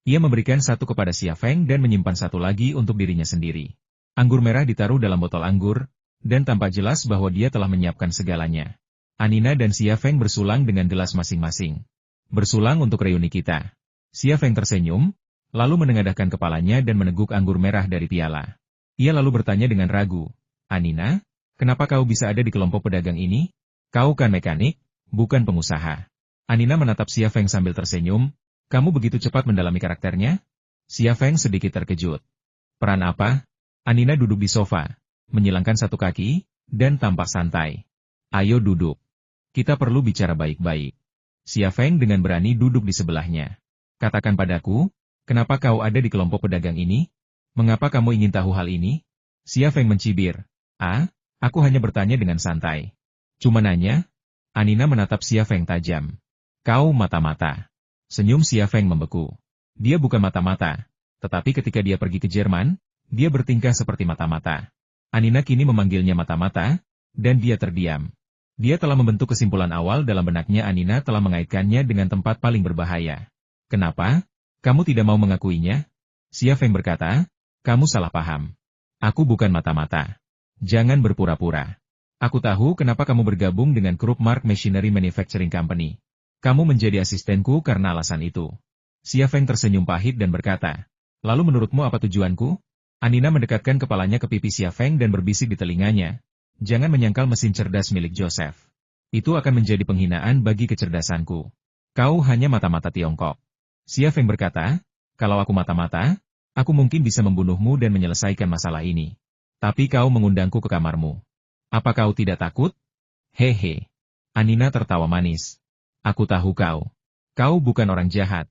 Ia memberikan satu kepada Xia Feng dan menyimpan satu lagi untuk dirinya sendiri. Anggur merah ditaruh dalam botol anggur, dan tampak jelas bahwa dia telah menyiapkan segalanya. Anina dan Xia Feng bersulang dengan gelas masing-masing. Bersulang untuk reuni kita. Xia Feng tersenyum, lalu menengadahkan kepalanya dan meneguk anggur merah dari piala. Ia lalu bertanya dengan ragu, "Anina, kenapa kau bisa ada di kelompok pedagang ini? Kau kan mekanik, bukan pengusaha." Anina menatap Xia Feng sambil tersenyum, "Kamu begitu cepat mendalami karakternya?" Xia Feng sedikit terkejut. "Peran apa?" Anina duduk di sofa, menyilangkan satu kaki, dan tampak santai. "Ayo duduk. Kita perlu bicara baik-baik." Xia Feng dengan berani duduk di sebelahnya. "Katakan padaku, kenapa kau ada di kelompok pedagang ini? Mengapa kamu ingin tahu hal ini?" Xia Feng mencibir. Aku hanya bertanya dengan santai. Cuma nanya." Anina menatap Xia Feng tajam. "Kau mata-mata." Senyum Xia Feng membeku. Dia bukan mata-mata, tetapi ketika dia pergi ke Jerman, dia bertingkah seperti mata-mata. Anina kini memanggilnya mata-mata, dan dia terdiam. Dia telah membentuk kesimpulan awal dalam benaknya. Anina telah mengaitkannya dengan tempat paling berbahaya. "Kenapa? Kamu tidak mau mengakuinya?" Xia Feng berkata, "Kamu salah paham. Aku bukan mata-mata. Jangan berpura-pura. Aku tahu kenapa kamu bergabung dengan Krupp Mark Machinery Manufacturing Company. Kamu menjadi asistenku karena alasan itu." Xia Feng tersenyum pahit dan berkata, "Lalu menurutmu apa tujuanku?" Anina mendekatkan kepalanya ke pipi Xia Feng dan berbisik di telinganya, "Jangan menyangkal mesin cerdas milik Joseph. Itu akan menjadi penghinaan bagi kecerdasanku. Kau hanya mata-mata Tiongkok." Xia Feng berkata, "Kalau aku mata-mata, aku mungkin bisa membunuhmu dan menyelesaikan masalah ini. Tapi kau mengundangku ke kamarmu. Apa kau tidak takut?" "Hehe." Anina tertawa manis. "Aku tahu kau. Kau bukan orang jahat.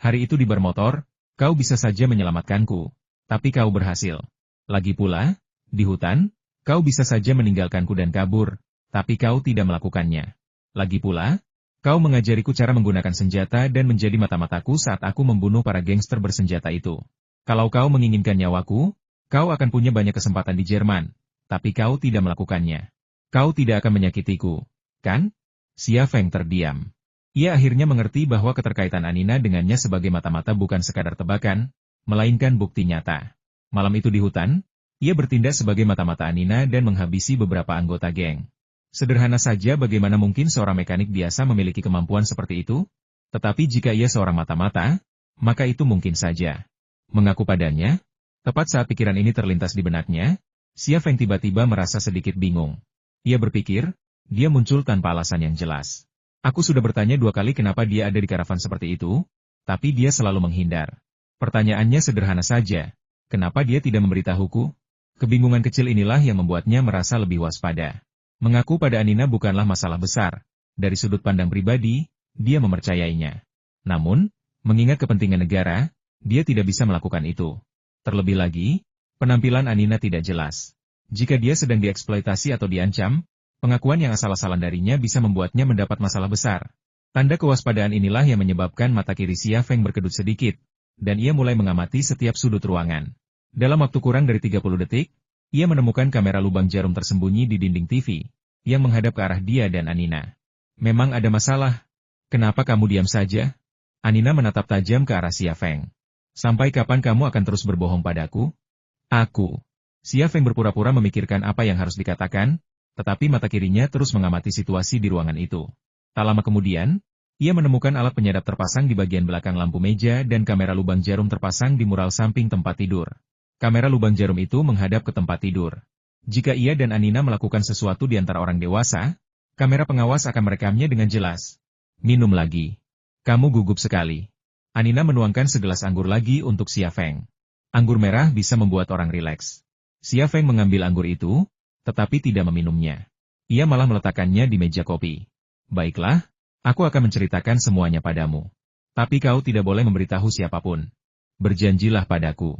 Hari itu di bar motor, kau bisa saja menyelamatkanku. Tapi kau berhasil. Lagi pula, di hutan, kau bisa saja meninggalkanku dan kabur, tapi kau tidak melakukannya. Lagi pula, kau mengajariku cara menggunakan senjata dan menjadi mata-mataku saat aku membunuh para gangster bersenjata itu. Kalau kau menginginkan nyawaku, kau akan punya banyak kesempatan di Jerman, tapi kau tidak melakukannya. Kau tidak akan menyakitiku, kan?" Xia Feng terdiam. Ia akhirnya mengerti bahwa keterkaitan Anina dengannya sebagai mata-mata bukan sekadar tebakan, melainkan bukti nyata. Malam itu di hutan, ia bertindak sebagai mata-mata Anina dan menghabisi beberapa anggota geng. Sederhana saja bagaimana mungkin seorang mekanik biasa memiliki kemampuan seperti itu? Tetapi jika ia seorang mata-mata, maka itu mungkin saja. Mengaku padanya, tepat saat pikiran ini terlintas di benaknya, Xia Feng tiba-tiba merasa sedikit bingung. Ia berpikir, dia muncul tanpa alasan yang jelas. Aku sudah bertanya 2 kali kenapa dia ada di karavan seperti itu, tapi dia selalu menghindar. Pertanyaannya sederhana saja, kenapa dia tidak memberitahuku? Kebingungan kecil inilah yang membuatnya merasa lebih waspada. Mengaku pada Anina bukanlah masalah besar. Dari sudut pandang pribadi, dia mempercayainya. Namun, mengingat kepentingan negara, dia tidak bisa melakukan itu. Terlebih lagi, penampilan Anina tidak jelas. Jika dia sedang dieksploitasi atau diancam, pengakuan yang asal-asalan darinya bisa membuatnya mendapat masalah besar. Tanda kewaspadaan inilah yang menyebabkan mata kiri Xia Feng berkedut sedikit, dan ia mulai mengamati setiap sudut ruangan. Dalam waktu kurang dari 30 detik, ia menemukan kamera lubang jarum tersembunyi di dinding TV, yang menghadap ke arah dia dan Anina. "Memang ada masalah? Kenapa kamu diam saja?" Anina menatap tajam ke arah Xia Feng. "Sampai kapan kamu akan terus berbohong padaku?" "Aku." Xia Feng berpura-pura memikirkan apa yang harus dikatakan, tetapi mata kirinya terus mengamati situasi di ruangan itu. Tak lama kemudian, ia menemukan alat penyadap terpasang di bagian belakang lampu meja dan kamera lubang jarum terpasang di mural samping tempat tidur. Kamera lubang jarum itu menghadap ke tempat tidur. Jika ia dan Anina melakukan sesuatu di antara orang dewasa, kamera pengawas akan merekamnya dengan jelas. "Minum lagi. Kamu gugup sekali." Anina menuangkan segelas anggur lagi untuk Xia Feng. Anggur merah bisa membuat orang rileks. Xia Feng mengambil anggur itu, tetapi tidak meminumnya. Ia malah meletakkannya di meja kopi. "Baiklah, aku akan menceritakan semuanya padamu. Tapi kau tidak boleh memberitahu siapapun. Berjanjilah padaku."